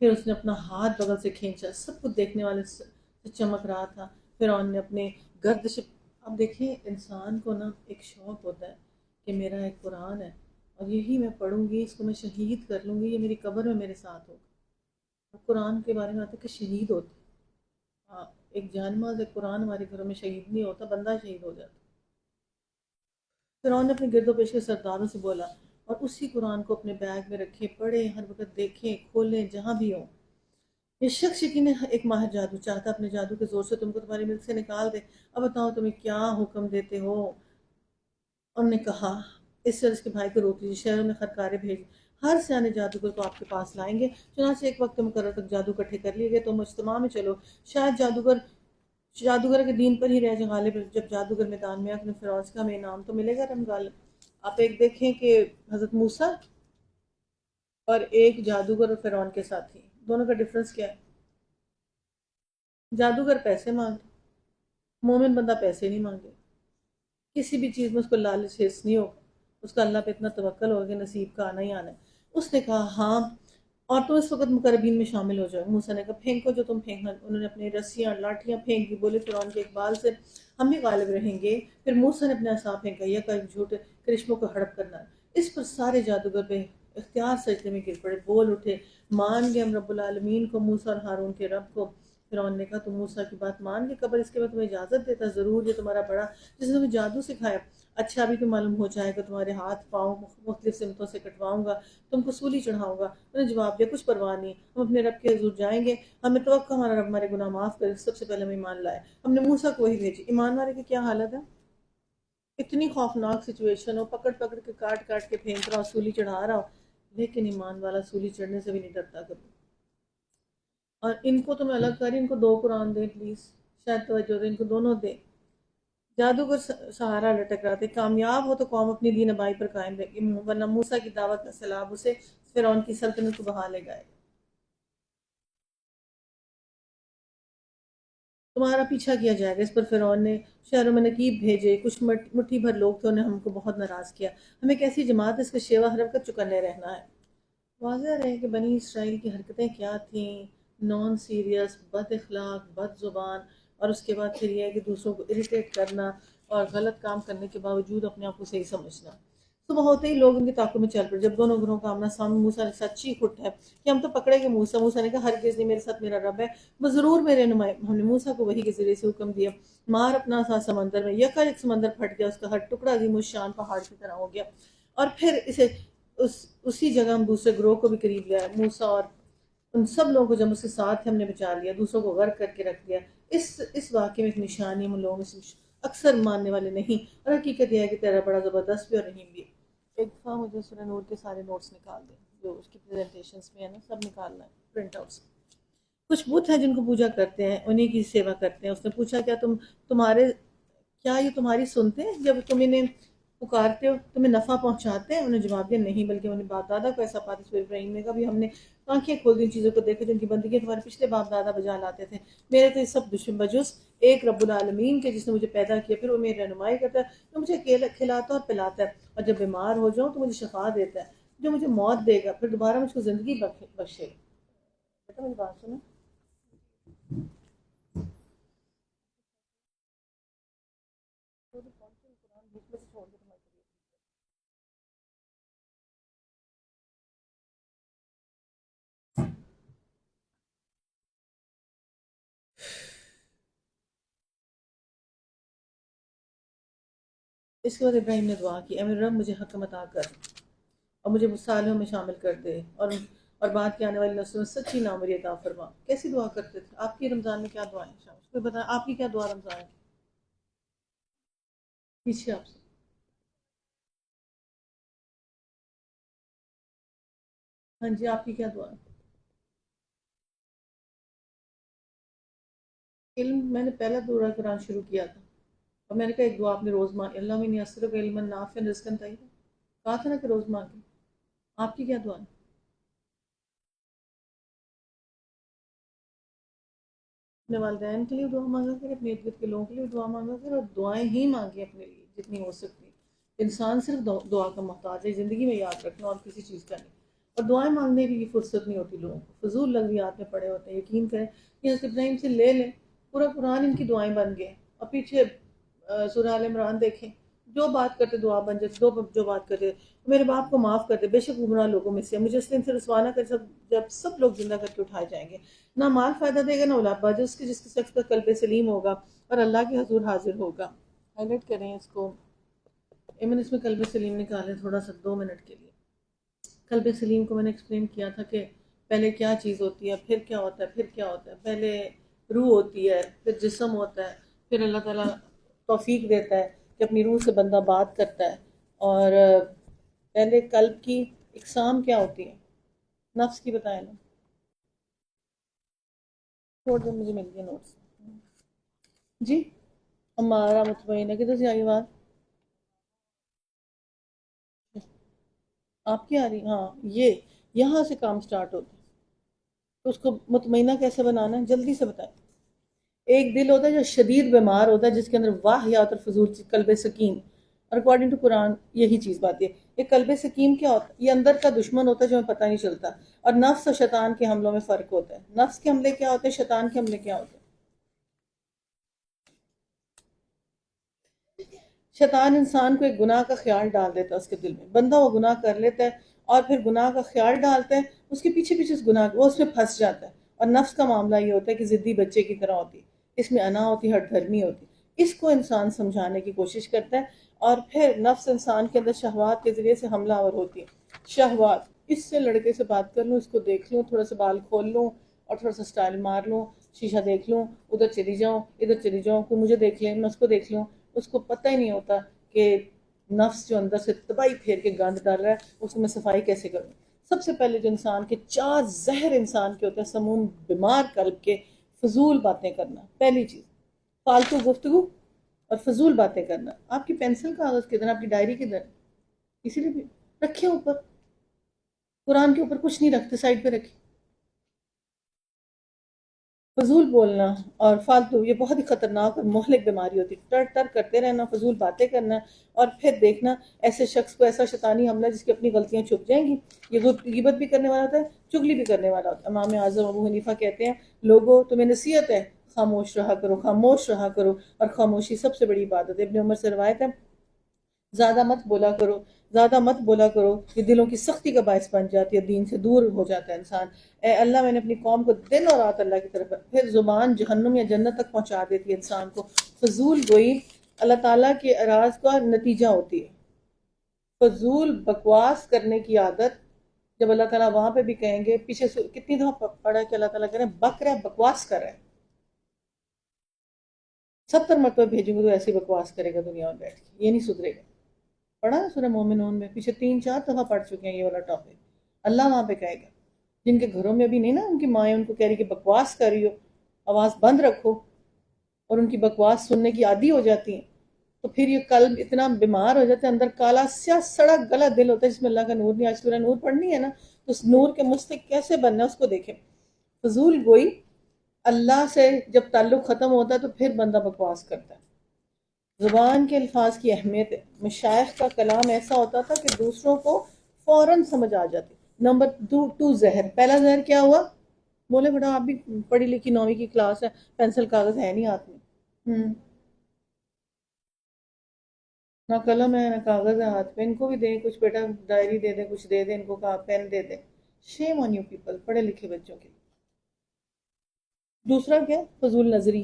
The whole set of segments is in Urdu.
پھر اس نے اپنا ہاتھ بغل سے کھینچا، سب کچھ دیکھنے والے سے چمک رہا تھا۔ فرعون نے اپنے گردش، اب دیکھیں انسان کو نا ایک شوق ہوتا ہے کہ میرا ایک قرآن ہے اور یہی میں پڑھوں گی، اس کو میں شہید کر لوں گی، یہ میری قبر میں میرے ساتھ ہوگا۔ اور قرآن کے بارے میں آتا ہے کہ شہید ہوتے ہیں۔ ایک جانماز ایک قرآن ہمارے گھروں میں شہید نہیں ہوتا، بندہ شہید ہو جاتا۔ فرعون نے اپنے گرد و پیش کے سرداروں سے بولا اور اسی قرآن کو اپنے بیگ میں رکھے، پڑھیں، ہر وقت دیکھیں، کھولیں جہاں بھی ہوں۔ یہ شخص یقین ایک ماہر جادو چاہتا اپنے جادو کے زور سے تم کو تمہارے ملک سے نکال دے۔ اب بتاؤ تمہیں کیا حکم دیتے ہو؟ انہوں نے کہا اس سے اس کے بھائی کو روک لیجیے، شہروں میں خرکارے بھیج، ہر سیانے جادوگر کو آپ کے پاس لائیں گے۔ چنانچہ ایک وقت مقرر تک جادو اکٹھے کر لیے گئے، تم اجتماع میں چلو، شاید جادوگر کے دین پر ہی رہ جائے غالب۔ جب جادوگر میدان میں اپنے فیروز کا ہمیں انعام تو ملے گا رم غالب۔ آپ ایک دیکھیں کہ حضرت موسیٰ اور ایک جادوگر اور فرعون کے ساتھی، دونوں کا ڈفرنس کیا ہے؟ جادوگر پیسے مانگے، مومن بندہ پیسے نہیں مانگے، کسی بھی چیز میں اس کو لالچ حس نہیں ہوگا، اس کا اللہ پہ اتنا توکل ہوگا کہ نصیب کا آنا ہی آنا ہے۔ اس نے کہا ہاں، اور تو اس وقت مقربین میں شامل ہو جاؤ۔ موسیٰ نے کہا پھینکو جو تم پھینکنا۔ انہوں نے اپنی رسیاں لاٹھیاں پھینک دی، بولے فرعون کے اقبال سے ہم بھی غالب رہیں گے۔ پھر موسیٰ نے اپنے عصا پھینکا، یک ایک جھوٹے کرشموں کو ہڑپ کرنا۔ اس پر سارے جادوگر پہ اختیار سجدے میں گر پڑے، بول اٹھے مان گئے ہم رب العالمین کو، موسیٰ اور ہارون کے رب کو۔ فرعون نے کہا تم موسیٰ کی بات مان گے، قبر اس کے بعد تمہیں اجازت دیتا؟ ضرور، یہ تمہارا بڑا جس نے تمہیں جادو سکھایا۔ اچھا ابھی تو معلوم ہو جائے گا، تمہارے ہاتھ پاؤں مختلف سمتوں سے کٹواؤں گا، تم کو سولی چڑھاؤں گا۔ انہوں نے جواب دیا کچھ پرواہ نہیں، ہم اپنے رب کے حضور جائیں گے، ہمیں توقع ہمارا رب ہمارے گناہ معاف کرے۔ سب سے پہلے ہم ایمان لائے، ہم نے موسیٰ کو وہی بھیجی۔ ایمان والے کی کیا حالت ہے؟ اتنی خوفناک سچویشن ہو، پکڑ پکڑ کے کاٹ کاٹ کے پھینک رہا ہو، سولی چڑھا رہا ہو، لیکن ایمان والا سولی چڑھنے سے بھی نہیں ڈرتا کبھی۔ اور ان کو تم الگ کری، ان کو دو قرآن دیں پلیز، شاید توجہ دیں، ان کو دونوں دیں۔ جادوگر سہارا لٹک رہا تھا، کامیاب ہو تو قوم اپنی دین ابائی پر قائم رہے گی، ورنہ موسیٰ کی دعوت کا سیلاب اسے فرعون کی سلطنت کو بہا لے گئے۔ تمہارا پیچھا کیا جائے گا۔ اس پر فرعون نے شہروں میں نقیب بھیجے، کچھ مٹھی بھر لوگ تھے، انہیں ہم کو بہت ناراض کیا، ہمیں کیسی جماعت اس کے شیوا حرکت چکنے رہنا ہے۔ واضح رہے کہ بنی اسرائیل کی حرکتیں کیا تھیں، نان سیریس، بد اخلاق، بد زبان، اور اس کے بعد پھر یہ ہے کہ دوسروں کو اریٹیٹ کرنا اور غلط کام کرنے کے باوجود اپنے آپ کو صحیح سمجھنا۔ صبح ہوتے ہی لوگ ان کے تعاقب میں چل پڑے، جب دونوں گروہوں کا آمنا سامنا، موسیٰ نے سچی کھٹ ہے کہ ہم تو پکڑے گے موسیٰ۔ موسیٰ نے کہا ہرگز نہیں، میرے ساتھ میرا رب ہے، وہ ضرور میرے نمائے۔ ہم نے موسیٰ کو وحی کے ذریعے سے حکم دیا مار اپنا سا سمندر میں، یکایک سمندر پھٹ گیا، اس کا ہر ٹکڑا عظیم الشان پہاڑ کی طرح ہو گیا، اور پھر اسی جگہ ہم دوسرے گروہ کو بھی قریب لیا۔ موسیٰ اور ان سب لوگوں کو جب اس کے ساتھ ہم نے بچا لیا، دوسروں کو غرق کر کے رکھ دیا۔ اس واقعے میں ایک نشانی ہم لوگوں میں سے اکثر ماننے والے نہیں، اور حقیقت یہ ہے کہ تیرا بڑا زبردست بھی اور رحیم بھی۔ ایک دفعہ مجھے سورہ نور کے سارے نوٹس نکال دیں، جو اس کی پریزنٹیشنز میں ہے نا، سب نکالنا ہے پرنٹ آؤٹس۔ کچھ بت ہیں جن کو پوجا کرتے ہیں، انہیں کی سیوا کرتے ہیں۔ اس نے پوچھا کیا یہ تمہاری سنتے ہیں جب تم انہیں پکارتے ہو، تمہیں نفع پہنچاتے ہیں؟ انہوں نے جواب دیا نہیں، بلکہ انہیں باپ دادا کو ایسا پاتے۔ سورہ ابراہیم نے کہا بھی ہم نے آنکھیں کھول دی ان چیزوں کو دیکھے جن کی بندگی تمہارے پچھلے باپ دادا بجا لاتے تھے، میرے تو یہ سب دشمن بجز ایک رب العالمین کے جس نے مجھے پیدا کیا، پھر وہ میری رہنمائی کرتا ہے، جو مجھے کھلاتا اور پلاتا ہے، اور جب بیمار ہو جاؤں تو مجھے شفا دیتا ہے، جو مجھے موت دے گا پھر دوبارہ مجھ کو زندگی بخشے گا۔ بیٹا میری بات سنو، اس کے بعد ابراہیم نے دعا کی اے میرے رب مجھے حکم عطا کر اور مجھے صالحوں میں شامل کر دے، اور بعد کے آنے والی نسلوں میں سچی نامری عطا فرما۔ کیسی دعا کرتے تھے؟ آپ کی رمضان میں کیا دعائیں ہیں؟ کوئی بتائیں آپ کی کیا دعا رمضان کی؟ پیچھے آپ سے ہاں جی، آپ کی کیا دعا ہے؟ علم میں نے پہلا دورہ قرآن شروع کیا تھا، اور میں نے کہا ایک دعا آپ نے روز مانگی، اللہ انی اسألک علما نافعا رزقا طیبا، کہا تھا نا کہ روز مانگی۔ آپ کی کیا دعا ہے؟ اپنے والدین کے لیے دعا مانگا کرے، اپنے ارد گرد کے لوگوں کے لیے دعا مانگا کرے، اور دعائیں ہی مانگیں اپنے لیے جتنی ہو سکتی۔ انسان صرف دعا کا محتاج ہے، زندگی میں یاد رکھنا، اور کسی چیز کا نہیں۔ اور دعائیں مانگنے کی فرصت نہیں ہوتی لوگوں کو، فضول لغویات میں پڑے ہوتے ہیں۔ یقین کریں کہ حضرت ابراہیم سے لے لیں، پورا قرآن ان کی دعائیں بن گئے، اور پیچھے سورہ آل عمران دیکھیں، جو بات کرتے دعا بن جاتی، جو بات کرتے میرے باپ کو معاف کر دے، بے شک گمراہ لوگوں میں سے مجھے اس دن سے رسوا نہ کر، جب سب لوگ زندہ کر کے اٹھائے جائیں گے، نہ مال فائدہ دے گا نہ اولاد باز، جس کے شخص کا قلب سلیم ہوگا اور اللہ کے حضور حاضر ہوگا۔ ہائی لائٹ کریں اس کو، ایمن اس میں قلب سلیم نکالیں تھوڑا سا 2 منٹ کے لیے۔ قلب سلیم کو میں نے ایکسپلین کیا تھا کہ پہلے کیا چیز ہوتی ہے، پھر کیا ہوتا ہے، پھر کیا ہوتا ہے۔ پہلے روح ہوتی ہے، پھر جسم ہوتا ہے، پھر اللہ تعالیٰ توفیق دیتا ہے کہ اپنی روح سے بندہ بات کرتا ہے۔ اور پہلے قلب کی اقسام کیا ہوتی ہے، نفس کی بتائیں نا، چھوڑ دیں مجھے مل گیا نوٹس جی۔ ہمارا مطمئنہ کدھر سے آئی بات، آپ کی آ رہی؟ ہاں، یہ یہاں سے کام سٹارٹ ہوتا ہے۔ تو اس کو مطمئنہ کیسے بنانا ہے، جلدی سے بتائیں۔ ایک دل ہوتا ہے جو شدید بیمار ہوتا ہے، جس کے اندر واہیات اور فضول قلب سکیم، اور اکارڈنگ ٹو قرآن یہی چیز بات ہے۔ یہ قلب سکیم کیا ہوتا ہے؟ یہ اندر کا دشمن ہوتا ہے جو ہمیں پتہ نہیں چلتا، اور نفس اور شیطان کے حملوں میں فرق ہوتا ہے۔ نفس کے حملے کیا ہوتے ہیں، شیطان کے حملے کیا ہوتے ہیں؟ شیطان انسان کو ایک گناہ کا خیال ڈال دیتا ہے اس کے دل میں، بندہ وہ گناہ کر لیتا ہے، اور پھر گناہ کا خیال ڈالتا ہے، اس کے پیچھے پیچھے اس گناہ وہ اس میں پھنس جاتا ہے۔ اور نفس کا معاملہ یہ ہوتا ہے کہ ضدی بچے کی طرح ہوتی، اس میں انا ہوتی، ہٹ دھرمی ہوتی۔ اس کو انسان سمجھانے کی کوشش کرتا ہے، اور پھر نفس انسان کے اندر شہوات کے ذریعے سے حملہ آور ہوتی ہے۔ شہوات، اس سے لڑکے سے بات کر لوں، اس کو دیکھ لوں، تھوڑا سا بال کھول لوں اور تھوڑا سا سٹائل مار لوں، شیشہ دیکھ لوں، ادھر چلی جاؤں، ادھر چلی جاؤں، کوئی مجھے دیکھ لیں، میں اس کو دیکھ لوں۔ اس کو پتہ ہی نہیں ہوتا کہ نفس جو اندر سے تباہی پھیر کے گند ڈال رہا ہے، اس کو میں صفائی کیسے کروں۔ سب سے پہلے جو انسان کے 4 زہر انسان کے ہوتے ہیں، سموم بیمار قلب کے، فضول باتیں کرنا پہلی چیز، فالتو گفتگو اور فضول باتیں کرنا۔ آپ کی پینسل کاغذ کدھر، آپ کی ڈائری کدھر، اسی لیے بھی رکھے اوپر، قرآن کے اوپر کچھ نہیں رکھتے، سائڈ پہ رکھے۔ فضول بولنا اور فالتو، یہ بہت ہی خطرناک اور مہلک بیماری ہوتی ہے۔ ٹر ٹر کرتے رہنا، فضول باتیں کرنا، اور پھر دیکھنا ایسے شخص کو ایسا شیطانی حملہ جس کی اپنی غلطیاں چھپ جائیں گی۔ یہ غیبت بھی کرنے والا ہوتا ہے، چگلی بھی کرنے والا ہوتا ہے۔ امام اعظم ابو حنیفہ کہتے ہیں، لوگوں تمہیں نصیحت ہے، خاموش رہا کرو، خاموش رہا کرو، اور خاموشی سب سے بڑی عبادت ہے۔ ابن عمر سے روایت ہے، زیادہ مت بولا کرو، زیادہ مت بولا کرو، یہ دلوں کی سختی کا باعث بن جاتی ہے، دین سے دور ہو جاتا ہے انسان۔ اے اللہ، میں نے اپنی قوم کو دن اور رات اللہ کی طرف، پھر زبان جہنم یا جنت تک پہنچا دیتی ہے انسان کو۔ فضول گوئی اللہ تعالیٰ کے اعراض کا نتیجہ ہوتی ہے۔ فضول بکواس کرنے کی عادت، جب اللہ تعالیٰ وہاں پہ بھی کہیں گے، پیچھے سے کتنی دفعہ پڑھا کہ اللہ تعالیٰ کہہ رہے ہیں بک رہا ہے، بکواس کر رہا ہے، 70 مرتبہ بھیجوں گے تو ایسی بکواس کرے گا دنیا میں بیٹھ کے، یہ نہیں سدھرے گا۔ پڑھا نا سورہ مومنون میں، پیچھے 3-4 دفعہ پڑھ چکے ہیں یہ والا ٹاپک۔ اللہ وہاں پہ کہے گا، جن کے گھروں میں ابھی نہیں نا، ان کی مائیں ان کو کہہ رہی کہ بکواس کر رہی ہو، آواز بند رکھو، اور ان کی بکواس سننے کی عادی ہو جاتی ہیں، تو پھر یہ قلب اتنا بیمار ہو جاتا ہے، اندر کالا سیاہ سڑا گلا دل ہوتا ہے جس میں اللہ کا نور نہیں۔ آج سورہ نور پڑھنی ہے نا، تو اس نور کے مستحق کیسے بننا ہے اس کو دیکھیں۔ فضول گوئی، اللہ سے جب تعلق ختم ہوتا ہے تو پھر بندہ بکواس کرتا ہے۔ زبان کے الفاظ کی اہمیت ہے۔ مشائخ کا کلام ایسا ہوتا تھا کہ دوسروں کو فوراً سمجھ آ جاتی۔ نمبر 2 زہر، پہلا زہر کیا ہوا؟ بولے بیٹا آپ بھی پڑھی لکھی 9ویں کی کلاس ہے، پینسل کاغذ ہے نہیں ہاتھ میں، نہ قلم ہے نہ کاغذ ہے ہاتھ میں، ان کو بھی دیں کچھ، بیٹا ڈائری دے دیں، کچھ دے دیں ان کو، پین دے دیں۔ شیم آن یو پیپل، پڑھے لکھے بچوں کے لیے۔ دوسرا کیا؟ فضول نظری،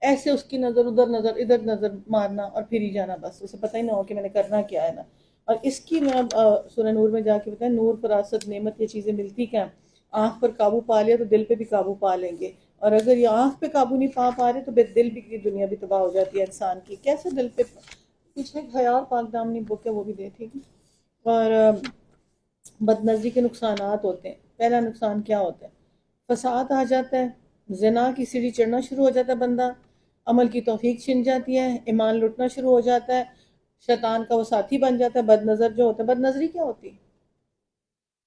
ایسے اس کی نظر ادھر نظر ادھر نظر مارنا اور پھر ہی جانا، بس اسے پتہ ہی نہ ہو کہ میں نے کرنا کیا ہے نا۔ اور اس کی میں سورہ نور میں جا کے بتائیں، نور، فراست، نعمت، یہ چیزیں ملتی کیا؟ آنکھ پر قابو پا لیا تو دل پہ بھی قابو پا لیں گے، اور اگر یہ آنکھ پہ قابو نہیں پا رہے تو دل بھی کی دنیا بھی تباہ ہو جاتی ہے انسان کی۔ کیسے دل پہ، پیچھے ایک حیا اور پاک دامنی بک ہے وہ بھی دے، ٹھیک ہے۔ اور بد نظری کے نقصانات ہوتے ہیں۔ پہلا نقصان کیا ہوتا ہے؟ فساد آ جاتا ہے، زنا کی سیڑھی چڑھنا شروع ہو جاتا ہے بندہ، عمل کی توفیق چھن جاتی ہے، ایمان لٹنا شروع ہو جاتا ہے، شیطان کا وہ ساتھی بن جاتا ہے۔ بد نظر جو ہوتا ہے، بد نظری کیا ہوتی ہے؟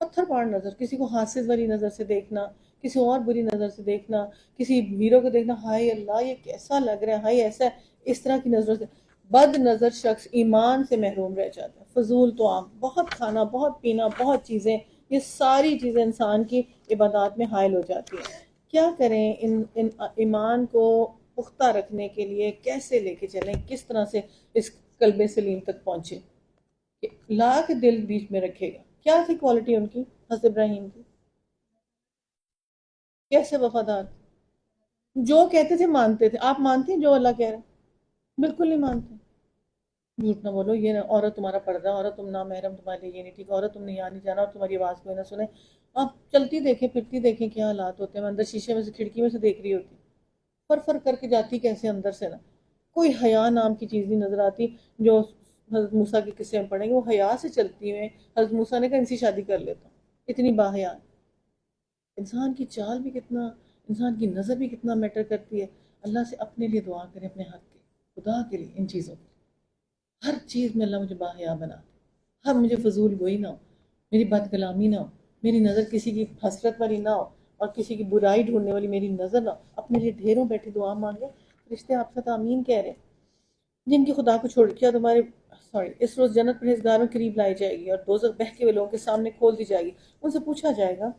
پتھر پاڑ نظر، کسی کو حاسد والی نظر سے دیکھنا، کسی اور بری نظر سے دیکھنا، کسی ہیرو کو دیکھنا، ہائے اللہ یہ کیسا لگ رہا ہے، ہائے ایسا ہے، اس طرح کی نظروں سے بد نظر شخص ایمان سے محروم رہ جاتا ہے۔ فضول تو عام، بہت کھانا، بہت پینا، بہت چیزیں، یہ ساری چیزیں انسان کی عبادات میں حائل ہو جاتی ہیں. کیا کریں ان ایمان کو پختہ رکھنے کے لیے؟ کیسے لے کے چلیں؟ کس طرح سے اس قلب سلیم تک پہنچے؟ لاکھ دل بیچ میں رکھے گا. کیا تھی کوالٹی ان کی، حضرت ابراہیم کی؟ کیسے وفادار؟ جو کہتے تھے مانتے تھے. آپ مانتے ہیں جو اللہ کہہ رہے ہیں؟ بالکل نہیں مانتے. جھوٹ نہ بولو، یہ عورت تمہارا پردہ، عورت تم نامحرم، تمہارے لیے یہ نہیں ٹھیک، عورت تم نے یہاں نہیں جانا، اور تمہاری آواز کوئی نہ سنے. آپ چلتی دیکھیں پھرتی دیکھیں کیا حالات ہوتے ہیں. میں اندر شیشے میں سے کھڑکی میں سے دیکھ رہی ہوتی، فر فر کر کے جاتی کیسے اندر سے نا. کوئی حیا نام کی چیز نہیں نظر آتی. جو حضرت موسیٰ کے قصے میں پڑھیں گے وہ حیا سے چلتی ہوئے. حضرت موسیٰ نے کہا ان سے شادی کر لیتا ہوں، اتنی باحیا. انسان کی چال بھی کتنا، انسان کی نظر بھی کتنا میٹر کرتی ہے. اللہ سے اپنے لیے دعا کریں، اپنے حق کے خدا کے لیے ان چیزوں کی. ہر چیز میں اللہ مجھے باحیا بنا دے. ہر مجھے فضول گوئی نہ ہو، میری بد کلامی نہ ہو، میری نظر کسی کی حسرت والی نہ ہو، اور کسی کی برائی ڈھونڈنے والی میری نظر نہ ہو. اپنے لیے ڈھیروں بیٹھے دعا مانگے. رشتے آپ سے آمین کہہ رہے ہیں. جن کی خدا کو چھوڑ کیا تمہارے اس روز جنت پرہیزگاروں قریب لائی جائے گی اور دوزخ بہکے ہوئے لوگوں کے سامنے کھول دی جائے گی. ان سے پوچھا جائے گا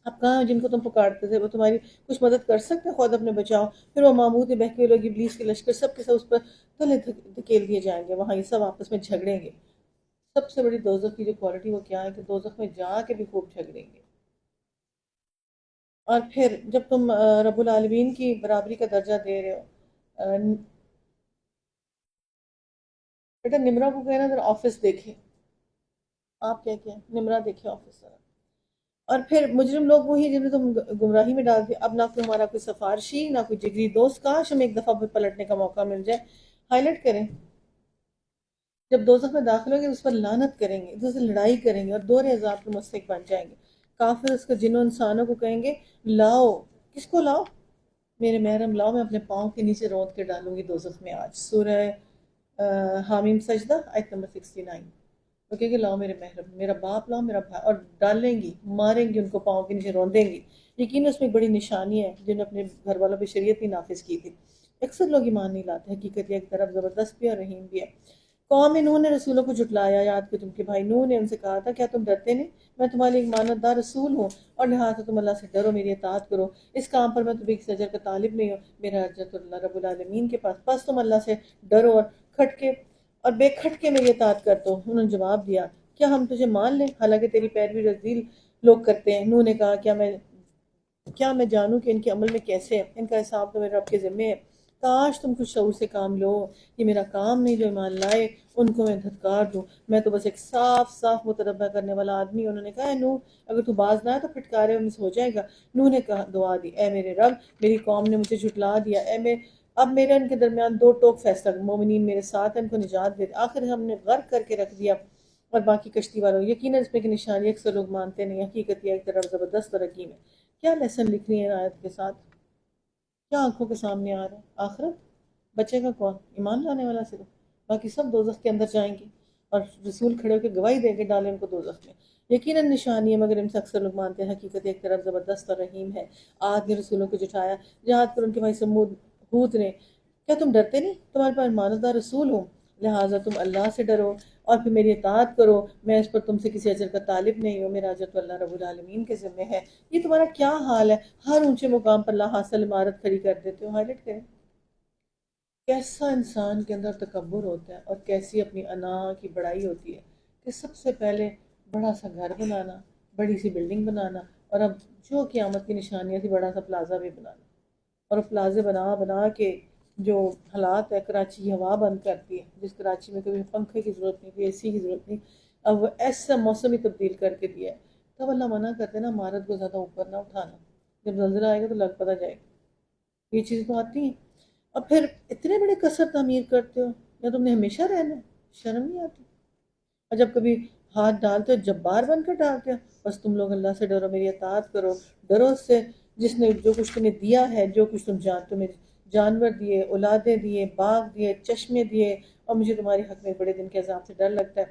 اب کہاں جن کو تم پکارتے تھے، وہ تمہاری کچھ مدد کر سکتے؟ خود اپنے بچاؤ. پھر وہ معبود بہکے ہوئے لوگ، ابلیس کے لشکر، سب کے سب اس پر تلے دھکیل دیے جائیں گے. وہاں یہ سب آپس میں جھگڑیں گے. سب سے بڑی دوزخ کی جو کوالٹی وہ کیا ہے کہ دوزخ میں جا کے بھی خوب جھگڑیں گے. اور پھر جب تم رب العالمین کی برابری کا درجہ دے رہے ہو، بیٹا نمرہ کو کہنا ذرا آفس دیکھے. آپ کیا کہیں نمرہ دیکھے آفس ذرا. اور پھر مجرم لوگ وہی جنہیں تم گمراہی میں ڈال دیا. اب نہ تمہارا کوئی سفارشی نہ کوئی جگری دوست. کاش ہمیں ایک دفعہ پلٹنے کا موقع مل جائے. ہائی لائٹ کریں. جب دوزخ میں داخل ہوں گے اس پر لعنت کریں گے، دوسرے لڑائی کریں گے اور دوہرے عذاب کے مستحق بن جائیں گے. کافر اس کو جنوں انسانوں کو کہیں گے لاؤ. کس کو لاؤ؟ میرے محرم لاؤ، میں اپنے پاؤں کے نیچے روند کے ڈالوں گی دوزخ میں. آج سورہ حامیم سجدہ آیت نمبر 69. وہ کہیں گے لاؤ میرے محرم، میرا باپ لاؤ، میرا بھائی، اور ڈالیں گی، ماریں گی ان کو، پاؤں کے نیچے روندیں گی. یقیناً اس میں بڑی نشانی ہے جنہوں نے اپنے گھر والوں پہ شریعت بھی نافذ کی تھی. اکثر لوگ ایمان نہیں لاتے. حقیقت یہ ایک طرف زبردست بھی اور رحیم بھی ہے. قوم نوح نے رسولوں کو جھٹلایا. یاد کرو تم کے بھائی نوح نے ان سے کہا تھا کیا تم ڈرتے نہیں؟ میں تمہارے لیے ایک مانت دار رسول ہوں، اور لہٰذا تم اللہ سے ڈرو، میری اطاعت کرو. اس کام پر میں تمہیں کسی اجر کا طالب نہیں ہوں، میرا اجر تو اللہ رب العالمین کے پاس. بس تم اللہ سے ڈرو اور کھٹکے اور بے کھٹکے میری اطاعت کر دو. انہوں نے جواب دیا کیا ہم تجھے مان لیں حالانکہ تیری پیروی رذیل لوگ کرتے ہیں؟ نوح نے کہا کیا میں جانوں کہ ان کے عمل میں کیسے ہے؟ ان کا حساب تو میرے رب کے ذمے ہے. کاش تم کچھ شعور سے کام لو. یہ میرا کام نہیں جو ایمان لائے ان کو میں دھتکار دوں. میں تو بس ایک صاف صاف متنبہ کرنے والا آدمی. انہوں نے کہا اے نوح اگر تو باز نہ آئے تو پھٹکارے میں سے ہو جائے گا. نوح نے کہا دعا دی اے میرے رب میری قوم نے مجھے جھٹلا دیا. اب میرے ان کے درمیان دو ٹوک فیصلہ کر. مومنین میرے ساتھ ہیں، ان کو نجات دے دے. آخر ہم نے غرق کر کے رکھ دیا اور باقی کشتی والوں. یقیناً اس میں کی نشانی اکثر لوگ مانتے نہیں. حقیقت یہ ایک طرف زبردست اور حکیم ہے. کیا لیسن لکھ رہی ہے آیت کے ساتھ؟ کیا آنکھوں کے سامنے آ رہا ہے؟ آخرت. بچے گا کون؟ ایمان لانے والا صرف. باقی سب دوزخ کے اندر جائیں گے اور رسول کھڑے ہو کے گواہی دے کے ڈالیں ان کو دوزخ میں. یقیناً نشانی ہے مگر ان سے اکثر لوگ مانتے ہیں. حقیقت ایک طرف زبردست اور رحیم ہے. عاد نے رسولوں کو جھٹایا. جہاد پر ان کے بھائی سمود ہود نے کیا تم ڈرتے نہیں؟ تمہارے پاس امانت دار رسول ہوں، لہٰذا تم اللہ سے ڈرو اور پھر میری اطاعت کرو. میں اس پر تم سے کسی اجر کا طالب نہیں ہوں، میرا اجر تو اللہ رب العالمین کے ذمے ہے. یہ تمہارا کیا حال ہے؟ ہر اونچے مقام پر لا حاصل عمارت کھڑی کر دیتے ہو. ہائلائٹ کریں. کیسا انسان کے اندر تکبر ہوتا ہے اور کیسی اپنی انا کی بڑائی ہوتی ہے کہ سب سے پہلے بڑا سا گھر بنانا، بڑی سی بلڈنگ بنانا، اور اب جو قیامت کی نشانیاں تھی بڑا سا پلازا بھی بنانا. اور پلازے بنا بنا کے جو حالات ہے، کراچی کی ہوا بند کرتی ہے. جس کراچی میں کبھی پنکھے کی ضرورت نہیں تھی، اے سی کی ضرورت نہیں، اب وہ ایسا موسم ہی تبدیل کر کے دیا ہے. تب اللہ منع کرتے نا عمارت کو زیادہ اوپر نہ اٹھانا، جب زلزلہ آئے گا تو لگ پتہ جائے گا. یہ چیز تو آتی ہیں. اور پھر اتنے بڑے قصر تعمیر کرتے ہو، یا تم نے ہمیشہ رہنا ہے؟ شرم نہیں آتی؟ اور جب کبھی ہاتھ ڈالتے ہو جبار بن کر ڈالتے ہو. بس تم لوگ اللہ سے ڈرو، میری اطاعت کرو. ڈرو اس سے جس نے جو کچھ تمہیں دیا ہے، جو کچھ تمہیں جانور دیے، اولادیں دیے، باغ دیے، چشمے دیے، اور مجھے تمہارے حق میں بڑے دن کے عذاب سے ڈر لگتا ہے.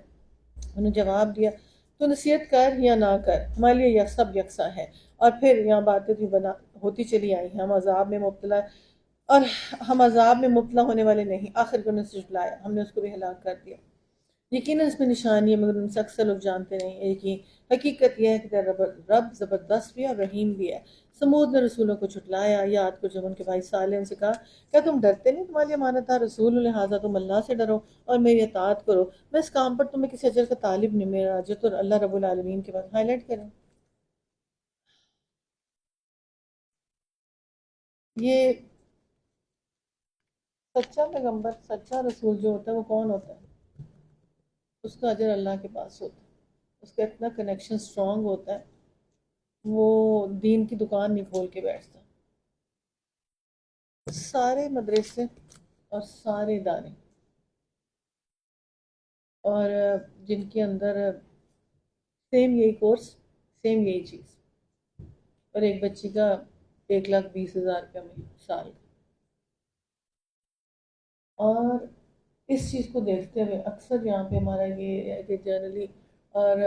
انہوں نے جواب دیا تو نصیحت کر یا نہ کر، ہمارے لیے یہ سب یکساں ہے. اور پھر یہاں باتیں ہوتی چلی آئی ہیں. ہم عذاب میں مبتلا ہونے والے نہیں. آخر کو انہوں نے جھٹلایا، ہم نے اس کو بھی ہلاک کر دیا. یقیناً اس میں نشانی ہے، مگر ان سے اکثر لوگ جانتے نہیں ہیں کہ حقیقت یہ ہے کہ تیرا رب زبردست بھی ہے اور رحیم بھی ہے۔ سمود نے رسولوں کو جھٹلایا، یاد کو جب ان کے بھائی صالح ان سے کہا کیا تم ڈرتے نہیں، تمہاری امانت دار رسول، لہٰذا تم اللہ سے ڈرو اور میری اطاعت کرو، میں اس کام پر تمہیں کسی اجر کا طالب نہیں، میرا اجر تو اللہ رب العالمین کے بعد ہائی لائٹ کریں۔ یہ سچا پیغمبر، سچا رسول جو ہوتا ہے وہ کون ہوتا ہے؟ اس کا اجر اللہ کے پاس ہوتا ہے، اس کا اتنا کنیکشن اسٹرانگ ہوتا ہے، وہ دین کی دکان نہیں کھول کے بیٹھتا۔ سارے مدرسے اور سارے ادارے اور جن کے اندر سیم یہی کورس، سیم یہی چیز، اور ایک بچی کا 1,20,000 روپیہ میں سال کا، اور اس چیز کو دیکھتے ہوئے اکثر یہاں پہ ہمارا یہ ہے کہ جنرلی اور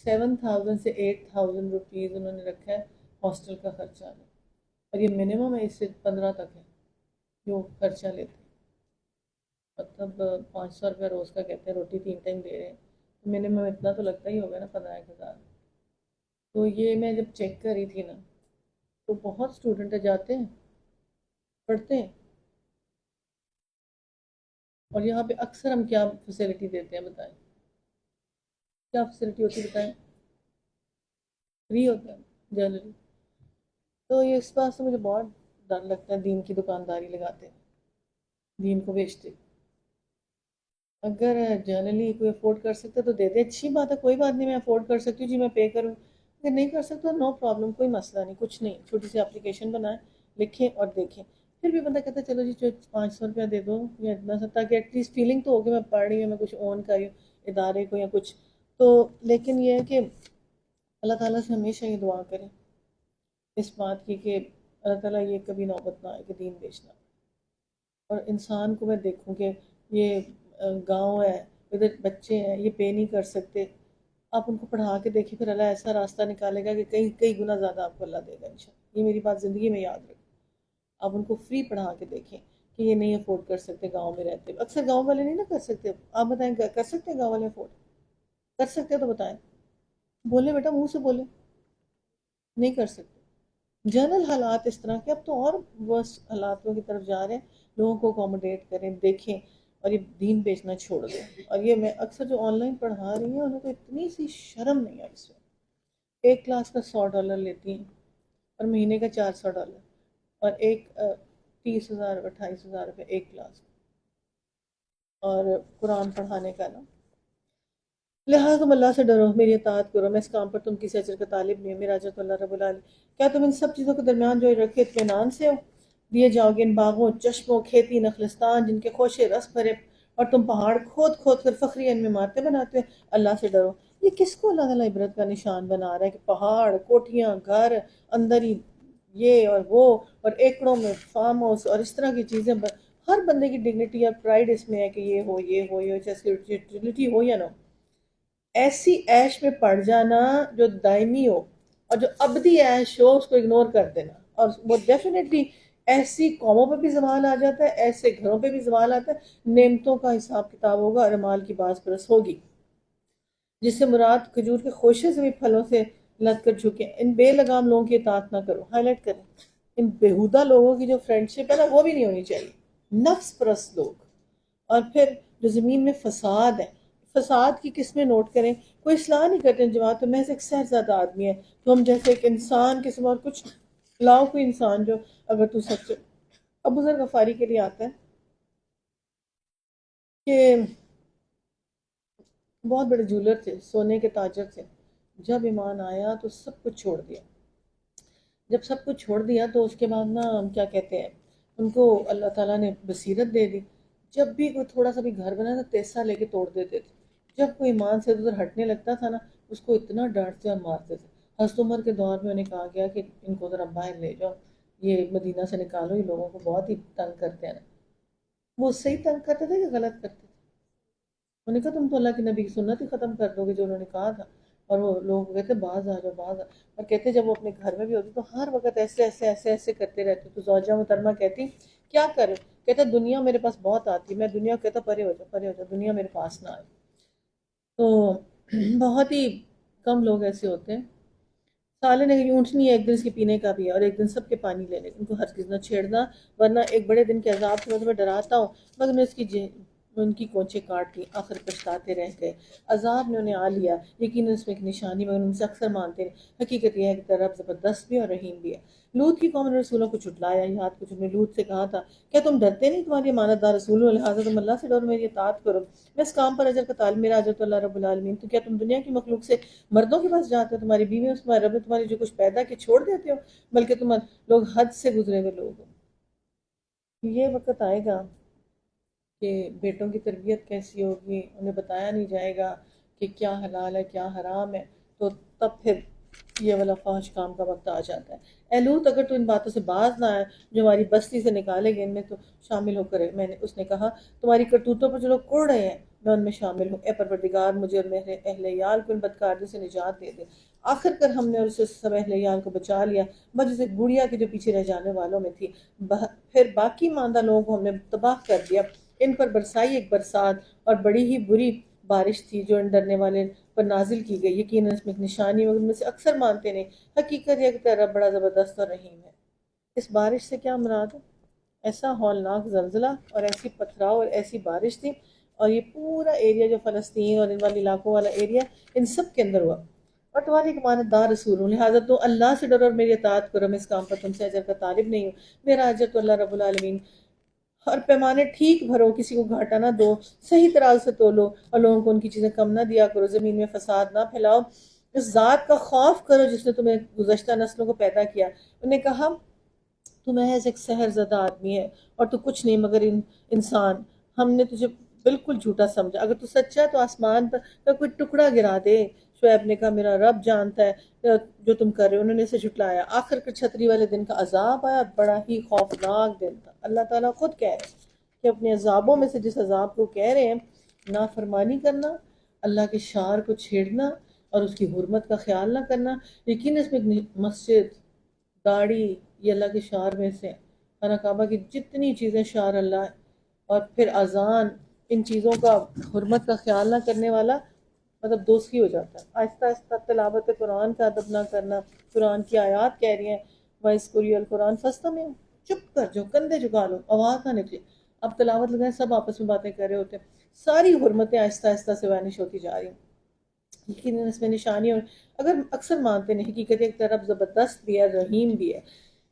7,000 سے 8,000 روپیز انہوں نے رکھا ہے ہاسٹل کا خرچہ میں، اور یہ منیمم ہے، اس سے 15 تک ہے جو خرچہ لیتے ہیں، مطلب 500 روپیہ روز کا کہتے ہیں، روٹی 3 ٹائم دے رہے ہیں، تو منیمم اتنا تو لگتا ہی ہوگا نا، 15,000۔ تو یہ میں جب چیک کر رہی تھی نا تو بہت اسٹوڈنٹ جاتے ہیں پڑھتے ہیں، اور یہاں پہ اکثر ہم کیا فیسلٹی دیتے ہیں بتائیں؟ کیا فیسلٹی ہوتی ہے بتائیں؟ فری ہوتا ہے جنرلی۔ تو یہ اس بات سے مجھے بہت ڈر لگتا ہے، دین کی دکانداری لگاتے ہیں، دین کو بیچتے۔ اگر جنرلی کوئی افورڈ کر سکتا ہے تو دے دے، اچھی بات ہے، کوئی بات نہیں، میں افورڈ کر سکتی ہوں جی، میں پے کروں، اگر نہیں کر سکتا نو پرابلم، کوئی مسئلہ نہیں، کچھ نہیں، چھوٹی سی اپلیکیشن بنائیں، لکھیں اور دیکھیں۔ پھر بھی بندہ کہتا ہے چلو جی 500 روپیہ دے دو یا اتنا سا، تاکہ ایٹ لیسٹ فیلنگ تو ہو کہ میں پڑھ رہی ہوں، میں کچھ اون کر رہی ہوں ادارے کو یا کچھ تو۔ لیکن یہ ہے کہ اللہ تعالیٰ سے ہمیشہ یہ دعا کریں اس بات کی کہ اللہ تعالیٰ یہ کبھی نوبت نہ آئے کہ دین بیچنا، اور انسان کو میں دیکھوں کہ یہ گاؤں ہے، ادھر بچے ہیں، یہ پے نہیں کر سکتے، آپ ان کو پڑھا کے دیکھیں، پھر اللہ ایسا راستہ نکالے گا کہ کئی کئی گنا زیادہ آپ کو اللہ دے گا انشاءاللہ، یہ میری بات زندگی میں یاد رکھیں۔ آپ ان کو فری پڑھا کے دیکھیں کہ یہ نہیں افورڈ کر سکتے گاؤں میں رہتے، اکثر گاؤں والے نہیں نا کر سکتے، آپ بتائیں کر سکتے ہیں گاؤں والے افورڈ؟ کر سکتے ہیں تو بتائیں، بولیں بیٹا منہ سے بولیں، نہیں کر سکتے۔ جنرل حالات اس طرح کے، اب تو اور ورس حالاتوں کی طرف جا رہے ہیں، لوگوں کو اکوموڈیٹ کریں، دیکھیں، اور یہ دین بیچنا چھوڑ دیں۔ اور یہ میں اکثر جو آن لائن پڑھا رہی ہیں انہیں تو اتنی سی شرم نہیں آئی اس میں، ایک کلاس کا $100 لیتی ہیں اور مہینے کا $400، اور ایک 30,000 28,000 روپے ایک کلاس، اور قرآن پڑھانے کا نا۔ لہٰذا تم اللہ سے ڈرو، میری اطاعت کرو، میں اس کام پر تم کسی اجر کا طالب نہیں ہوں، میرا اجر تو اللہ رب العالمین۔ کیا تم ان سب چیزوں کے درمیان جو رکھے اطمینان سے ہو؟ دیے جاؤ گے ان باغوں، چشموں، کھیتی، نخلستان جن کے خوشے رس بھرے، اور تم پہاڑ کھود کھود کر فخری ان میں عمارتیں بناتے ہو، اللہ سے ڈرو۔ یہ کس کو اللہ تعالیٰ عبرت کا نشان بنا رہا ہے کہ پہاڑ، کوٹھیاں، گھر، اندر ہی یہ اور وہ، اور ایکڑوں میں فارم ہاؤس اور اس طرح کی چیزیں، ہر بندے کی ڈگنیٹی اور پرائڈ اس میں ہے کہ یہ ہو یہ ہو یہ، چاہے اسپرچولیٹی ہو یا نہ ہو، ایسی عیش میں پڑ جانا جو دائمی ہو، اور جو ابدی عیش ہو اس کو اگنور کر دینا، اور وہ ڈیفینیٹلی ایسی قوموں پہ بھی زوال آ جاتا ہے، ایسے گھروں پہ بھی زوال آتا ہے، نعمتوں کا حساب کتاب ہوگا اور مال کی باز پرس ہوگی، جس سے مراد کھجور کے خوشے سے بھی پھلوں سے لد کر جھکے۔ ان بے لگام لوگوں کی اطاعت نہ کرو، ہائی لائٹ کریں، ان بےہودہ لوگوں کی جو فرینڈ شپ ہے نا وہ بھی نہیں ہونی چاہیے، نفس پرست لوگ۔ اور پھر جو زمین میں فساد ہے، فساد کی قسمیں نوٹ کریں، کوئی اصلاح نہیں کرتے ہیں جماعت میں، محض ایک شہزادہ آدمی ہے، تو ہم جیسے ایک انسان قسم، اور کچھ لاؤ کوئی انسان جو اگر تو سچ۔ ابو ذر غفاری کے لیے آتا ہے کہ بہت بڑے جولر تھے، سونے کے تاجر تھے، جب ایمان آیا تو سب کچھ چھوڑ دیا، جب سب کچھ چھوڑ دیا تو اس کے بعد نا کیا کہتے ہیں، ان کو اللہ تعالیٰ نے بصیرت دے دی، جب بھی کوئی تھوڑا سا بھی گھر بنا تو تیسا لے کے توڑ دیتے تھے، جب کوئی ایمان سے ادھر ہٹنے لگتا تھا نا اس کو اتنا ڈانٹتے اور مارتے تھے۔ حضرت عمر کے دور میں انہیں کہا گیا کہ ان کو ذرا باہر لے جاؤ، یہ مدینہ سے نکالو، یہ لوگوں کو بہت ہی تنگ کرتے ہیں نا۔ وہ صحیح تنگ کرتے تھے کہ غلط کرتے تھے؟ انہوں نے کہا تم تو اللہ کے نبی کی سنت ہی ختم کر دو گے جو انہوں نے کہا تھا، اور وہ لوگ کہتے باز آ جاؤ باز آ، اور کہتے جب وہ اپنے گھر میں بھی ہوتی تو ہر وقت ایسے ایسے ایسے ایسے کرتے رہتے، تو زوجہ محترمہ کہتی کیا کرے، کہتا دنیا میرے پاس بہت آتی ہے، میں دنیا کو کہتا پرے ہو جا پرے ہو جا، دنیا میرے پاس نہ آئے. تو بہت ہی کم لوگ ایسے ہوتے ہیں. سالن ایک اونٹنی ہے، ایک دن اس کے پینے کا بھی ہے اور ایک دن سب کے پانی لینے کا. ان کو ہر چیز نہ چھیڑنا، ورنہ ایک بڑے دن کے عذاب سے میں تمہیں ڈراتا ہوں. مگر میں اس کی ان کی کونچیں کاٹ لی، آخر پچھتاتے رہ گئے. عذاب نے انہیں آ لیا، یقیناً اس میں ایک نشانی، مگر ان سے اکثر مانتے ہیں. حقیقت یہ ہے کہ رب زبردست بھی اور رحیم بھی ہے. لوط کی قوم نے رسولوں کو جھٹلایا. یاد کچھ نے لوط سے کہا تھا، کیا تم ڈرتے نہیں؟ تمہاری امانت دار رسول ہو، لہٰذا تم اللہ سے ڈرو، میری اطاعت کرو. میں اس کام پر اجر کا طالب، میرا اجر تو اللہ رب العالمین. تو کیا تم دنیا کی مخلوق سے مردوں کے پاس جاتے ہو؟ تمہاری بیوی اس میں رب نے تمہاری جو کچھ پیدا کے چھوڑ دیتے ہو، بلکہ تم لوگ حد سے گزرے ہوئے لوگ ہو. یہ وقت آئے گا کہ بیٹوں کی تربیت کیسی ہوگی، انہیں بتایا نہیں جائے گا کہ کیا حلال ہے کیا حرام ہے، تو تب پھر یہ والا فحش کام کا وقت آ جاتا ہے. اے لوط، اگر تو ان باتوں سے باز نہ آئے جو ہماری بستی سے نکالے گئے، ان میں تو شامل ہو کر اس نے کہا تمہاری کرتوتوں پر جو لوگ کوڑ رہے ہیں میں ان میں شامل ہوں. اے پروردگار، مجھے اور میرے اہل عیال کو ان بدکاریوں سے نجات دے دے. آخر کر ہم نے اور اسے سب اہل عیال کو بچا لیا، بجز ایک بڑھیا کے جو پیچھے رہ جانے والوں میں تھی. پھر باقی ماندہ لوگوں کو ہم نے تباہ کر دیا. ان پر برسائی ایک برسات اور بڑی ہی بری بارش تھی جو ان ڈرنے والے پر نازل کی گئی. یقیناً اس میں ایک نشانی، مگر ان میں سے اکثر مانتے نہیں. حقیقت یہ کہ تیرا رب بڑا زبردست اور رحیم ہے. اس بارش سے کیا مراد ہے؟ ایسا ہولناک زلزلہ اور ایسی پتھراؤ اور ایسی بارش تھی، اور یہ پورا ایریا جو فلسطین اور ان والے علاقوں والا ایریا، ان سب کے اندر ہوا. اور تمہاری ایک امانت دار رسول ہوں، لہٰذا تو اللہ سے ڈرو اور میری اطاعت کرو. میں اس کام پر تم سے اجر کا طالب نہیں ہوں، میرا اجر تو اللہ رب العالمین. اور پیمانے ٹھیک بھرو، کسی کو گھاٹا نہ دو، صحیح طرح سے تولو، اور لوگوں کو ان کی چیزیں کم نہ دیا کرو. زمین میں فساد نہ پھیلاؤ. اس ذات کا خوف کرو جس نے تمہیں گزشتہ نسلوں کو پیدا کیا. انہیں کہا تو محض ایک سحر زدہ آدمی ہے اور تو کچھ نہیں مگر انسان. ہم نے تجھے بالکل جھوٹا سمجھا. اگر تو سچا ہے تو آسمان پر کا کوئی ٹکڑا گرا دے. شعیب نے کہا میرا رب جانتا ہے جو تم کر رہے ہو. انہوں نے اسے جھٹلایا. آخر کر چھتری والے دن کا عذاب آیا، بڑا ہی خوفناک دن تھا. اللہ تعالیٰ خود کہہ رہے ہیں کہ اپنے عذابوں میں سے جس عذاب کو کہہ رہے ہیں، نافرمانی کرنا، اللہ کے شعر کو چھیڑنا اور اس کی حرمت کا خیال نہ کرنا. لیکن اس میں مسجد، داڑھی، یہ اللہ کے شعر میں سے. خانہ کعبہ کی جتنی چیزیں شعر اللہ ہے، اور پھر اذان، ان چیزوں کا حرمت کا خیال نہ کرنے والا مطلب دوزخی ہو جاتا ہے. آہستہ آہستہ تلاوت قرآن کا ادب نہ کرنا. قرآن کی آیات کہہ رہی ہیں وَإِذْ القرآن فَاسْتَمِعُوا، چپ کر جو، کندھے جھکا لو، آواز نہ نکلے. اب تلاوت لگائیں، سب آپس میں باتیں کر رہے ہوتے ہیں. ساری حرمتیں آہستہ آہستہ سے وینش ہوتی جا رہی ہیں. لیکن اس میں نشانی، اور اگر اکثر مانتے نہیں، حقیقت ایک طرف زبردست بھی ہے، رحیم بھی ہے.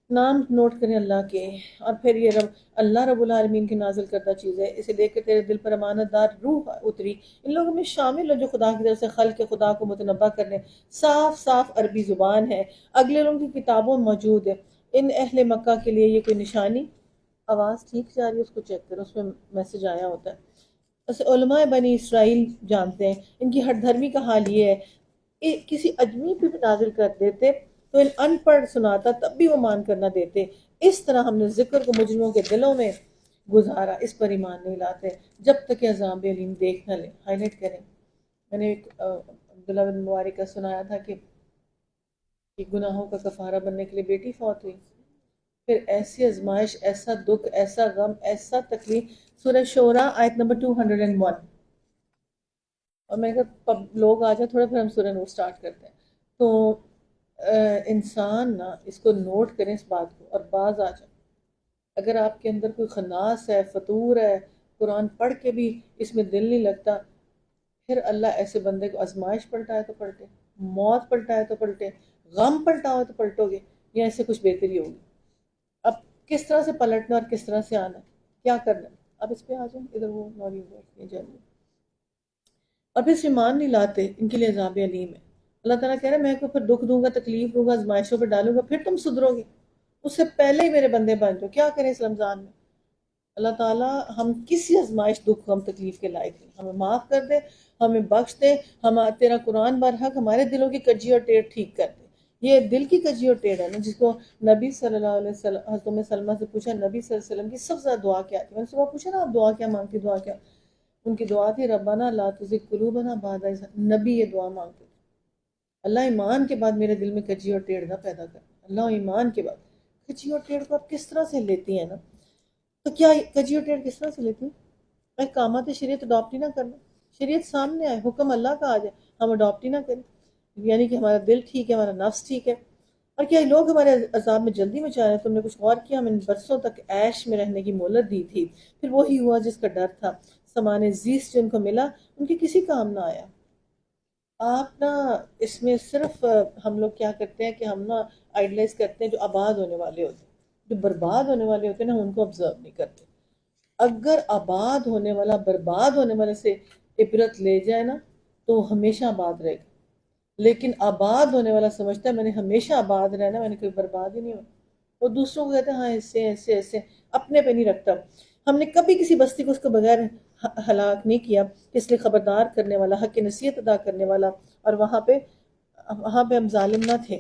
نام نوٹ کریں اللہ کے، اور پھر یہ اللہ رب العالمین کی نازل کردہ چیز ہے. اسے دیکھ کے تیرے دل پر امانت دار روح اتری. ان لوگوں میں شامل ہو جو خدا کی طرف سے خلق کے خدا کو متنبع کرنے. صاف صاف عربی زبان ہے، اگلے لوگوں کی کتابوں میں موجود ہے. ان اہل مکہ کے لیے یہ کوئی نشانی. آواز ٹھیک جا رہی ہے؟ اس کو چیک کرو، اس میں میسج آیا ہوتا ہے. بس علماء بنی اسرائیل جانتے ہیں. ان کی ہر دھرمی کا حال یہ ہے، کسی اجمی پہ بھی نازل کر دیتے تو ان ان پڑھ سناتا تب بھی وہ مان کر نہ دیتے. اس طرح ہم نے ذکر کو مجرموں کے دلوں میں گزارا، اس پر ایمان نہیں لاتے جب تک کہ عذاب علیم دیکھ نہ لیں. ہائی لائٹ کریں. میں نے ایک عبداللہ بن مبارک کا سنایا تھا کہ گناہوں کا کفارہ بننے کے لیے بیٹی فوت ہوئی، پھر ایسی آزمائش، ایسا دکھ، ایسا غم، ایسا تکلیف. سورہ شورى آیت نمبر 201. اور میں نے کہا لوگ آ جائیں تھوڑا، پھر ہم سورہ نور سٹارٹ کرتے ہیں. تو انسان نا اس کو نوٹ کریں اس بات کو، اور باز آ جائیں. اگر آپ کے اندر کوئی خناس ہے، فطور ہے، قرآن پڑھ کے بھی اس میں دل نہیں لگتا، پھر اللہ ایسے بندے کو آزمائش پلٹائے تو پلٹے، موت پلٹائے تو پلٹے، غم پلٹاؤ تو پلٹو گے، یا ایسے کچھ بہتری ہوگی. اب کس طرح سے پلٹنا اور کس طرح سے آنا ہے، کیا کرنا ہے. اب اس پہ آ جائیں. ادھر وہ نوری بیٹھتی جلدی. اور پھر ایمان نہیں لاتے، ان کے لیے عذاب علیم ہے. اللہ تعالیٰ کہہ رہے ہیں میں کو پھر دکھ دوں گا، تکلیف دوں گا، آزمائشوں پہ ڈالوں گا، پھر تم سدھرو گے. اس سے پہلے ہی میرے بندے بن جاؤ. کیا کریں اس رمضان میں؟ اللہ تعالیٰ ہم کسی آزمائش، دکھ، غم، تکلیف کے لائق نہیں. ہمیں معاف کر دے، ہمیں بخش دے. تیرا قرآن برحق ہمارے دلوں کی کجی اور ٹیڑھ ٹھیک کر دے. یہ دل کی کجی اور ٹیڑھ ہے نا، جس کو نبی صلی اللہ علیہ وسلم، حضرت ام سلمہ سے پوچھا نبی صلی اللہ علیہ وسلم کی سب سے زیادہ دعا کیا تھی. میں نے صبح پوچھا نا آپ دعا کیا مانگتی، دعا کیا؟ ان کی دعا تھی ربنا لا تزغ قلوبنا بعد إذ هديتنا. نبی یہ دعا مانگتے تھے، اللہ ایمان کے بعد میرے دل میں کجی اور ٹیڑھ نہ پیدا کر. اللہ ایمان کے بعد کجی اور ٹیڑھ کو آپ کس طرح سے لیتی ہیں نا. تو کیا کجی اور ٹیڑھ کس طرح سے لیتی؟ احکامات شریعت اڈاپٹ ہی نہ کرنا، شریعت سامنے آئے، حکم اللہ کا آ جائے، ہم اڈاپٹ ہی نہ کریں، یعنی کہ ہمارا دل ٹھیک ہے، ہمارا نفس ٹھیک ہے۔ اور کیا یہ لوگ ہمارے عذاب میں جلدی میں چاہ رہے ہیں؟ تم نے کچھ غور کیا؟ ہم ان برسوں تک عیش میں رہنے کی مہلت دی تھی، پھر وہی ہوا جس کا ڈر تھا، سامان زیست جو ان کو ملا ان کے کسی کام نہ آیا۔ آپ نا اس میں صرف ہم لوگ کیا کرتے ہیں کہ ہم نا آئیڈلائز کرتے ہیں جو آباد ہونے والے ہوتے ہیں، جو برباد ہونے والے ہوتے ہیں نا ان کو آبزرو نہیں کرتے۔ اگر آباد ہونے والا برباد ہونے والے سے عبرت لے جائے نا تو ہمیشہ آباد رہے گا، لیکن آباد ہونے والا سمجھتا ہے میں نے ہمیشہ آباد رہنا، میں نے کوئی برباد ہی نہیں ہونا۔ وہ دوسروں کو کہتے ہیں ہاں ایسے ایسے ایسے، اپنے پہ نہیں رکھتا۔ ہم نے کبھی کسی بستی کو اس کو بغیر ہلاک نہیں کیا، اس لیے خبردار کرنے والا، حق نصیحت ادا کرنے والا، اور وہاں پہ ہم ظالم نہ تھے۔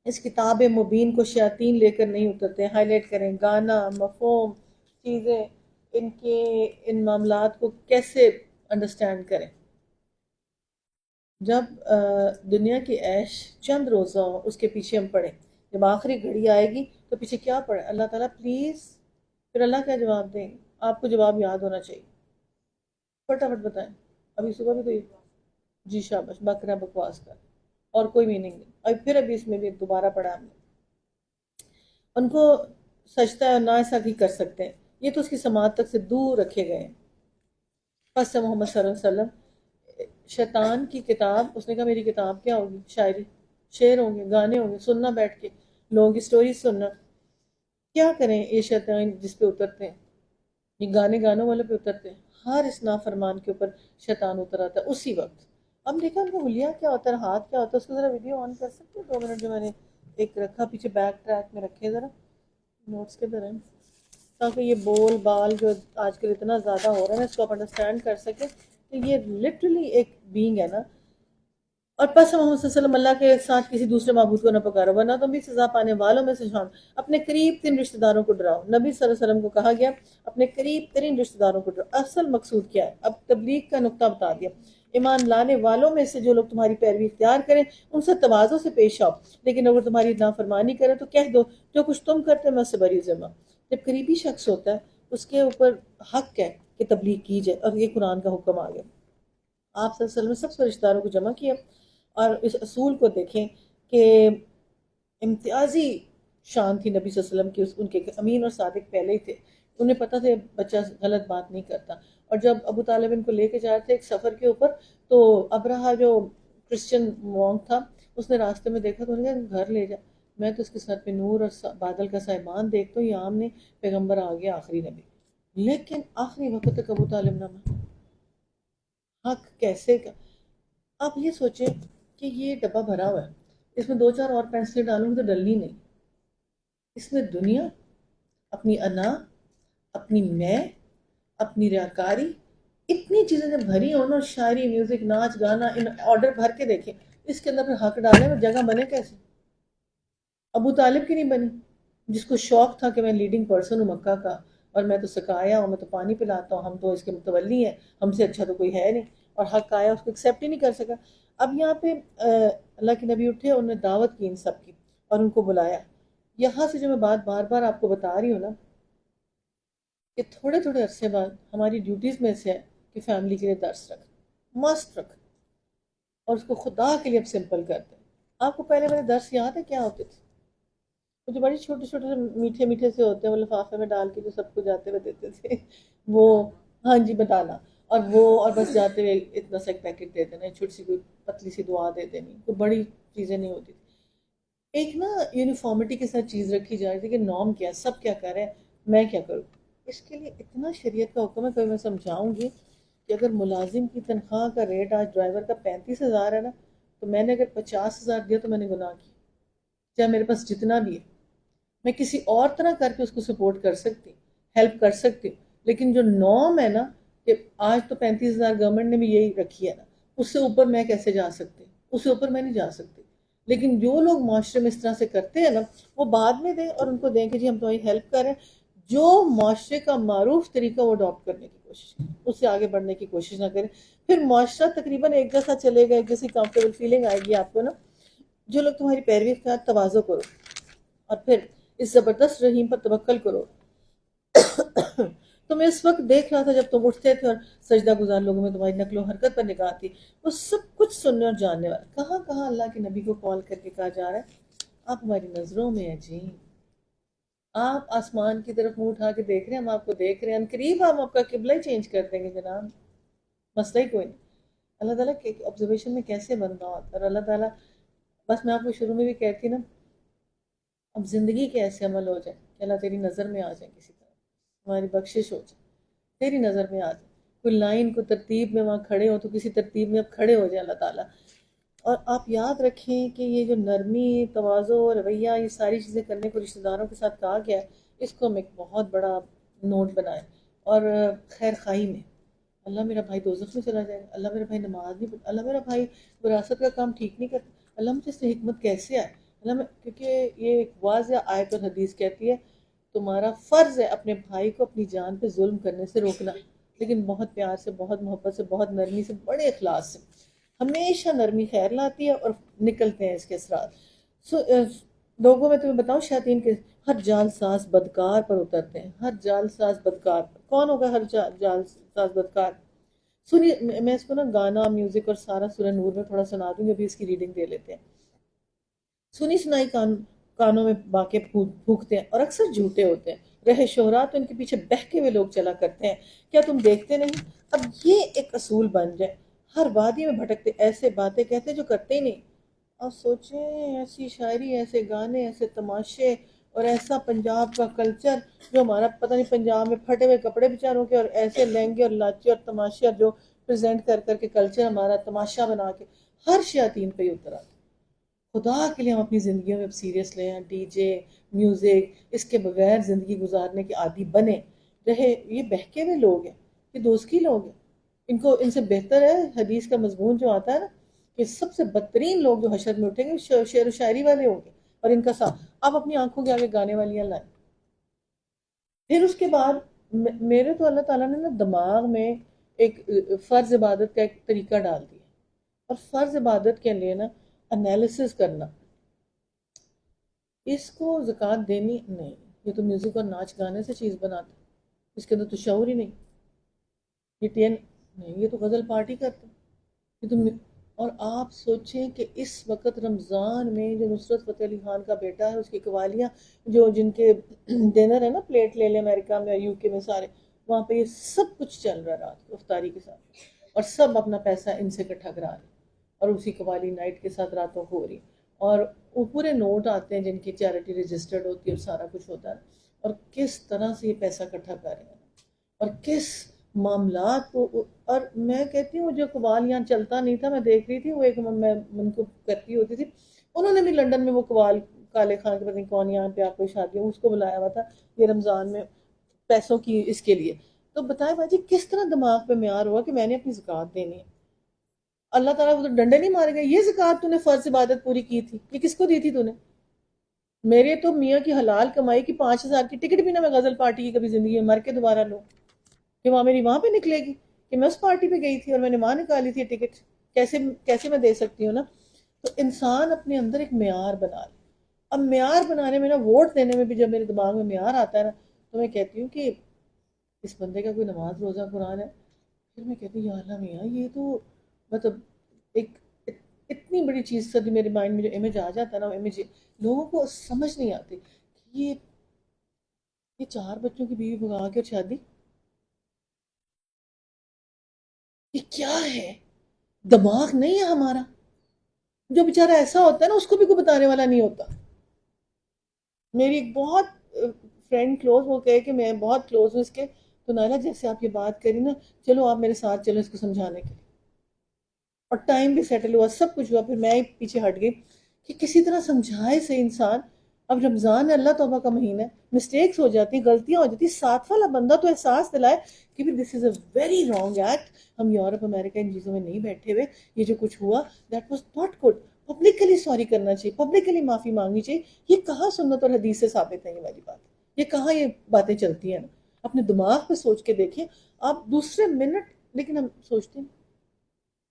اس کتاب مبین کو شیاطین لے کر نہیں اترتے، ہائی لائٹ کریں گانا، مفہوم، چیزیں، ان معاملات کو کیسے انڈرسٹینڈ کریں۔ جب دنیا کی عیش چند روزہ ہو اس کے پیچھے ہم پڑیں، جب آخری گھڑی آئے گی تو پیچھے کیا پڑے؟ اللہ تعالیٰ پلیز، پھر اللہ کیا جواب دیں گے؟ آپ کو جواب یاد ہونا چاہیے، فٹافٹ بتائیں۔ ابھی صبح بھی کوئی جی شاباش بکرا بکواس کر اور کوئی میننگ نہیں، اور پھر ابھی اس میں بھی دوبارہ پڑھا ہم نے ان کو سجدہ اور نہ ایسا بھی کر سکتے ہیں، یہ تو اس کی سماعت تک سے دور رکھے گئے ہیں۔ پس محمد صلی اللہ علیہ وسلم شیطان کی کتاب، اس نے کہا میری کتاب کیا ہوگی؟ شاعری، شعر ہوں گے، گانے ہوں گے، سننا بیٹھ کے لوگوں کی سٹوری سننا۔ کیا کریں یہ شیطان جس پہ اترتے ہیں، یہ گانوں والے پہ اترتے ہیں، ہر اس نافرمان کے اوپر شیطان اتر آتا ہے اسی وقت۔ اب دیکھا ان کا حلیہ کیا ہوتا ہے، ہاتھ کیا ہوتا ہے، اس کو ذرا ویڈیو آن کر سکتے ہیں 2 منٹ جو میں نے ایک رکھا پیچھے بیک ٹریک میں رکھے، ذرا نوٹس کے طرح، تاکہ یہ بول بال جو آج کل اتنا زیادہ ہو رہا ہے نا اس کو آپ انڈرسٹینڈ کر سکیں کہ یہ لٹرلی ایک بینگ ہے نا۔ اور پس محمد صلی اللہ علیہ وسلم اللہ کے ساتھ کسی دوسرے معبود کو نہ پکارو ورنہ تم بھی سزا پانے والوں میں سے شامل۔ اپنے قریب ترین رشتہ داروں کو ڈراؤ، نبی صلی اللہ علیہ وسلم کو کہا گیا اپنے قریب ترین رشتہ داروں کو ڈراؤ۔ اصل مقصود کیا ہے؟ اب تبلیغ کا نقطہ بتا دیا۔ ایمان لانے والوں میں سے جو لوگ تمہاری پیروی اختیار کریں ان سے تواضع سے پیش آؤ، لیکن اگر تمہاری نافرمانی کریں تو کہہ دو جو کچھ تم کرتے میں اس سے بری ذمہ۔ جب قریبی شخص ہوتا ہے اس کے اوپر حق ہے کہ تبلیغ کی جائے، اور یہ قرآن کا حکم آ گیا۔ آپ صلی اللہ علیہ وسلم نے سب سے رشتہ داروں کو جمع کیا، اور اس اصول کو دیکھیں کہ امتیازی شان تھی نبی صلی اللہ علیہ وسلم کی، ان کے امین اور صادق پہلے ہی تھے، انہیں پتہ تھے بچہ غلط بات نہیں کرتا۔ اور جب ابو طالب ان کو لے کے جا رہے تھے ایک سفر کے اوپر، تو ابرہا جو کرسچن مونک تھا اس نے راستے میں دیکھا تو انہوں نے کہا گھر لے جا، میں تو اس کے سر پہ نور اور بادل کا سائبان دیکھتا ہوں، یہ عام نے پیغمبر آ گیا آخری نبی، لیکن آخری وقت تک ابو طالب نہ مانا۔ حق کیسے کا؟ آپ یہ سوچیں کہ یہ ڈبہ بھرا ہوا ہے، اس میں 2-4 اور پینسلیں ڈالوں گی تو ڈلنی نہیں، اس میں دنیا، اپنی انا، اپنی میں، اپنی ریاکاری، اتنی چیزیں جب بھری ہوں نا، شاعری، میوزک، ناچ گانا، ان آرڈر بھر کے دیکھیں، اس کے اندر پھر حق ڈالنے میں جگہ بنے کیسے؟ ابو طالب کی نہیں بنی، جس کو شوق تھا کہ میں لیڈنگ پرسن ہوں مکہ کا، اور میں تو سکایا ہوں، میں تو پانی پلاتا ہوں، ہم تو اس کے متولی ہیں، ہم سے اچھا تو کوئی ہے نہیں، اور حق آیا اس کو ایکسیپٹ ہی نہیں کر سکا۔ اب یہاں پہ اللہ کے نبی اٹھے، انہوں نے دعوت کی ان سب کی اور ان کو بلایا۔ یہاں سے جو میں بات بار بار آپ کو بتا رہی ہوں نا کہ تھوڑے تھوڑے عرصے بعد ہماری ڈیوٹیز میں سے ہے کہ فیملی کے لیے درس رکھ، مست رکھ، اور اس کو خدا کے لیے اب سمپل کر دیں۔ آپ کو پہلے میرے درس یاد ہے کیا ہوتے تھے؟ وہ جو بڑے چھوٹے چھوٹے سے میٹھے میٹھے سے ہوتے ہیں، وہ لفافے میں ڈال کے جو سب کو جاتے ہوئے دیتے تھے، وہ ہاں جی بتانا، اور بس جاتے ہوئے اتنا سا ایک پیکٹ دے دینا، چھوٹی سی کوئی پتلی سی دعا دے دینی، کوئی بڑی چیزیں نہیں ہوتی تھی۔ ایک نا یونیفارمٹی کے ساتھ چیز رکھی جا رہی تھی کہ نارم کیا، سب کیا کر رہے ہیں، میں کیا کروں۔ اس کے لیے اتنا شریعت کا حکم ہے، کبھی میں سمجھاؤں گی کہ اگر ملازم کی تنخواہ کا ریٹ آج ڈرائیور کا 35,000 ہے نا، تو میں نے اگر 50,000 دیا تو میں نے گناہ کیا، چاہے میرے پاس جتنا بھی ہے۔ میں کسی اور طرح کر کے اس کو سپورٹ کر سکتی، ہیلپ کر سکتی ہوں، لیکن جو نارم ہے نا کہ آج تو 35,000 گورنمنٹ نے بھی یہی رکھی ہے نا، اس سے اوپر میں کیسے جا سکتی؟ اس سے اوپر میں نہیں جا سکتی۔ لیکن جو لوگ معاشرے میں اس طرح سے کرتے ہیں نا، وہ بعد میں دیں اور ان کو دیں کہ جی ہم تمہاری ہیلپ کریں، جو معاشرے کا معروف طریقہ وہ اڈاپٹ کرنے کی کوشش کریں، اس سے آگے بڑھنے کی کوشش نہ کریں، پھر معاشرہ تقریباً ایک جیسا چلے گا، ایک جیسی کمفرٹیبل فیلنگ آئے گی آپ کو نا۔ جو لوگ تمہاری پیروی اختیار، تواضع کرو، اور پھر اس زبردست رحیم پر توکل کرو تو میں اس وقت دیکھ رہا تھا جب تم اٹھتے تھے اور سجدہ گزار لوگوں میں تمہاری نقل و حرکت پر نگاہ تھی، وہ سب کچھ سننے اور جاننے والا، کہاں کہاں اللہ کے نبی کو کال کر کے کہا جا رہا ہے آپ ہماری نظروں میں ہیں جی، آپ آسمان کی طرف منہ اٹھا کے دیکھ رہے ہیں، ہم آپ کو دیکھ رہے ہیں، قریب ہم آپ کا قبلہ ہی چینج کر دیں گے جناب، مسئلہ ہی کوئی نہیں۔ اللہ تعالیٰ کے آبزرویشن میں کیسے بندہ ہوتا ہے، اور اللہ تعالیٰ، بس میں آپ کو شروع میں بھی کہتی نا، اب زندگی کے ایسے عمل ہو جائے کہ اللہ تیری نظر میں آ جائے، کسی طرح ہماری بخشش ہو جائے، تیری نظر میں آ جائے، کوئی لائن کو ترتیب میں وہاں کھڑے ہو تو کسی ترتیب میں اب کھڑے ہو جائے اللہ تعالیٰ۔ اور آپ یاد رکھیں کہ یہ جو نرمی، تواضع، رویہ، یہ ساری چیزیں کرنے کو رشتہ داروں کے ساتھ کہا گیا ہے، اس کو ہم ایک بہت بڑا نوٹ بنائیں، اور خیر خواہی میں، اللہ میرا بھائی دوزخ میں چلا جائے گا، اللہ میرا بھائی نماز نہیں پڑھتا، اللہ میرا بھائی وراثت کا کام ٹھیک نہیں کرتا، اللہ مجھے اس سے حکمت کیسے آئے، اللہ میں، کیونکہ یہ ایک واضح آیت اور حدیث کہتی ہے تمہارا فرض ہے اپنے بھائی کو اپنی جان پہ ظلم کرنے سے روکنا، لیکن بہت پیار سے، بہت محبت سے، بہت نرمی سے، بڑے اخلاص سے، ہمیشہ نرمی خیر لاتی ہے، اور نکلتے ہیں اس کے اثرات۔ لوگوں میں تمہیں بتاؤں، شیاطین کے ہر جال ساز بدکار پر اترتے ہیں، ہر جال ساز بدکار پر، کون ہوگا ہر جال ساز بدکار؟ سنیے، میں اس کو نا گانا، میوزک اور سارا سورہ نور میں تھوڑا سنا دوں گی، ابھی اس کی ریڈنگ دے لیتے ہیں۔ سنی سنائی کانوں میں باقی پھونکتے ہیں اور اکثر جھوٹے ہوتے ہیں، رہے شہرا تو ان کے پیچھے بہکے ہوئے لوگ چلا کرتے ہیں، کیا تم دیکھتے نہیں؟ اب یہ ایک اصول بن جائے، ہر وادی میں بھٹکتے ایسے باتیں کہتے جو کرتے ہی نہیں۔ آپ سوچیں، ایسی شاعری، ایسے گانے، ایسے تماشے، اور ایسا پنجاب کا کلچر جو ہمارا، پتہ نہیں پنجاب میں پھٹے ہوئے کپڑے بیچاروں کے، اور ایسے لہنگے اور لاچے اور تماشے، اور جو پریزنٹ کر کر کے کلچر ہمارا تماشا بنا کے ہر شیاطین پہ ہی اترا۔ خدا کے لیے ہم اپنی زندگیوں میں اب سیریس لیں، ڈی جے، میوزک، اس کے بغیر زندگی گزارنے کے عادی بنے رہے۔ یہ بہکے ہوئے لوگ ہیں، یہ دوست کی لوگ ہیں، ان سے بہتر ہے حدیث کا مضمون جو آتا ہے نا، کہ سب سے بدترین لوگ جو حشر میں اٹھیں گے شعر و شاعری والے ہوں گے، اور ان کا ساتھ آپ اپنی آنکھوں کے آگے گانے والیاں لائیں۔ پھر اس کے بعد میرے تو اللہ تعالیٰ نے نا دماغ میں ایک فرض عبادت کا ایک طریقہ ڈال دیا، اور فرض عبادت کے لیے نا انالیسس کرنا، اس کو زکوٰۃ دینی نہیں، یہ تو میوزک اور ناچ گانے سے چیز بناتے، اس کے اندر تو شعور ہی نہیں، یہ ٹین نہیں، یہ تو غزل پارٹی کرتے، یہ تو اور آپ سوچیں کہ اس وقت رمضان میں جو نصرت فتح علی خان کا بیٹا ہے، اس کی قوالیاں، جو جن کے ڈنر ہے نا، پلیٹ لے لے امریکہ میں، یو کے میں، سارے وہاں پہ یہ سب کچھ چل رہا ہے رات کو افطاری کے ساتھ، اور سب اپنا پیسہ ان سے اکٹھا کرا رہے ہیں، اور اسی قوالی نائٹ کے ساتھ راتوں کو ہو رہی، اور وہ پورے نوٹ آتے ہیں جن کی چیریٹی رجسٹرڈ ہوتی ہے، اور سارا کچھ ہوتا ہے، اور کس طرح سے یہ پیسہ اکٹھا کر رہے ہیں، اور کس معاملات کو، اور میں کہتی ہوں جو قوال یہاں چلتا نہیں تھا، میں دیکھ رہی تھی، وہ ایک میں ان کو کرتی ہوتی تھی، انہوں نے بھی لنڈن میں وہ قوال، کالے خان کے پتہ نہیں کون یہاں پہ آپ کو شادی ہو، اس کو بلایا ہوا تھا یہ رمضان میں پیسوں کی اس کے لیے۔ تو بتائیں باجی کس طرح دماغ پہ معیار ہوا کہ میں نے اپنی زکوٰۃ دینی ہے، اللہ تعالیٰ وہ تو ڈنڈے نہیں مارے گا، یہ زکوٰۃ تو نے فرض عبادت پوری کی تھی، یہ کس کو دی تھی تو نے؟ میرے تو میاں کی حلال کمائی کی 5,000 کی ٹکٹ بھی نہ میں غزل پارٹی کی کبھی زندگی میں مر کے دوبارہ لوں، کہ وہاں میری وہاں پہ نکلے گی، کہ میں اس پارٹی پہ گئی تھی اور میں نے وہاں نکالی تھی ٹکٹ، کیسے کیسے میں دے سکتی ہوں نا؟ تو انسان اپنے اندر ایک معیار بنا لے، اب معیار بنانے میں نا، ووٹ دینے میں بھی جب میرے دماغ میں معیار آتا ہے نا، تو میں کہتی ہوں کہ اس بندے کا کوئی نماز روزہ قرآن ہے، پھر میں کہتی ہوں یا اللہ میاں، یہ تو مطلب ایک اتنی بڑی چیز سے میرے مائنڈ میں جو امیج آ جاتا ہے نا، وہ امیج لوگوں کو سمجھ نہیں آتی کہ یہ 4 بچوں کی بیوی بھگا کے شادی، یہ کیا ہے؟ دماغ نہیں ہے ہمارا، جو بیچارہ ایسا ہوتا ہے نا، اس کو بھی کوئی بتانے والا نہیں ہوتا۔ میری ایک بہت فرینڈ کلوز، وہ کہے کہ میں بہت کلوز ہوں اس کے، تو نائلہ جیسے آپ یہ بات کری نا، چلو آپ میرے ساتھ چلو اس کو سمجھانے کے لیے، اور ٹائم بھی سیٹل ہوا، سب کچھ ہوا، پھر میں ہی پیچھے ہٹ گئی کہ کسی طرح سمجھائے سے انسان، اب رمضان ہے، اللہ توبہ کا مہینہ ہے، مسٹیکس ہو جاتی ہیں، غلطیاں ہو جاتی ہیں، ساتھ والا بندہ تو احساس دلائے کہ دس از اے ویری رانگ ایکٹ، ہم یورپ امریکہ ان چیزوں میں نہیں بیٹھے ہوئے، یہ جو کچھ ہوا that was not good, publicly sorry کرنا چاہیے، پبلکلی معافی مانگنی چاہیے، یہ کہاں سنت اور حدیث سے ثابت ہے یہ والی بات، یہ کہاں یہ باتیں چلتی ہیں نا؟ اپنے دماغ پہ سوچ کے دیکھیں آپ دوسرے منٹ، لیکن ہم سوچتے ہیں،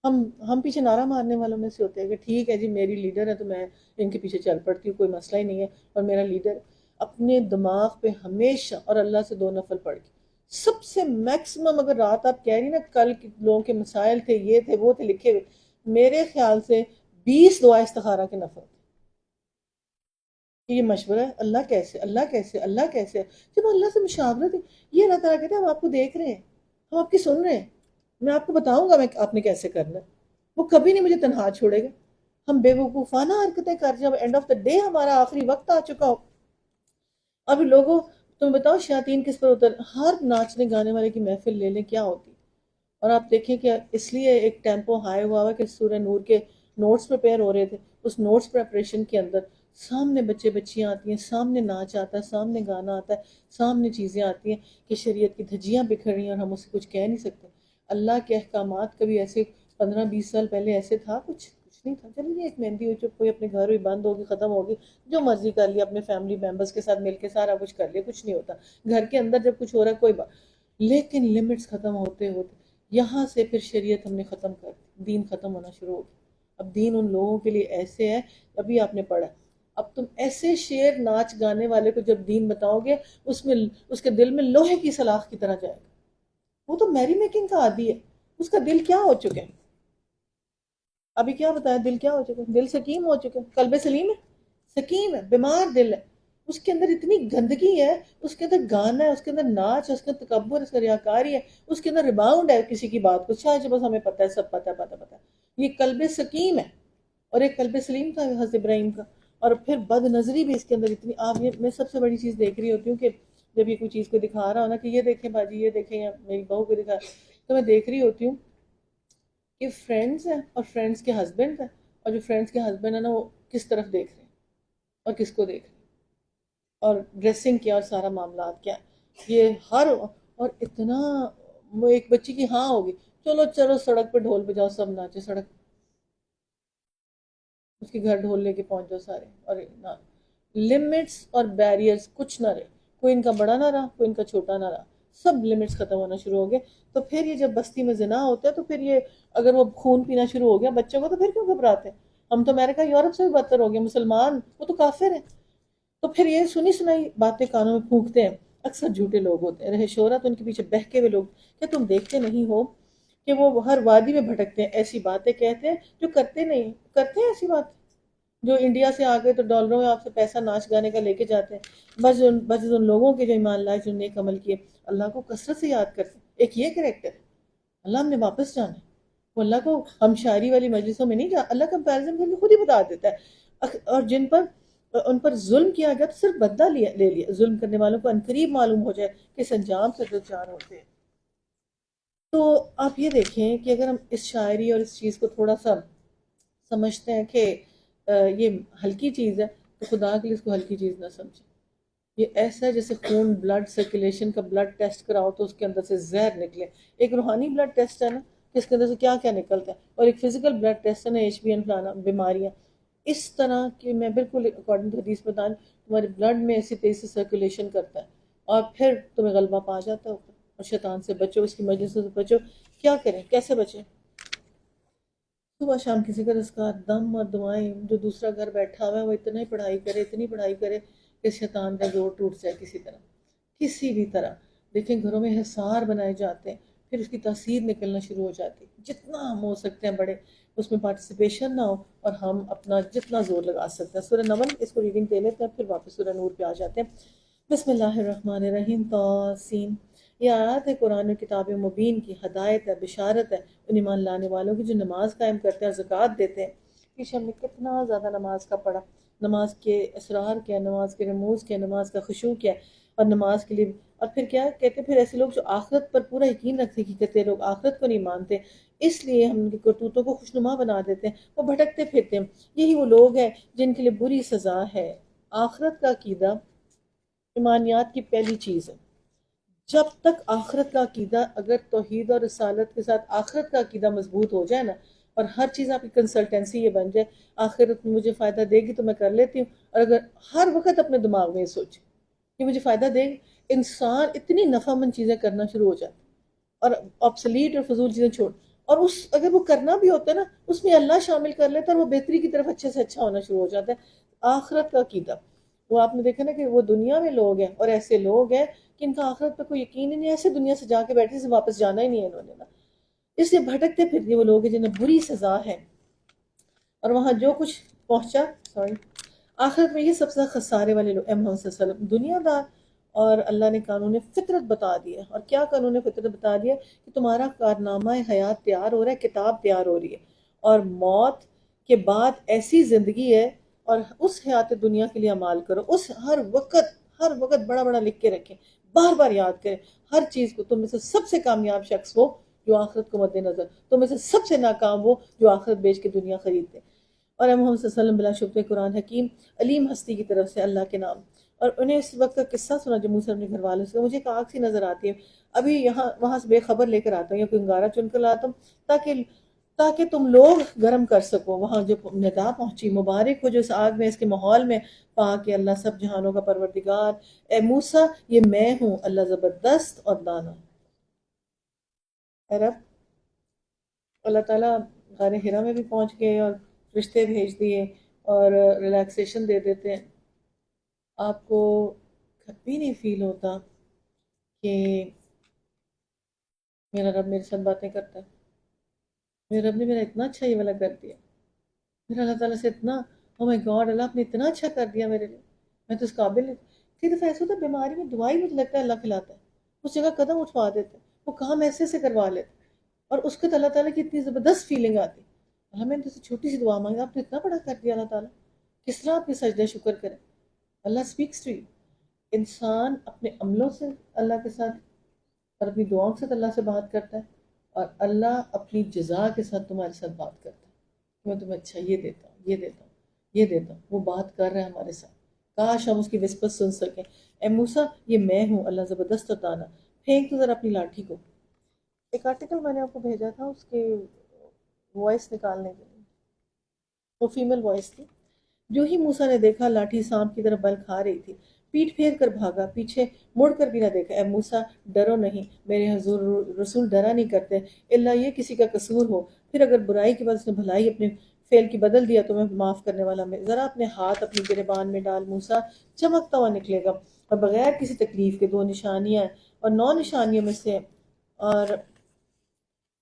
ہم پیچھے نعرہ مارنے والوں میں سے ہوتے ہیں کہ ٹھیک ہے جی میری لیڈر ہے تو میں ان کے پیچھے چل پڑتی ہوں، کوئی مسئلہ ہی نہیں ہے، اور میرا لیڈر، اپنے دماغ پہ ہمیشہ اور اللہ سے 2 نفل پڑھ کے سب سے میکسیمم، اگر رات آپ کہہ رہی نا کل لوگوں کے مسائل تھے، یہ تھے وہ تھے لکھے ہوئے، میرے خیال سے 20 دعا استخارہ کے نفل تھے کہ یہ مشورہ ہے اللہ کیسے، اللہ کیسے، اللہ کیسے، جب اللہ سے مشاورت ہے، یہ اللہ تعالیٰ کہتے ہیں ہم آپ کو دیکھ رہے ہیں، ہم آپ کی سن رہے ہیں، میں آپ کو بتاؤں گا میں آپ نے کیسے کرنا ہے، وہ کبھی نہیں مجھے تنہا چھوڑے گا۔ ہم بے وقوفانہ حرکتیں کر جب اینڈ آف دا ڈے ہمارا آخری وقت آ چکا ہو۔ اب لوگوں، تم بتاؤ شیاطین کس پر اتر، ہر ناچنے گانے والے کی محفل لے لیں کیا ہوتی، اور آپ دیکھیں کہ اس لیے ایک ٹیمپو ہائی ہوا ہوا کہ سورہ نور کے نوٹس پریپیئر ہو رہے تھے، اس نوٹس پریپریشن کے اندر سامنے بچے بچیاں آتی ہیں، سامنے ناچ آتا ہے، سامنے گانا آتا ہے، سامنے چیزیں آتی ہیں کہ شریعت کی دھجیاں بکھر رہی ہیں اور ہم اسے کچھ کہہ نہیں سکتے۔ اللہ کے احکامات کبھی ایسے 15-20 سال پہلے ایسے تھا، کچھ نہیں تھا، چلیے جی ایک مہندی ہوئی، کوئی اپنے گھر ہوئی بند ہوگی، ختم ہوگی، جو مرضی کر لیا، اپنے فیملی ممبرس کے ساتھ مل کے سارا کچھ کر لیا، کچھ نہیں ہوتا، گھر کے اندر جب کچھ ہو رہا ہے کوئی بات، لیکن لمٹس ختم ہوتے ہوتے یہاں سے پھر شریعت ہم نے ختم کر دی، دین ختم ہونا شروع ہو گیا۔ اب دین ان لوگوں کے لیے ایسے ہے، ابھی آپ نے پڑھا، اب تم ایسے شعر ناچ گانے والے کو جب دین بتاؤ گے، اس کے دل میں لوہے کی سلاخ کی طرح جائے گا، وہ تو میری میکنگ کا عادی ہے، اس کا دل کیا ہو چکا ہے، ابھی کیا بتایا دل کیا ہو چکا ہے، دل سکیم ہو چکا ہے، قلب سلیم ہے، سکیم ہے، بیمار دل ہے، اس کے اندر اتنی گندگی ہے، اس کے اندر گانا ہے، اس کے اندر ناچ ہے، اس کے اندر تکبر، اس کا ریاکاری ہے، اس کے اندر ریباؤنڈ ہے کسی کی بات کو، شاید بس ہمیں پتہ ہے، سب پتہ ہے، پتہ ہے، یہ قلب سکیم ہے، اور ایک قلب سلیم تھا حضرت ابراہیم کا، اور پھر بد نظری بھی اس کے اندر اتنی، آپ یہ میں سب سے بڑی چیز دیکھ رہی ہوتی ہوں کہ جب یہ کوئی چیز کو دکھا رہا ہو نا کہ یہ دیکھیں باجی، یہ دیکھیں، یا میری بہو کو دکھا، تو میں دیکھ رہی ہوتی ہوں کہ فرینڈز ہیں اور فرینڈز کے ہسبینڈ ہیں، اور جو فرینڈز کے ہسبینڈ ہیں نا وہ کس طرف دیکھ رہے ہیں اور کس کو دیکھ رہے ہیں، اور ڈریسنگ کیا اور سارا معاملات کیا، یہ ہر، اور اتنا، وہ ایک بچی کی ہاں ہوگی، چلو چلو سڑک پہ ڈھول بجاؤ، سب ناچے سڑک، اس کے گھر ڈھول لے کے پہنچ جاؤ سارے، اور نہ لمٹس اور بیریئرز کچھ نہ رہے، کوئی ان کا بڑا نہ رہا، کوئی ان کا چھوٹا نہ رہا، سب لمٹس ختم ہونا شروع ہو گئے۔ تو پھر یہ جب بستی میں زنا ہوتا ہے تو پھر یہ اگر وہ خون پینا شروع ہو گیا بچوں کو تو پھر کیوں گھبراتے ہیں؟ ہم تو امریکہ یورپ سے بھی بدتر ہو گئے، مسلمان وہ تو کافر ہیں، تو پھر یہ سنی سنائی باتیں کانوں میں پھونکتے ہیں، اکثر جھوٹے لوگ ہوتے ہیں، رہے شہرت ان کے پیچھے بہکے ہوئے لوگ، کیا تم دیکھتے نہیں ہو کہ وہ ہر وادی میں بھٹکتے ہیں، ایسی باتیں کہتے ہیں جو کرتے نہیں، کرتے ہیں ایسی بات، جو انڈیا سے آ گئے تو ڈالروں میں آپ سے پیسہ ناچ گانے کا لے کے جاتے ہیں، بس ان لوگوں کے جو ایمان لائے، جو نیک عمل کیے، اللہ کو کثرت سے یاد کرتے ہیں، ایک یہ کریکٹر ہے، اللہ ہم نے واپس جانا ہے، وہ اللہ کو ہم شاعری والی مجلسوں میں نہیں جا، اللہ کمپیرزن کر کے خود ہی بتا دیتا ہے، اور جن پر ان پر ظلم کیا گیا تو صرف بدلہ لے لیا، ظلم کرنے والوں کو عنقریب معلوم ہو جائے کہ اس انجام سے دو چار ہوتے ہیں۔ تو آپ یہ دیکھیں کہ اگر ہم اس شاعری اور اس چیز کو تھوڑا سا سمجھتے ہیں کہ یہ ہلکی چیز ہے، تو خدا کے لیے اس کو ہلکی چیز نہ سمجھیں، یہ ایسا ہے جیسے خون بلڈ سرکولیشن کا بلڈ ٹیسٹ کراؤ تو اس کے اندر سے زہر نکلے، ایک روحانی بلڈ ٹیسٹ ہے نا کہ اس کے اندر سے کیا کیا نکلتا ہے، اور ایک فزیکل بلڈ ٹیسٹ ہے نا، ایچ بی این فلانا بیماریاں، اس طرح کہ میں بالکل اکارڈنگ ٹو حدیث بتا دوں، تمہارے بلڈ میں ایسی تیزی سے سرکولیشن کرتا ہے، اور پھر تمہیں غلبہ پا جاتا ہے اوپر، اور شیطان سے بچو، اس کی مجلسوں سے بچو۔ کیا کریں، کیسے بچیں؟ صبح شام کسی کا تذکار، دم اور دعائیں، جو دوسرا گھر بیٹھا ہوا ہے وہ اتنی پڑھائی کرے، اتنی پڑھائی کرے کہ شیطان کا زور ٹوٹ جائے کسی طرح، کسی بھی طرح۔ دیکھیں گھروں میں حصار بنائے جاتے ہیں، پھر اس کی تاثیر نکلنا شروع ہو جاتی ہے، جتنا ہم ہو سکتے ہیں بڑے اس میں پارٹیسپیشن نہ ہو، اور ہم اپنا جتنا زور لگا سکتے ہیں۔ سورہ نمل اس کو ریڈنگ دے لیتے ہیں، پھر واپس سورہ نور پہ آ جاتے ہیں۔ بسم اللہ الرحمن الرحیم، طاسین، یہ آیات ہے قرآن و کتاب مبین کی، ہدایت ہے، بشارت ہے ان ایمان لانے والوں کی جو نماز قائم کرتے ہیں اور زکوٰۃ دیتے ہیں۔ پیچھے ہم نے کتنا زیادہ نماز کا پڑھا، نماز کے اسرار کیا، نماز کے رموز کیا، نماز کا خشوع کیا، اور نماز کے لیے، اور پھر کیا کہتے ہیں، پھر ایسے لوگ جو آخرت پر پورا یقین رکھتے ہیں، کہتے ہیں لوگ آخرت کو نہیں مانتے، اس لیے ہم ان کی کرتوتوں کو خوشنما بنا دیتے ہیں، وہ بھٹکتے پھرتے ہیں۔ یہی وہ لوگ ہیں جن کے لیے بری سزا ہے۔ آخرت کا عقیدہ ایمانیات کی پہلی چیز ہے۔ جب تک آخرت کا عقیدہ، اگر توحید اور رسالت کے ساتھ آخرت کا عقیدہ مضبوط ہو جائے نا، اور ہر چیز آپ کی کنسلٹنسی یہ بن جائے، آخرت میں مجھے فائدہ دے گی تو میں کر لیتی ہوں، اور اگر ہر وقت اپنے دماغ میں یہ سوچے کہ مجھے فائدہ دے گی، انسان اتنی نفع مند چیزیں کرنا شروع ہو جاتا ہے، اور آبسلیٹ اور فضول چیزیں چھوڑ، اور اگر وہ کرنا بھی ہوتا ہے نا، اس میں اللہ شامل کر لیتا ہے، اور وہ بہتری کی طرف اچھے سے اچھا ہونا شروع ہو جاتا ہے۔ آخرت کا عقیدہ، وہ آپ نے دیکھا نا کہ وہ دنیا میں لوگ ہیں اور ایسے لوگ ہیں کہ ان کا آخرت پہ کوئی یقین ہی نہیں، ایسے دنیا سے جا کے بیٹھے سے واپس جانا ہی نہیں ہے انہوں نے نا، اس لیے بھٹکتے پھرتے وہ لوگ ہیں جنہیں بری سزا ہے اور وہاں جو کچھ پہنچا، سوری، آخرت میں یہ سب سے خسارے والے لوگ، محمد صلی اللہ علیہ وسلم دنیا دار، اور اللہ نے قانون فطرت بتا دیا، اور کیا قانون فطرت بتا دیا کہ تمہارا کارنامہ حیات تیار ہو رہا ہے، کتاب تیار ہو رہی ہے، اور موت کے بعد ایسی زندگی ہے، اور اس حیات دنیا کے لیے عمال کرو، اس ہر وقت بڑا بڑا لکھ کے رکھیں، بار بار یاد کریں ہر چیز کو، تم میں سے سب سے کامیاب شخص وہ جو آخرت کو مد نظر، تم میں سے سب سے ناکام وہ جو آخرت بیچ کے دنیا خریدتے، اور محمد صلی اللہ علیہ وسلم بلا شبہ قرآن حکیم علیم ہستی کی طرف سے اللہ کے نام، اور انہیں اس وقت کا قصہ سنا جو موسیٰ اپنے گھر والوں سے، مجھے ایک آگ سی نظر آتی ہے، ابھی یہاں وہاں سے بے خبر لے کر آتا ہوں یا کوئی انگارہ چن کر لاتا ہوں تاکہ تم لوگ گرم کر سکو، وہاں جو ندا پہنچی، مبارک ہو جو اس آگ میں، اس کے ماحول میں، پاک کہ اللہ سب جہانوں کا پروردگار، اے موسیٰ یہ میں ہوں اللہ زبردست اور دانا، اے رب، اللہ تعالیٰ غار ہرا میں بھی پہنچ گئے اور رشتے بھیج دیے اور ریلیکسیشن دے دیتے ہیں، آپ کو کبھی نہیں فیل ہوتا کہ میرا رب میرے ساتھ باتیں کرتا ہے، میرے رب نے میرا اتنا اچھا یہ والا کر دیا، میرا اللہ تعالیٰ سے اتنا، او مائی گاڈ، اللہ آپ نے اتنا اچھا کر دیا میرے لیے، میں تو اس قابل نہیں، کئی دفعہ ایسا ہوتا ہے بیماری میں دوائی مجھے لگتا ہے اللہ کھلاتا ہے، اس جگہ قدم اٹھوا دیتے ہیں، وہ کام ایسے سے کروا لیتے، اور اس کے تو اللہ تعالیٰ کی اتنی زبردست فیلنگ آتی، اللہ میں نے تو چھوٹی سی دعا مانگی، آپ نے اتنا بڑا کر دیا اللہ تعالیٰ، کس طرح آپ کے سجدہ شکر کریں، اللہ اسپیکس ٹو یو، انسان اپنے عملوں سے اللہ کے ساتھ اور اپنی دعاؤں کے ساتھ اللہ سے بات کرتا ہے، اور اللہ اپنی جزا کے ساتھ تمہارے ساتھ بات کرتا ہے، میں تمہیں اچھا یہ دیتا ہوں، یہ دیتا ہوں، یہ دیتا ہوں، وہ بات کر رہا ہے ہمارے ساتھ، کاش ہم اس کی وسپس سن سکیں، اے موسیٰ یہ میں ہوں اللہ زبردست اور دانا، پھینک تو ذرا اپنی لاٹھی کو، ایک آرٹیکل میں نے آپ کو بھیجا تھا اس کے وائس نکالنے کے لیے، وہ فیمیل وائس تھی، جو ہی موسیٰ نے دیکھا لاٹھی سانپ کی طرف بل کھا رہی تھی، پیٹ پھیر کر بھاگا، پیچھے مڑ کر بھی نہ دیکھا، اے موسیٰ ڈرو نہیں، میرے حضور رسول ڈرا نہیں کرتے الا یہ کسی کا قصور ہو، پھر اگر برائی کے بعد اس نے بھلائی اپنے فعل کی بدل دیا تو میں معاف کرنے والا، میں ذرا اپنے ہاتھ اپنی گریبان میں ڈال، موسیٰ چمکتا ہوا نکلے گا، اور بغیر کسی تکلیف کے، دو نشانیاں اور 9 نشانیوں میں سے، اور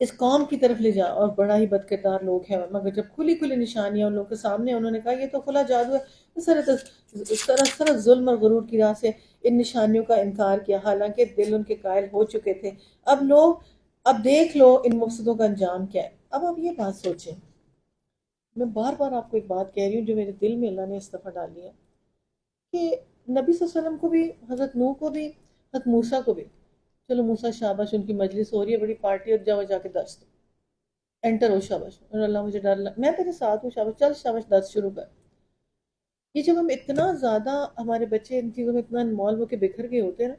اس قوم کی طرف لے جا، اور بڑا ہی بد کردار لوگ ہیں، مگر جب کھلی کھلی نشانیاں ان لوگوں کے سامنے، انہوں نے کہا یہ تو کھلا جادو ہے، سراسر ظلم اور غرور کی راہ سے ان نشانیوں کا انکار کیا، حالانکہ دل ان کے قائل ہو چکے تھے، اب دیکھ لو ان مفسدوں کا انجام کیا ہے، اب آپ یہ بات سوچیں، میں بار بار آپ کو ایک بات کہہ رہی ہوں جو میرے دل میں اللہ نے اس دفعہ ڈالی ہے، کہ نبی صلی اللہ علیہ وسلم کو بھی، حضرت نوح کو بھی، حضرت موسیٰ کو بھی، چلو موسیٰ شاباش ان کی مجلس ہو رہی ہے بڑی پارٹی، اور جاؤ جا کے درس دو، انٹر ہو شاباش، اور اللہ مجھے ڈر لگ میں تیرے ساتھ ہوں شاباش، چل شاباش درس شروع کر، یہ جب ہم اتنا زیادہ ہمارے بچے ان چیزوں میں اتنا انوالو ہو کے بکھر گئے ہوتے ہیں نا،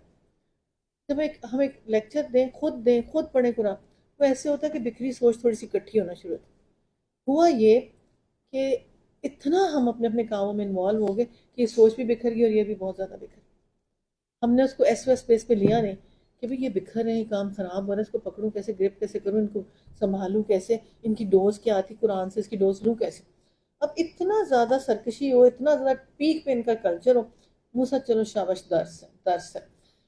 جب ہم ایک لیکچر دیں خود پڑھیں قرآن، وہ ایسے ہوتا ہے کہ بکھری سوچ تھوڑی سی اکٹھی ہونا شروع ہوتی، ہوا یہ کہ اتنا ہم اپنے اپنے کاموں میں انوالو ہو گئے کہ یہ سوچ بھی بکھر گئی اور یہ بھی بہت زیادہ بکھر گئی، ہم نے اس کو ایس او ایس پیس پہ لیا نہیں کہ بھئی یہ بکھر رہے ہیں، کام خراب ہو رہا ہے، اس کو پکڑوں کیسے، گرپ کیسے کروں، ان کو سنبھالوں کیسے، ان کی ڈوز کیا آتی قرآن سے، اس کی ڈوز لوں کیسے، اب اتنا زیادہ سرکشی ہو، اتنا زیادہ پیک پہ ان کا کلچر ہو، موسیٰ چلو شاباش درس ہے،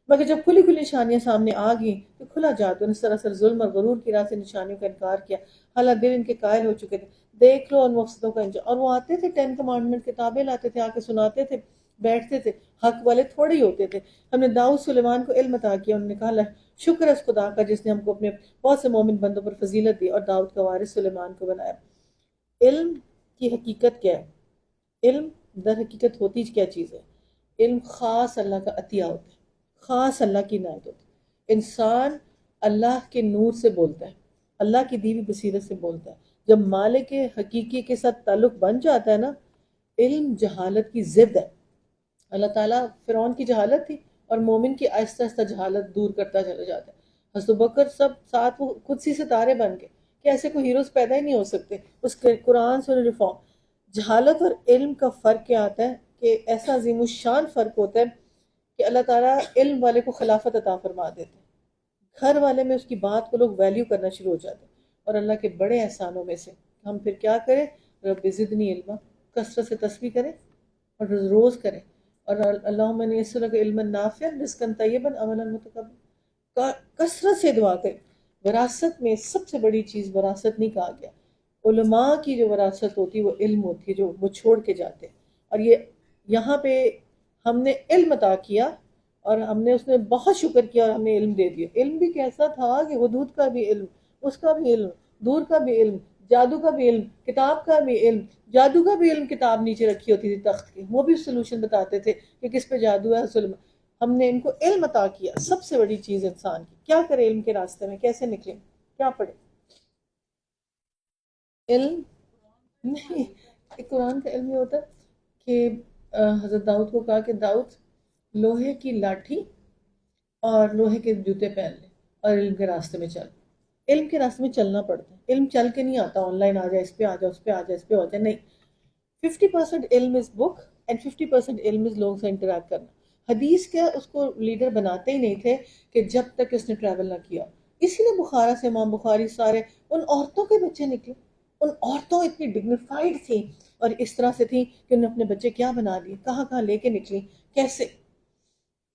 مگر جب کھلی کھلی نشانیاں سامنے آ گئیں تو کھلا جادو نے سراسر ظلم اور غرور کی راہ سے نشانیوں کا انکار کیا، حالانکہ دل ان کے قائل ہو چکے تھے، دیکھ لو ان مفسدوں کا انجام، اور وہ آتے تھے 10 کمانڈمنٹ کتابیں لاتے تھے، آ کے سناتے تھے، بیٹھتے تھے، حق والے تھوڑے ہی ہوتے تھے، ہم نے داؤد سلیمان کو علم عطا کیا، انہوں نے کہا شکر ہے اس خدا کا جس نے ہم کو اپنے بہت سے مومن بندوں پر فضیلت دی اور داؤد کا وارث سلیمان کو بنایا، علم کی حقیقت کیا ہے، علم در حقیقت ہوتی کیا چیز ہے، علم خاص اللہ کا عطیہ ہوتا ہے، خاص اللہ کی عنایت ہوتی ہے، انسان اللہ کے نور سے بولتا ہے، اللہ کی دی ہوئی بصیرت سے بولتا ہے، جب مالک حقیقی کے ساتھ تعلق بن جاتا ہے نا، علم جہالت کی ضد ہے، اللہ تعالیٰ فرعون کی جہالت تھی اور مومن کی آہستہ آہستہ جہالت دور کرتا چلا جاتا ہے، حضرت بکر سب ساتھ وہ قدسی ستارے بن گئے کہ ایسے کوئی ہیروز پیدا ہی نہیں ہو سکتے، اس کے قرآن سے ریفارم، جہالت اور علم کا فرق کیا آتا ہے کہ ایسا عظیم الشان فرق ہوتا ہے کہ اللہ تعالیٰ علم والے کو خلافت عطا فرما دیتے ہیں، گھر والے میں اس کی بات کو لوگ ویلیو کرنا شروع ہو جاتے ہیں، اور اللہ کے بڑے احسانوں میں سے ہم پھر کیا کریں، رب زدنی علما، کثرت سے تسبیح کریں اور روز کریں، اور اللہم انی اسألک علما نافعا رزقا طیبا عملا متقبلا، کثرت سے دعا کریں۔ وراثت میں سب سے بڑی چیز وراثت نہیں کہا گیا، علماء کی جو وراثت ہوتی ہے وہ علم ہوتی ہے، جو وہ چھوڑ کے جاتے ہیں۔ اور یہ یہاں پہ ہم نے علم عطا کیا، اور ہم نے اس میں بہت شکر کیا، اور ہم نے علم دے دیا۔ علم بھی کیسا تھا کہ حدود کا بھی علم، اس کا بھی علم، دور کا بھی علم، جادو کا بھی علم، کتاب کا بھی علم۔ جادو کا بھی علم کتاب نیچے رکھی ہوتی تھی تخت کی، وہ بھی سولوشن بتاتے تھے کہ کس پہ جادو ہے ظلم۔ ہم نے ان کو علم عطا کیا، سب سے بڑی چیز انسان کی۔ کیا کرے علم کے راستے میں، کیسے نکلیں، کیا پڑھے؟ علم نہیں، ایک قرآن کا علم یہ ہوتا ہے کہ حضرت داؤد کو کہا کہ داؤد لوہے کی لاٹھی اور لوہے کے جوتے پہن لے اور علم کے راستے میں چل۔ علم کے راستے میں چلنا پڑتا ہے، علم چل کے نہیں آتا، آن لائن آ جائے، اس پہ آ جائے، اس پہ آ جائے، اس پہ ہو جائے، نہیں۔ 50% علم از بک اینڈ 50% علم از لوگوں سے انٹریکٹ کرنا۔ حدیث کیا اس کو لیڈر بناتے ہی نہیں تھے کہ جب تک اس نے ٹریول نہ کیا۔ اسی لیے بخارا سے امام بخاری سارے ان عورتوں کے بچے نکلے۔ ان عورتوں اتنی ڈگنیفائڈ تھیں اور اس طرح سے تھیں کہ انہوں نے اپنے بچے کیا بنا دیے، کہاں کہاں لے کے نکلی، کیسے۔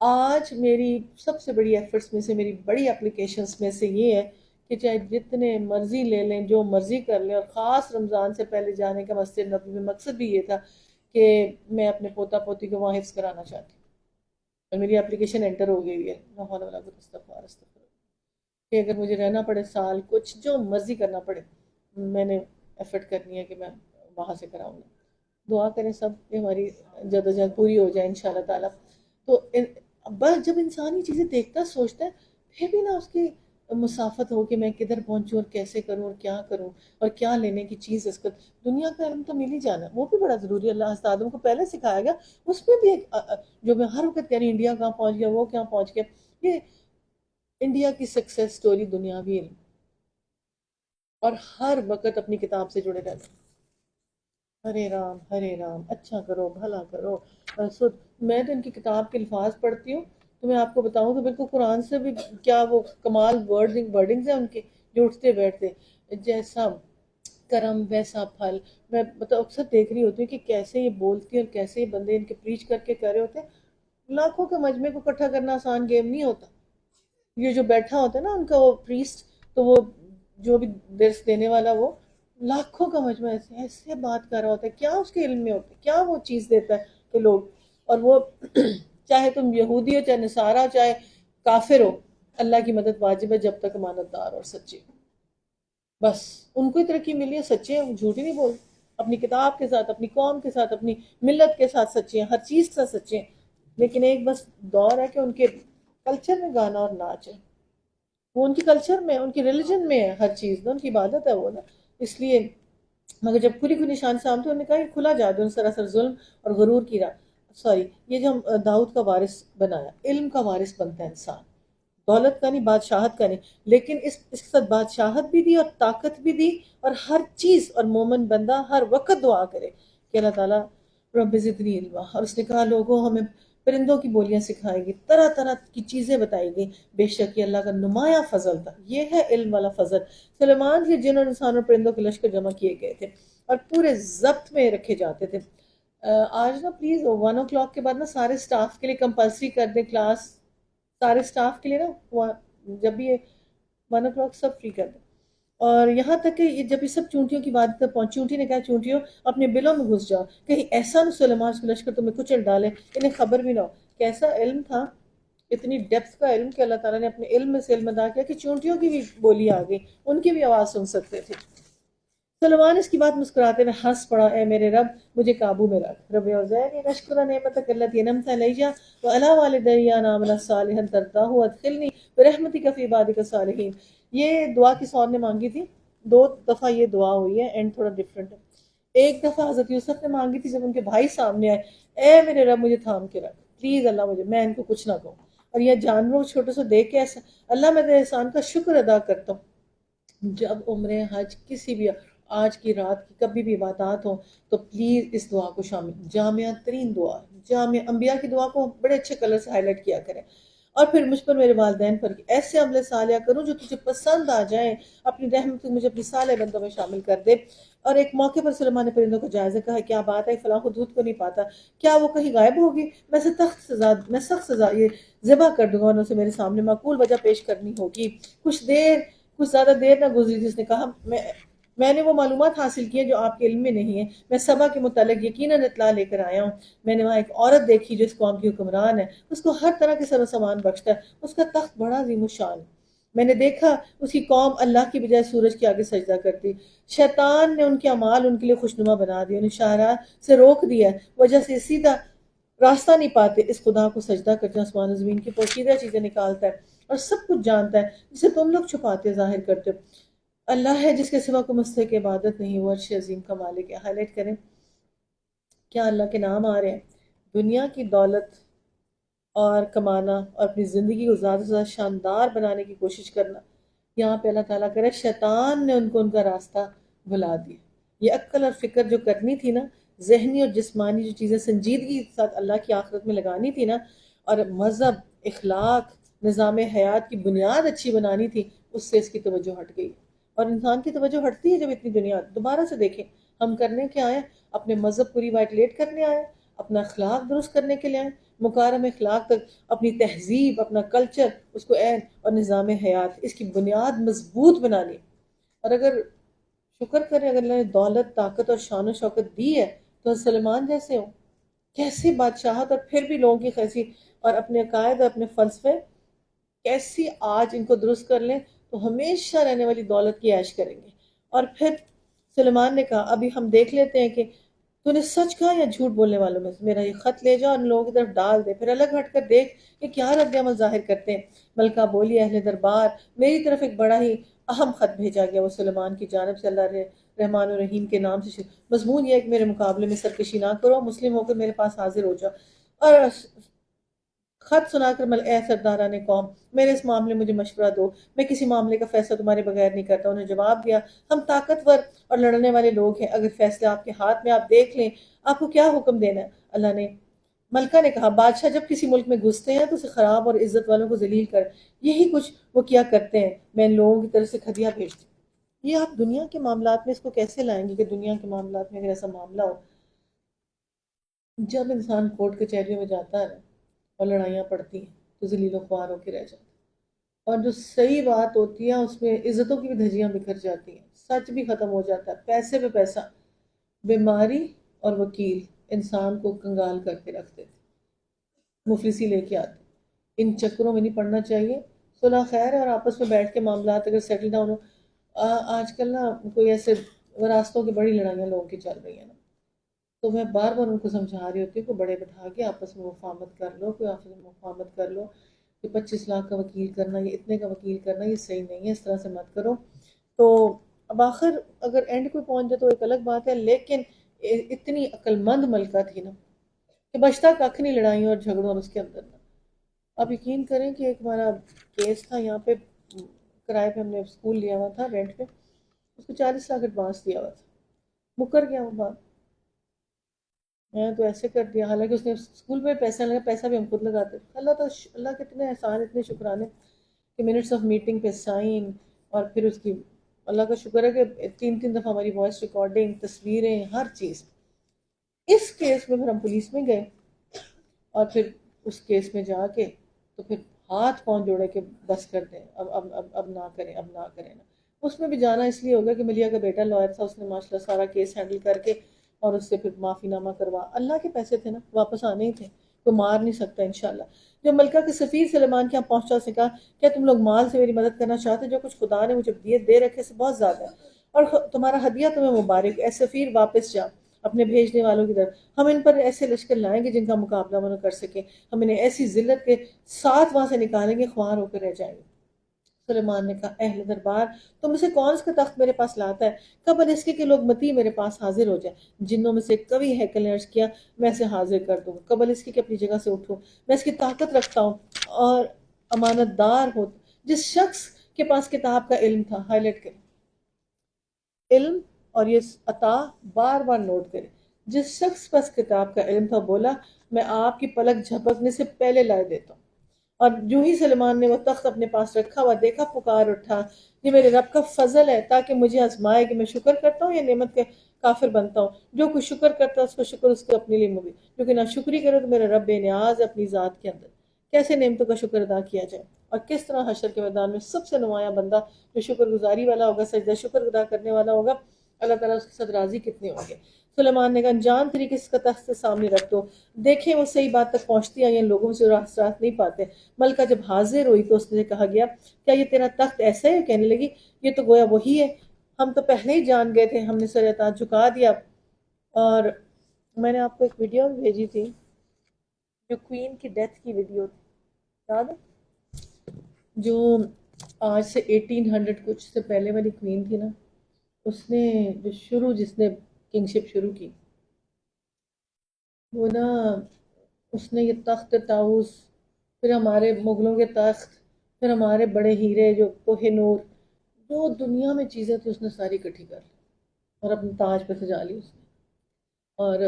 آج میری سب سے بڑی ایفرٹس میں سے، میری بڑی اپلیکیشنز میں سے یہ ہے کہ چاہے جتنے مرضی لے لیں، جو مرضی کر لیں، اور خاص رمضان سے پہلے جانے کا مسجد نبوی میں مقصد بھی یہ تھا کہ میں اپنے پوتا پوتی کو وہاں حفظ کرانا چاہتی ہوں، اور میری اپلیکیشن انٹر ہو گئی ہے۔ لا حول ولا قوة استغفار استغفر، کہ اگر مجھے رہنا پڑے سال، کچھ جو مرضی کرنا پڑے، میں نے ایفرٹ کرنی ہے کہ میں وہاں سے کراؤں گا۔ دعا کریں سب کہ ہماری جدوجہد پوری ہو جائے انشاءاللہ تعالیٰ۔ تو بس جب انسان یہ چیزیں دیکھتا سوچتا ہے، پھر بھی نہ اس کی مسافت ہو کہ میں کدھر پہنچوں اور کیسے کروں اور کیا کروں اور کیا لینے کی چیز اس کو۔ دنیا کا علم تو مل ہی جانا، وہ بھی بڑا ضروری ہے، اللہ حضرت آدم کو پہلے سکھایا گیا۔ اس میں بھی ایک جو میں ہر وقت یعنی انڈیا کہاں پہنچ گیا، وہ کہاں پہنچ گیا، یہ انڈیا کی سکسیس سٹوری دنیاوی علم، اور ہر وقت اپنی کتاب سے جڑے رہنا۔ ہرے رام، اچھا کرو بھلا کرو۔ میں تو ان کی کتاب کے الفاظ پڑھتی ہوں تو میں آپ کو بتاؤں کہ بالکل قرآن سے بھی کیا وہ کمال ورڈنگز ہیں ان کے، جو اٹھتے بیٹھتے جیسا کرم ویسا پھل۔ میں مطلب اکثر دیکھ رہی ہوتی ہوں کہ کیسے یہ بولتی ہیں اور کیسے یہ بندے ان کے پریچ کر کے کر رہے ہوتے ہیں۔ لاکھوں کے مجمع کو اکٹھا کرنا آسان گیم نہیں ہوتا۔ یہ جو بیٹھا ہوتا ہے نا ان کا وہ پریسٹ، تو وہ جو بھی درس دینے والا، وہ لاکھوں کا مجمع ایسے ایسے بات کر رہا ہوتا ہے، کیا اس کے علم میں ہوتا ہے، کیا وہ چیز دیتا ہے کہ لوگ، اور وہ چاہے تم یہودی ہو، چاہے نصارہ، چاہے کافر ہو، اللہ کی مدد واجب ہے جب تک امانت دار اور سچے۔ بس ان کو ہی ترقی ملی ہے، سچے ہیں، وہ جھوٹ ہی نہیں بولتے، اپنی کتاب کے ساتھ، اپنی قوم کے ساتھ، اپنی ملت کے ساتھ سچے ہیں، ہر چیز کے ساتھ سچے ہیں۔ لیکن ایک بس دور ہے کہ ان کے کلچر میں گانا اور ناچ ہے، وہ ان کی کلچر میں، ان کی ریلیجن میں ہے ہر چیز نا، ان کی عبادت ہے وہ نا، اس لیے۔ مگر جب کھلی کھلی نشان سے آمتے انہوں نے کہا کہ کھلا جادو ان سراسر ظلم اور غرور کی راہ۔ سوری، یہ جو ہم داؤد کا وارث بنایا، علم کا وارث بنتا ہے انسان، دولت کا نہیں، بادشاہت کا نہیں، لیکن اس کے ساتھ بادشاہت بھی دی اور طاقت بھی دی اور ہر چیز، اور مومن بندہ ہر وقت دعا کرے کہ اللہ تعالیٰ رب زدنی علما۔ اور اس نے کہا لوگوں ہمیں پرندوں کی بولیاں سکھائیں گی، طرح طرح کی چیزیں بتائی گئی، بے شک یہ اللہ کا نمایاں فضل تھا۔ یہ ہے علم والا فضل۔ سلیمان کے جن اور انسان اور پرندوں کے لشکر جمع کیے گئے تھے اور پورے ضبط میں رکھے جاتے تھے۔ آج نا پلیز 1 o'clock کے بعد نا سارے سٹاف کے لیے کمپلسری کر دیں کلاس، سارے سٹاف کے لیے نا، جب بھی یہ 1 o'clock سب فری کر دیں۔ اور یہاں تک کہ جب یہ سب چونٹیوں کی بات تک پہنچ، چونٹی نے کہا چونٹیوں اپنے بلوں میں گھس جاؤ، کہیں ایسا نہ سلیمان کا لشکر تمہیں کچل ڈالے، انہیں خبر بھی نہ ہو۔ کیسا علم تھا، اتنی ڈیپتھ کا علم کہ اللہ تعالیٰ نے اپنے علم میں سے علم ادا کیا کہ چونٹیوں کی بھی بولی آ گئی، ان کی بھی آواز سن سکتے تھے۔ سلمان اس کی بات مسکراتے ہوئے ہنس پڑا، اے میرے رب مجھے قابو میں رکھ، رب اوزعنی ان اشکر نعمتک التی انعمت علی وعلی والدی ان اعمل صالحا ترضاہ وادخلنی برحمتک فی عبادک الصالحین۔ یہ دعا کس اور نے مانگی تھی؟ 2 دفعہ یہ دعا ہوئی ہے، اینڈ تھوڑا ڈفرینٹ ہے۔ ایک دفعہ حضرت یوسف نے مانگی تھی جب ان کے بھائی سامنے آئے، اے میرے رب مجھے تھام کے رکھ، پلیز اللہ مجھے، میں ان کو کچھ نہ کہوں۔ اور یہ جانوروں کو چھوٹے سے دیکھ کے ایسا، اللہ میں تیرے احسان کا شکر ادا کرتا ہوں۔ جب عمرے حج کسی بھی آج کی رات کی کبھی بھی عبادات ہوں تو پلیز اس دعا کو شامل، جامعہ ترین دعا، جامعہ انبیاء کی دعا کو بڑے اچھے کلر سے ہائی لائٹ کیا کریں۔ اور پھر مجھ پر میرے والدین پر ایسے عمل صالح کروں جو تجھے پسند آ جائیں، اپنی رحمت سے مجھے اپنی صالح بندوں میں شامل کر دے۔ اور ایک موقع پر سلیمان نے پرندوں کو جائزہ کہا، کیا بات ہے فلاں حدود کو نہیں پاتا، کیا وہ کہیں غائب ہوگی؟ میں سخت سزا یہ ذبح کر دوں گا اور اسے میرے سامنے معقول وجہ پیش کرنی ہوگی۔ کچھ زیادہ دیر نہ گزری جس نے کہا، میں نے وہ معلومات حاصل کی ہیں جو آپ کے علم میں نہیں ہے، میں سبا کے متعلق یقیناً اطلاع لے کر آیا ہوں۔ میں نے وہاں ایک عورت دیکھی جو اس قوم کی حکمران ہے، اس کو ہر طرح کے سر و سامان بخشتا ہے، اس کا تخت بڑا عظیم الشان ہے۔ میں نے دیکھا اس کی قوم اللہ کی بجائے سورج کے آگے سجدہ کرتی، شیطان نے ان کے اعمال ان کے لیے خوشنما بنا دیا، انہیں شاہراہ سے روک دیا، وجہ سے سیدھا راستہ نہیں پاتے۔ اس خدا کو سجدہ کرتے ہیں، آسمان و زمین کی پوشیدہ چیزیں نکالتا ہے اور سب کچھ جانتا ہے، جسے تم لوگ چھپاتے ظاہر کرتے ہو۔ اللہ ہے جس کے سوا کوئی مستحق عبادت نہیں، وہ عرش عظیم کا مالک ہے۔ ہائی لائٹ کریں، کیا اللہ کے نام آ رہے ہیں؟ دنیا کی دولت اور کمانا اور اپنی زندگی کو زیادہ سے زیادہ شاندار بنانے کی کوشش کرنا، یہاں پہ اللہ تعالیٰ کرے شیطان نے ان کو ان کا راستہ بھلا دیا۔ یہ عقل اور فکر جو کرنی تھی نا، ذہنی اور جسمانی جو چیزیں سنجیدگی کے ساتھ اللہ کی آخرت میں لگانی تھی نا، اور مذہب، اخلاق، نظام حیات کی بنیاد اچھی بنانی تھی، اس سے اس کی توجہ ہٹ گئی۔ اور انسان کی توجہ ہٹتی ہے جب اتنی دنیا، دوبارہ سے دیکھیں ہم کرنے کیا آئے؟ اپنے مذہب کو ریوائٹلیٹ کرنے آئے، اپنا اخلاق درست کرنے کے لیے آئے، مکارم اخلاق تک، اپنی تہذیب، اپنا کلچر، اس کو عین اور نظام حیات، اس کی بنیاد مضبوط بنانی۔ اور اگر شکر کریں، اگر اللہ نے دولت، طاقت اور شان و شوکت دی ہے تو سلمان جیسے ہو، کیسی بادشاہت، اور پھر بھی لوگوں کی کیسی، اور اپنے عقائد اور اپنے فلسفے کیسی آج ان کو درست کر لیں تو ہمیشہ رہنے والی دولت کی عیش کریں گے۔ اور پھر سلیمان نے کہا، ابھی ہم دیکھ لیتے ہیں کہ تو نے سچ کہا یا جھوٹ بولنے والوں میں سے، میرا یہ خط لے جا اور ان لوگوں کی طرف ڈال دے، پھر الگ ہٹ کر دیکھ کہ کیا رد عمل ظاہر کرتے ہیں۔ ملکہ بولی، اہل دربار، میری طرف ایک بڑا ہی اہم خط بھیجا گیا، وہ سلیمان کی جانب سے، اللہ رحمان الرحیم کے نام سے مضمون یہ ہے کہ میرے مقابلے میں سرکشی نہ کرو، مسلم ہو کر میرے پاس حاضر ہو جاؤ۔ اور خط سنا کر اے سرداران قوم، میرے اس معاملے میں مجھے مشورہ دو، میں کسی معاملے کا فیصلہ تمہارے بغیر نہیں کرتا۔ انہوں نے جواب دیا، ہم طاقتور اور لڑنے والے لوگ ہیں، اگر فیصلہ آپ کے ہاتھ میں، آپ دیکھ لیں، آپ کو کیا حکم دینا ہے؟ ملکہ نے کہا، بادشاہ جب کسی ملک میں گھستے ہیں تو اسے خراب اور عزت والوں کو ذلیل کر، یہی کچھ وہ کیا کرتے ہیں، میں ان لوگوں کی طرف سے ہدیہ بھیجتی ہوں۔ یہ آپ دنیا کے معاملات میں اس کو کیسے لائیں گے کہ دنیا کے معاملات میں اگر ایسا معاملہ ہو؟ جب انسان کورٹ کچہریوں میں جاتا ہے نا اور لڑائیاں پڑتی ہیں تو ذلیل و خوار ہو کے رہ جاتا ہے، اور جو صحیح بات ہوتی ہے اس میں عزتوں کی بھی دھجیاں بکھر جاتی ہیں، سچ بھی ختم ہو جاتا ہے، پیسے پہ پیسہ، بیماری اور وکیل انسان کو کنگال کر کے رکھ دیتے، مفلسی لے کے آتے۔ ان چکروں میں نہیں پڑنا چاہیے، صلح خیر ہے اور آپس میں بیٹھ کے معاملات اگر سیٹل ڈاؤن ہو۔ آج کل نا کوئی ایسے راستوں کی بڑی لڑائیاں لوگوں کی چل رہی ہیں نا، تو میں بار بار ان کو سمجھا رہی ہوتی ہوں کہ بڑے بٹھا کے آپس میں مفاہمت کر لو، کوئی آپس میں مفاہمت کر لو کہ 25 لاکھ کا وکیل کرنا، یہ اتنے کا وکیل کرنا، یہ صحیح نہیں ہے، اس طرح سے مت کرو۔ تو اب آخر اگر اینڈ کوئی پہنچ جائے تو ایک الگ بات ہے، لیکن اتنی عقل مند ملکہ تھی نا کہ بچتا کھ نہیں لڑائیوں اور جھگڑوں اور اس کے اندر نا۔ آپ یقین کریں کہ ایک ہمارا کیس تھا یہاں پہ، کرائے پہ ہم نے اسکول لیا ہوا تھا رینٹ پہ، اس کو 40 لاکھ ایڈوانس دیا ہوا تھا، مکر گیا وہ بات، میں تو ایسے کر دیا، حالانکہ اس نے اسکول میں پیسہ لگا، پیسہ بھی ہم خود لگاتے تھے۔ اللہ کے اتنے احسان، اتنے شکرانے کہ منٹس آف میٹنگ پہ سائن، اور پھر اس کی اللہ کا شکر ہے کہ 3 دفعہ ہماری وائس ریکارڈنگ، تصویریں، ہر چیز۔ اس کیس میں پھر ہم پولیس میں گئے، اور پھر اس کیس میں جا کے تو پھر ہاتھ پاؤں جوڑے کہ بس کر دیں، اب نہ کریں، اب نہ کریں نا۔ اس میں بھی جانا اس لیے ہوگا کہ ملیا کا بیٹا لائر تھا، اس نے ماشاء اللہ سارا کیس ہینڈل کر کے اور اس سے پھر معافی نامہ کروا، اللہ کے پیسے تھے نا، واپس آنے ہی تھے، کوئی مار نہیں سکتا انشاءاللہ۔ جو ملکہ کے سفیر سلیمان کے یہاں پہنچا، اس نے کہا، کیا تم لوگ مال سے میری مدد کرنا چاہتے؟ جو کچھ خدا نے مجھے دے رکھے سے بہت زیادہ ہے، اور تمہارا ہدیہ تمہیں مبارک۔ اے سفیر، واپس جا اپنے بھیجنے والوں کی طرف، ہم ان پر ایسے لشکر لائیں گے جن کا مقابلہ وہ نہ کر سکیں، ہم انہیں ایسی ذلت کے ساتھ وہاں سے نکالیں گے، خوار ہو کر رہ جائیں گے۔ سلیمان نے کہا، اہل دربار، تم میں سے کون اس کا تخت میرے پاس لاتا ہے؟ قبل اس کے کہ لوگ متی میرے پاس حاضر ہو جائے۔ جنوں میں سے کبھی ہیکل نے عرض کیا، میں اسے حاضر کر دوں، قبل اس کی کہ اپنی جگہ سے اٹھوں، میں اس کی طاقت رکھتا ہوں اور امانت دار ہوں۔ جس شخص کے پاس کتاب کا علم تھا، ہائی لائٹ کریں، علم اور یہ عطا بار بار نوٹ کریں، جس شخص پاس کتاب کا علم تھا بولا، میں آپ کی پلک جھپکنے سے پہلے لائے دیتا ہوں، اور جو ہی سلمان نے وہ تخت اپنے پاس رکھا ہوا دیکھا، پکار اٹھا، یہ میرے رب کا فضل ہے تاکہ مجھے آزمائے کہ میں شکر کرتا ہوں یا نعمت کے کافر بنتا ہوں۔ جو کوئی شکر کرتا ہے اس کو شکر اس کے اپنے لیے مبین، کیونکہ نہ شکری کرے تو میرا رب بے نیاز ہے اپنی ذات کے اندر۔ کیسے نعمتوں کا شکر ادا کیا جائے، اور کس طرح حشر کے میدان میں سب سے نمایاں بندہ جو شکر گزاری والا ہوگا، سجدہ شکر ادا کرنے والا ہوگا، اللہ تعالیٰ اس کے ساتھ راضی کتنے ہوں گے۔ سلیمان نے کہا انجان طریقے سے اس کا تخت سے سامنے رکھ دو، دیکھیں وہ صحیح بات تک پہنچتی ہے یا لوگوں سے راست نہیں پاتے۔ ملکہ جب حاضر ہوئی تو اس نے کہا گیا کیا یہ تیرا تخت ایسا ہے؟ کہنے لگی یہ تو گویا وہی ہے، ہم تو پہلے ہی جان گئے تھے، ہم نے سر اطاعت جھکا دیا۔ اور میں نے آپ کو ایک ویڈیو بھیجی تھی جو کوئین کی ڈیتھ کی ویڈیو تھی، یاد ہے؟ جو آج سے 1800 کچھ سے پہلے والی کوئین تھی نا، اس نے جو جس نے کنگشپ شروع کی، وہ نا اس نے یہ تخت طاؤس، پھر ہمارے مغلوں کے تخت، پھر ہمارے بڑے ہیرے جو کوہ نور، جو دنیا میں چیزیں تھی اس نے ساری اکٹھی کر لی اور اپنے تاج پہ سجا لی اس نے۔ اور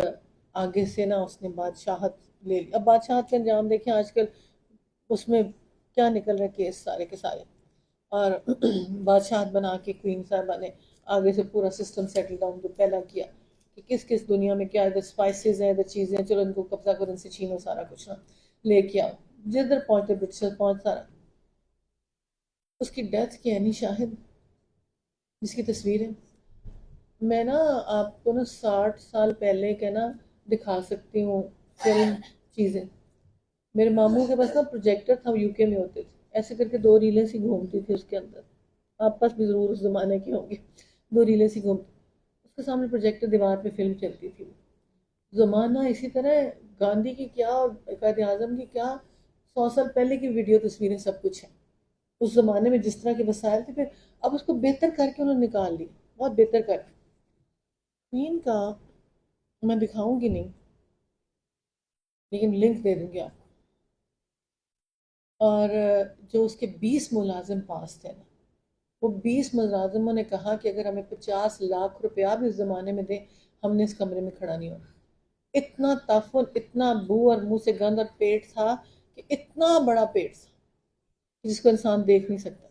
آگے سے نا اس نے بادشاہت لے لی۔ اب بادشاہت کا انجام دیکھیں آج کل اس میں کیا نکل رہے کیس سارے کے سارے، اور بادشاہت بنا کے کوئین صاحبہ نے آگے سے پورا سسٹم سیٹل ڈاؤن جو پہلا کیا کہ کس کس دنیا میں کیا ادھر اسپائسیز ہیں، ادھر چیزیں ہیں، چلو ان کو قبضہ کرو، ان سے چھینو سارا کچھ نا لے کے آؤ، جدھر پہنچے برٹشر پہنچ سارا۔ اس کی ڈیتھ کی عینی شاہد جس کی تصویر ہے، میں نا آپ کو نا 60 سال پہلے کے نا دکھا سکتی ہوں فلم چیزیں۔ میرے ماموں کے پاس نا پروجیکٹر تھا، وہ یو کے میں ہوتے تھے، ایسے کر کے 2 ریلیں سی گھومتی تھی اس کے اندر، آپ پاس بھی ضرور اس زمانے کی ہوں گی، 2 ریلیں سی گھومتی، اس کے سامنے پروجیکٹر دیوار پہ فلم چلتی تھی۔ زمانہ اسی طرح ہے، گاندھی کی کیا اور قائد اعظم کی کیا 100 سال پہلے کی ویڈیو تصویریں سب کچھ ہیں، اس زمانے میں جس طرح کے وسائل تھے، پھر اب اس کو بہتر کر کے انہوں نے نکال لی، بہت بہتر کر کے۔ کوئین کا میں دکھاؤں گی نہیں لیکن لنک دے دوں گی آپ کو۔ اور جو اس کے 20 ملازم پاس تھے نا، وہ 20 ملازموں نے کہا کہ اگر ہمیں 50 لاکھ روپیہ بھی اس زمانے میں دیں ہم نے اس کمرے میں کھڑا نہیں ہونا۔ اتنا تافن، اتنا بو اور منہ سے گند اور پیٹ تھا کہ اتنا بڑا پیٹ تھا جس کو انسان دیکھ نہیں سکتا۔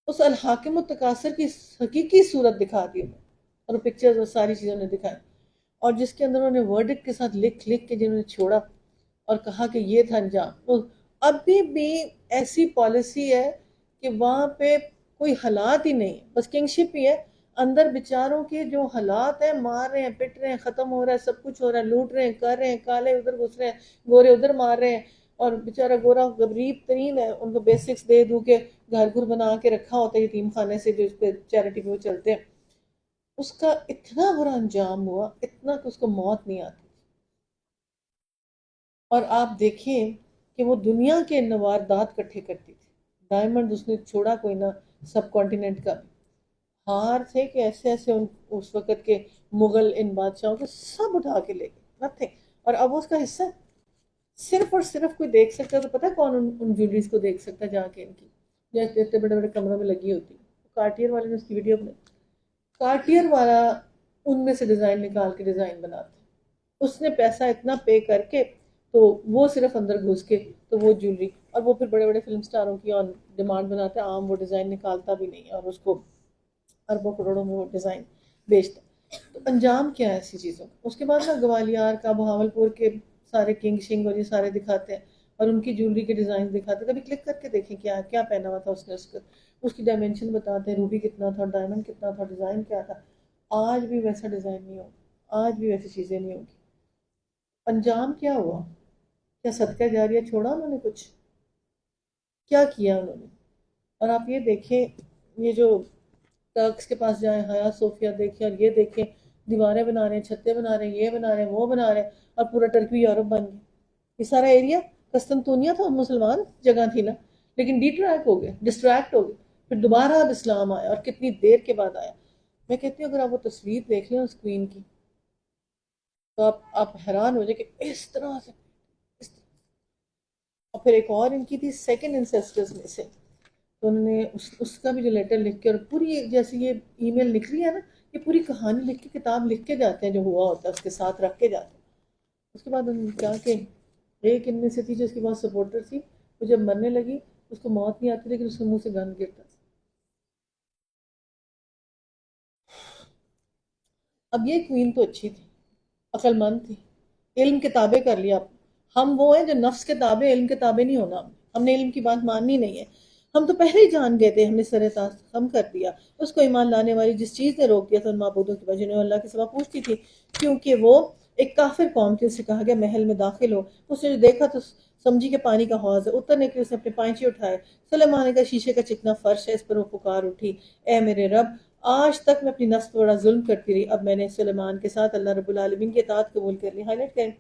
اس الحاکم التکاثر کی حقیقی صورت دکھا دی انہوں نے، اور وہ پکچرز اور ساری چیزوں نے دکھائی، اور جس کے اندر انہوں نے ورڈکٹ کے ساتھ لکھ لکھ کے جنہوں نے چھوڑا اور کہا کہ یہ تھا انجام۔ ابھی بھی ایسی پالیسی ہے کہ وہاں پہ کوئی حالات ہی نہیں ہے، بس کنگشپ ہی ہے، اندر بیچاروں کے جو حالات ہیں، مار رہے ہیں، پٹ رہے ہیں، ختم ہو رہا ہے، سب کچھ ہو رہا ہے، لوٹ رہے ہیں، کر رہے ہیں، کالے ادھر گھس رہے ہیں، گورے ادھر مار رہے ہیں، اور بیچارہ گورا غریب ترین ہے، ان کو بیسکس دے دوں کے گھر گھر بنا کے رکھا ہوتا ہے یتیم خانے سے جو اس پہ چیریٹی پہ وہ چلتے ہیں، اس کا اتنا برا انجام ہوا، اتنا کہ اس کو موت نہیں آتی۔ اور آپ دیکھیں کہ وہ دنیا کے واردات کٹھے کرتی تھی، ڈائمنڈ اس نے چھوڑا کوئی نہ، سب کانٹیننٹ کا بھی ہار تھے کہ ایسے ایسے اس وقت کے مغل ان بادشاہوں کے سب اٹھا کے لے گئے، نتھنگ، اور اب وہ اس کا حصہ ہے۔ صرف اور صرف کوئی دیکھ سکتا ہے تو پتہ ہے کون ان جیولریز کو دیکھ سکتا ہے جا کے، ان کی جیسے اتنے بڑے بڑے کمروں میں لگی ہوتی، کارٹیئر والے نے اس کی ویڈیو بنائی، کارٹیئر والا ان میں سے ڈیزائن نکال کے ڈیزائن بناتا ہے، اس نے پیسہ اتنا پے کر کے تو وہ صرف اندر گھس کے تو وہ جیولری، اور وہ پھر بڑے بڑے فلم سٹاروں کی آن ڈیمانڈ بناتا ہے، عام وہ ڈیزائن نکالتا بھی نہیں ہے اور اس کو اربوں کروڑوں میں وہ ڈیزائن بیچتا ہے۔ تو انجام کیا ہے ایسی چیزوں کا؟ اس کے بعد نا گوالیار کا، بہاولپور کے سارے کنگ شنگ اور یہ سارے دکھاتے ہیں، اور ان کی جیولری کے ڈیزائن دکھاتے ہیں، کبھی کلک کر کے دیکھیں کیا کیا پہنا ہوا تھا اس نے، اس کی ڈائمینشن بتاتے ہیں، روبی کتنا تھا، ڈائمنڈ کتنا تھا، ڈیزائن کیا تھا۔ آج بھی ویسا ڈیزائن نہیں ہوگا، آج بھی ویسی چیزیں نہیں ہوگی۔ انجام کیا ہوا؟ کیا صدقہ جاریہ چھوڑا انہوں نے؟ کچھ کیا کیا انہوں نے؟ اور آپ یہ دیکھیں، یہ جو ٹرکس کے پاس جائیں، حیا صوفیہ دیکھیں اور یہ دیکھیں، دیواریں بنا رہے ہیں، چھتیں بنا رہے ہیں، یہ بنا رہے ہیں، وہ بنا رہے ہیں، اور پورا ٹرکی یورپ بن گیا۔ یہ سارا ایریا قسطنطنیہ تھا، مسلمان جگہ تھی نا، لیکن ڈیٹریکٹ ہو گئے، ڈسٹریکٹ ہو گئے، پھر دوبارہ اب اسلام آیا، اور کتنی دیر کے بعد آیا۔ میں کہتی ہوں اگر آپ وہ تصویر دیکھ لیں اس کوئین کی تو آپ حیران ہو جائیں کہ اس طرح سے، اس طرح۔ اور پھر ایک اور ان کی تھی سیکنڈ انسیسٹرز میں سے، تو انہوں نے اس کا بھی جو لیٹر لکھ کے، اور پوری جیسے یہ ای میل نکلی ہے نا، یہ پوری کہانی لکھ کے کتاب لکھ کے جاتے ہیں، جو ہوا ہوتا ہے اس کے ساتھ رکھ کے جاتے ہیں۔ اس کے بعد انہوں نے کہا کہ ایک ان میں سے تھی جو اس کی بہت سپورٹر تھی، وہ جب مرنے لگی اس کو موت نہیں آتی لیکن اس کے منہ سے گند گرتا تھا. اب یہ کوئین تو اچھی تھی، عقل مند تھی، علم کے تابع کر لیا. ہم وہ ہیں جو نفس کے تابع، علم کے تابع نہیں ہونا. ہم نے علم کی بات ماننی نہیں ہے. ہم تو پہلے ہی جان گئے تھے، ہم نے سر تاس خم کر دیا. اس کو ایمان لانے والی جس چیز نے روک دیا تھا ان معبودوں کی وجہ، اللہ کے سوا پوچھتی تھی، کیونکہ وہ ایک کافر قوم تھی. اس سے کہا گیا محل میں داخل ہو. اس نے جو دیکھا تو سمجھی کہ پانی کا حوض ہے. اترنے کے لیے اس نے اپنے پائنچے اٹھائے. سلیمان کا شیشے کا چکنا فرش ہے، اس پر وہ پکار اٹھی، اے میرے رب، آج تک میں اپنی نفس پر بڑا ظلم کرتی رہی، اب میں نے سلیمان کے ساتھ اللہ رب العالمین کی اطاعت قبول کر لی. ہائی لائٹ کریں،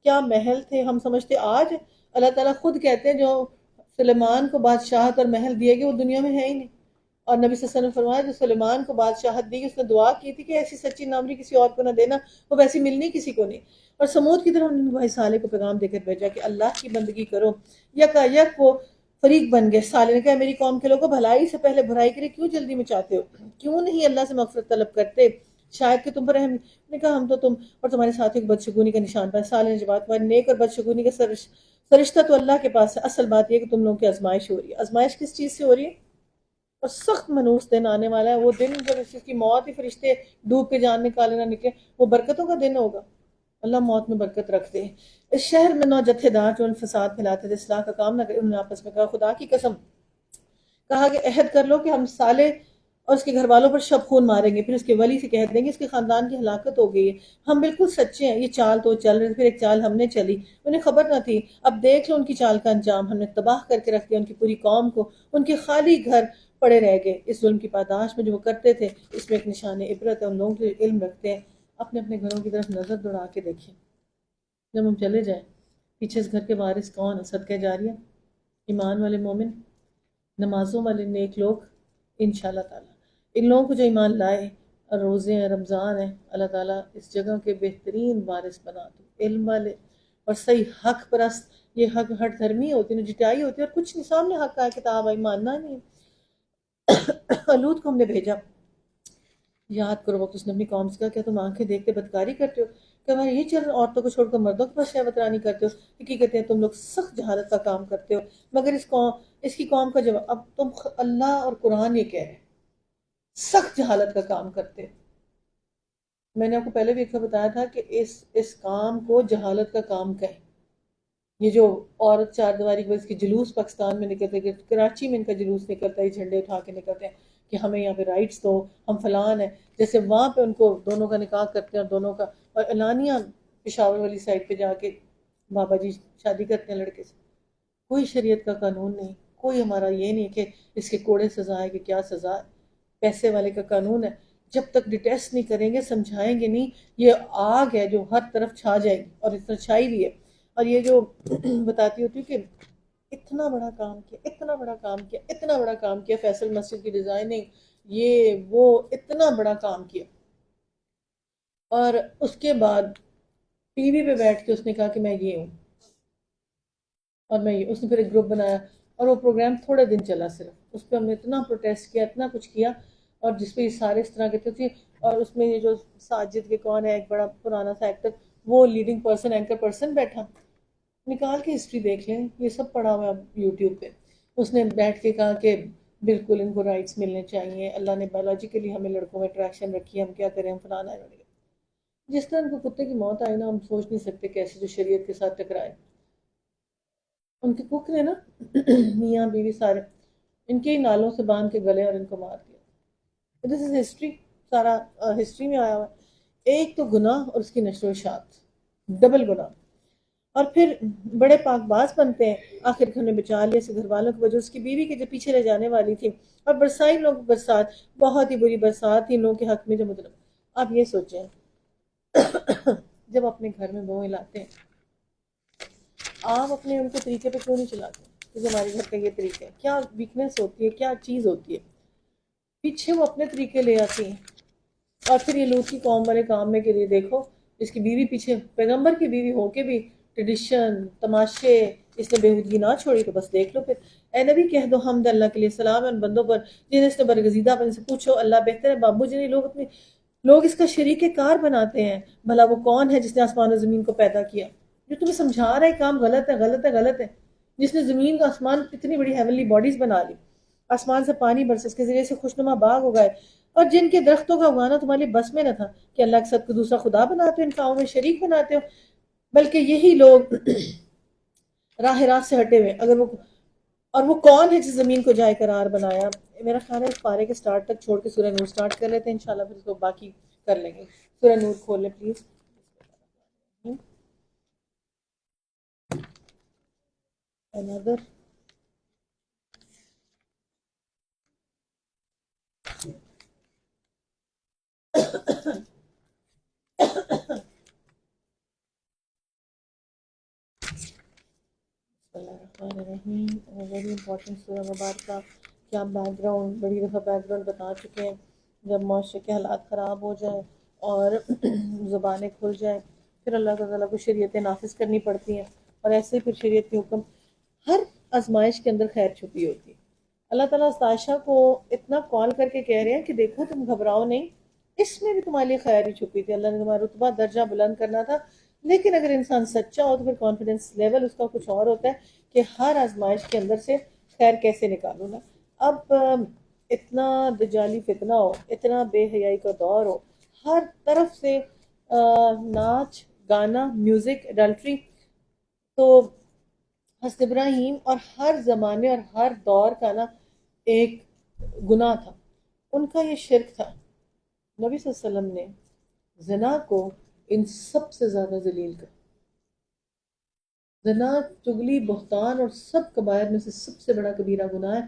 کیا محل تھے. ہم سمجھتے آج اللہ تعالیٰ خود کہتے ہیں جو سلیمان کو بادشاہت اور محل دیے گئے وہ دنیا میں ہے ہی نہیں. اور نبی صلی اللہ علیہ وسلم نے فرمایا جو سلیمان کو بادشاہت دی، اس نے دعا کی تھی کہ ایسی سچی نامری کسی اور کو نہ دینا، وہ ویسی ملنی کسی کو نہیں. اور سمود کی طرف انہوں نے بھائی صالح کو پیغام دے کر بھیجا کہ اللہ کی بندگی کرو. یکا یک وہ فریق بن گئے. صالح نے کہا میری قوم کے لوگوں بھلائی سے پہلے برائی کے لیے کیوں جلدی مچاتے ہو؟ کیوں نہیں اللہ سے مغفرت طلب کرتے؟ شاید کہ تم پر رحم. نے کہا ہم تو تم اور تمہارے ساتھیوں کی بدشگونی کا نشان پائے. صالح نے جواب، تمہاری نیک اور بدشگونی کا سرشتہ تو اللہ کے پاس ہے. اصل بات یہ کہ تم لوگوں کی آزمائش ہو رہی ہے. آزمائش کس چیز سے ہو رہی ہے؟ اور سخت منوس دن آنے والا ہے، وہ دن جب اس کی موت ہی فرشتے ڈوب کے جان نکالے نہ نکلے، وہ برکتوں کا دن ہوگا. اللہ موت میں برکت رکھتے ہیں. اس شہر میں 9 جتھے دار جو ان فساد پھیلاتے تھے، اصلاح کا کام نہ کرے، انہوں نے آپس میں کہا خدا کی قسم، کہا کہ عہد کر لو کہ ہم صالح اور اس کے گھر والوں پر شب خون ماریں گے، پھر اس کے ولی سے کہہ دیں گے اس کے خاندان کی ہلاکت ہو گئی ہے. ہم بالکل سچے ہیں. یہ چال تو چل رہے تھے، پھر ایک چال ہم نے چلی، انہیں خبر نہ تھی. اب دیکھ لو ان کی چال کا انجام، ہم نے تباہ کر کے رکھ دیا ان کی پوری قوم کو. ان کے خالی گھر پڑے رہ گئے. اس ظلم کی پاداش میں جو وہ کرتے تھے، اس میں ایک نشان عبرت ہے ان لوگوں کے علم رکھتے ہیں. اپنے اپنے گھروں کی طرف نظر دوڑا کے دیکھیں. جب ہم چلے جائیں پیچھے اس گھر کے وارث کون ہے؟ صدقہ جاریہ، ایمان والے مومن، نمازوں والے نیک لوگ. انشاءاللہ تعالیٰ ان لوگوں کو جو ایمان لائے اور روزے ہیں، رمضان ہیں، اللہ تعالیٰ اس جگہ کے بہترین وارث بنا دو. علم والے اور صحیح حق پرست. یہ حق ہٹ دھرمی ہوتی ہے، جٹائی ہوتی ہے، اور کچھ نہیں سامنے حق کا کتاب ہے، ماننا نہیں. لوط کو ہم نے بھیجا. یاد کرو وقت اس نے اپنی قوم سے کہا کیا تم آنکھیں دیکھتے بدکاری کرتے ہو؟ کہ ہمارے یہ چل عورتوں کو چھوڑ کر مردوں کے پاس شہوترانی کرتے ہو. حقیقت ہے تم لوگ سخت جہالت کا کام کرتے ہو. مگر اس کی قوم کا جواب، اب تم اللہ اور قرآن یہ کہہ رہے ہیں سخت جہالت کا کام کرتے ہو. میں نے آپ کو پہلے بھی ایک بتایا تھا کہ اس کام کو جہالت کا کام کہیں. یہ جو عورت چار دیواری کے بعد اس کے جلوس پاکستان میں نکلتے ہیں، کراچی میں ان کا جلوس نکلتا ہے، جھنڈے اٹھا کے نکلتے ہیں کہ ہمیں یہاں پہ رائٹس دو، ہم فلان ہیں. جیسے وہاں پہ ان کو دونوں کا نکاح کرتے ہیں اور دونوں کا، اور اعلانیہ پشاور والی سائڈ پہ جا کے بابا جی شادی کرتے ہیں لڑکے سے. کوئی شریعت کا قانون نہیں، کوئی ہمارا یہ نہیں کہ اس کے کوڑے سزا ہے کہ کیا سزا ہے. پیسے والے کا قانون ہے. جب تک ڈیٹیسٹ نہیں کریں گے، سمجھائیں گے نہیں، یہ آگ ہے جو ہر طرف چھا جائے گی، اور اس طرح چھائی بھی ہے. اور یہ جو بتاتی ہوتی ہوں کہ اتنا بڑا کام کیا، اتنا بڑا کام کیا، اتنا بڑا کام کیا، فیصل مسجد کی ڈیزائننگ، یہ وہ اتنا بڑا کام کیا. اور اس کے بعد ٹی وی پہ بیٹھ کے اس نے کہا کہ میں یہ ہوں اور میں یہ. اس نے پھر ایک گروپ بنایا اور وہ پروگرام تھوڑے دن چلا صرف. اس پہ ہم نے اتنا پروٹیسٹ کیا، اتنا کچھ کیا، اور جس پہ یہ سارے اس طرح کے تھے. اور اس میں یہ جو ساجد کے کون ہے، ایک بڑا پرانا سا ایکٹر، وہ لیڈنگ پرسن، اینکر پرسن بیٹھا. نکال کے ہسٹری دیکھ لیں، یہ سب پڑھا ہوا ہے یوٹیوب پہ. اس نے بیٹھ کے کہا کہ بالکل ان کو رائٹس ملنے چاہیے، اللہ نے بایولوجیکلی ہمیں لڑکوں میں اٹریکشن رکھی ہے، ہم کیا کریں، ہم فلانا ہے. جس طرح ان کو کتے کی موت آئی نا، ہم سوچ نہیں سکتے کیسے جو شریعت کے ساتھ ٹکرائے. ان کے کک نے نا میاں بیوی سارے ان کے ہی نالوں سے باندھ کے گلے اور ان کو مار دیا. دس از ہسٹری، سارا ہسٹری میں آیا ہوا ہے. ایک تو گناہ اور اس کی نشر و اشاعت، ڈبل گناہ. اور پھر بڑے پاک باز بنتے ہیں. آخر گھر نے بچا لیا اسے گھر والوں کی وجہ، اس کی بیوی کے جو پیچھے رہ جانے والی تھی. اور برسائی لوگ برسات، بہت ہی بری برسات تھی ان لوگوں کے حق میں جو مطلب. آپ یہ سوچیں جب اپنے گھر میں بوئیں لاتے ہیں، آپ اپنے ان کے طریقے پہ کیوں نہیں چلاتے کہ ہمارے گھر کا یہ طریقہ ہے؟ کیا ویکنیس ہوتی ہے، کیا چیز ہوتی ہے؟ پیچھے وہ اپنے طریقے لے آتی ہیں. اور پھر یہ لوٹ کی قوم والے کام میں کے لیے دیکھو، اس کی بیوی پیچھے، پیغمبر کی بیوی ہو کے بھی ٹریڈیشن، تماشے، اس نے بےہودگی نہ چھوڑی. تو بس دیکھ لو پھر. اے نبی کہہ دو حمد اللہ کے لیے، سلام ہے ان بندوں پر جنہیں اس نے برگزیدہ بن سے. پوچھو اللہ بہتر ہے بابو جنہیں لوگ اس کا شریک کار بناتے ہیں. بھلا وہ کون ہے جس نے آسمان و زمین کو پیدا کیا؟ جو تمہیں سمجھا رہا ہے کام غلط ہے غلط ہے غلط ہے، جس نے زمین کا آسمان اتنی بڑی ہیونلی باڈیز بنا لی، آسمان سے پانی برسے، اس کے ذریعے سے خوشنما باغ اگائے، اور جن کے درختوں کا اگانا تمہارے لیے بس میں نہ تھا کہ اللہ کے ساتھ کو دوسرا خدا بناتے ہو، ان کاموں میں شریک بناتے ہو، بلکہ یہی لوگ راہ راست سے ہٹے ہوئے اگر وہ، اور وہ کون ہے جس زمین کو جائے قرار بنایا. میرا خیال ہے اس پارے کے سٹارٹ تک چھوڑ کے سورہ نور سٹارٹ کر لیتے ہیں انشاءاللہ، پھر اس کو باقی کر لیں گے. سورہ نور کھول لیں پلیز. another بسم اللہ الرحمن الرحیم. ویری امپورٹنٹ سورہ مبارکہ. کیا بیک گراؤنڈ، بڑی دفعہ بیک گراؤنڈ بتا چکے ہیں. جب معاشرے کے حالات خراب ہو جائیں اور زبانیں کھل جائیں، پھر اللہ تعالیٰ کو شریعتیں نافذ کرنی پڑتی ہیں، اور ایسے ہی پھر شریعت کے حکم. ہر آزمائش کے اندر خیر چھپی ہوتی ہے. اللہ تعالیٰ عائشہ کو اتنا کال کر کے کہہ رہے ہیں کہ دیکھو تم گھبراؤ نہیں، اس میں بھی تمہارے لیے خیر ہی چھپی تھی. اللہ نے تمہارا رتبہ درجہ بلند کرنا تھا. لیکن اگر انسان سچا ہو تو پھر کانفیڈنس لیول اس کا کچھ اور ہوتا ہے کہ ہر آزمائش کے اندر سے خیر کیسے نکالوں گا. اب اتنا دجالی فتنہ ہو، اتنا بے حیائی کا دور ہو، ہر طرف سے ناچ گانا میوزک ایڈلٹری، تو حضرت ابراہیم اور ہر زمانے اور ہر دور کا نا ایک گناہ تھا. ان کا یہ شرک تھا. نبی صلی اللہ علیہ وسلم نے زنا کو ان سب سے زیادہ ذلیل کر. زنا، چغلی، بہتان اور سب کبائر میں سے سب سے بڑا کبیرہ گناہ ہے.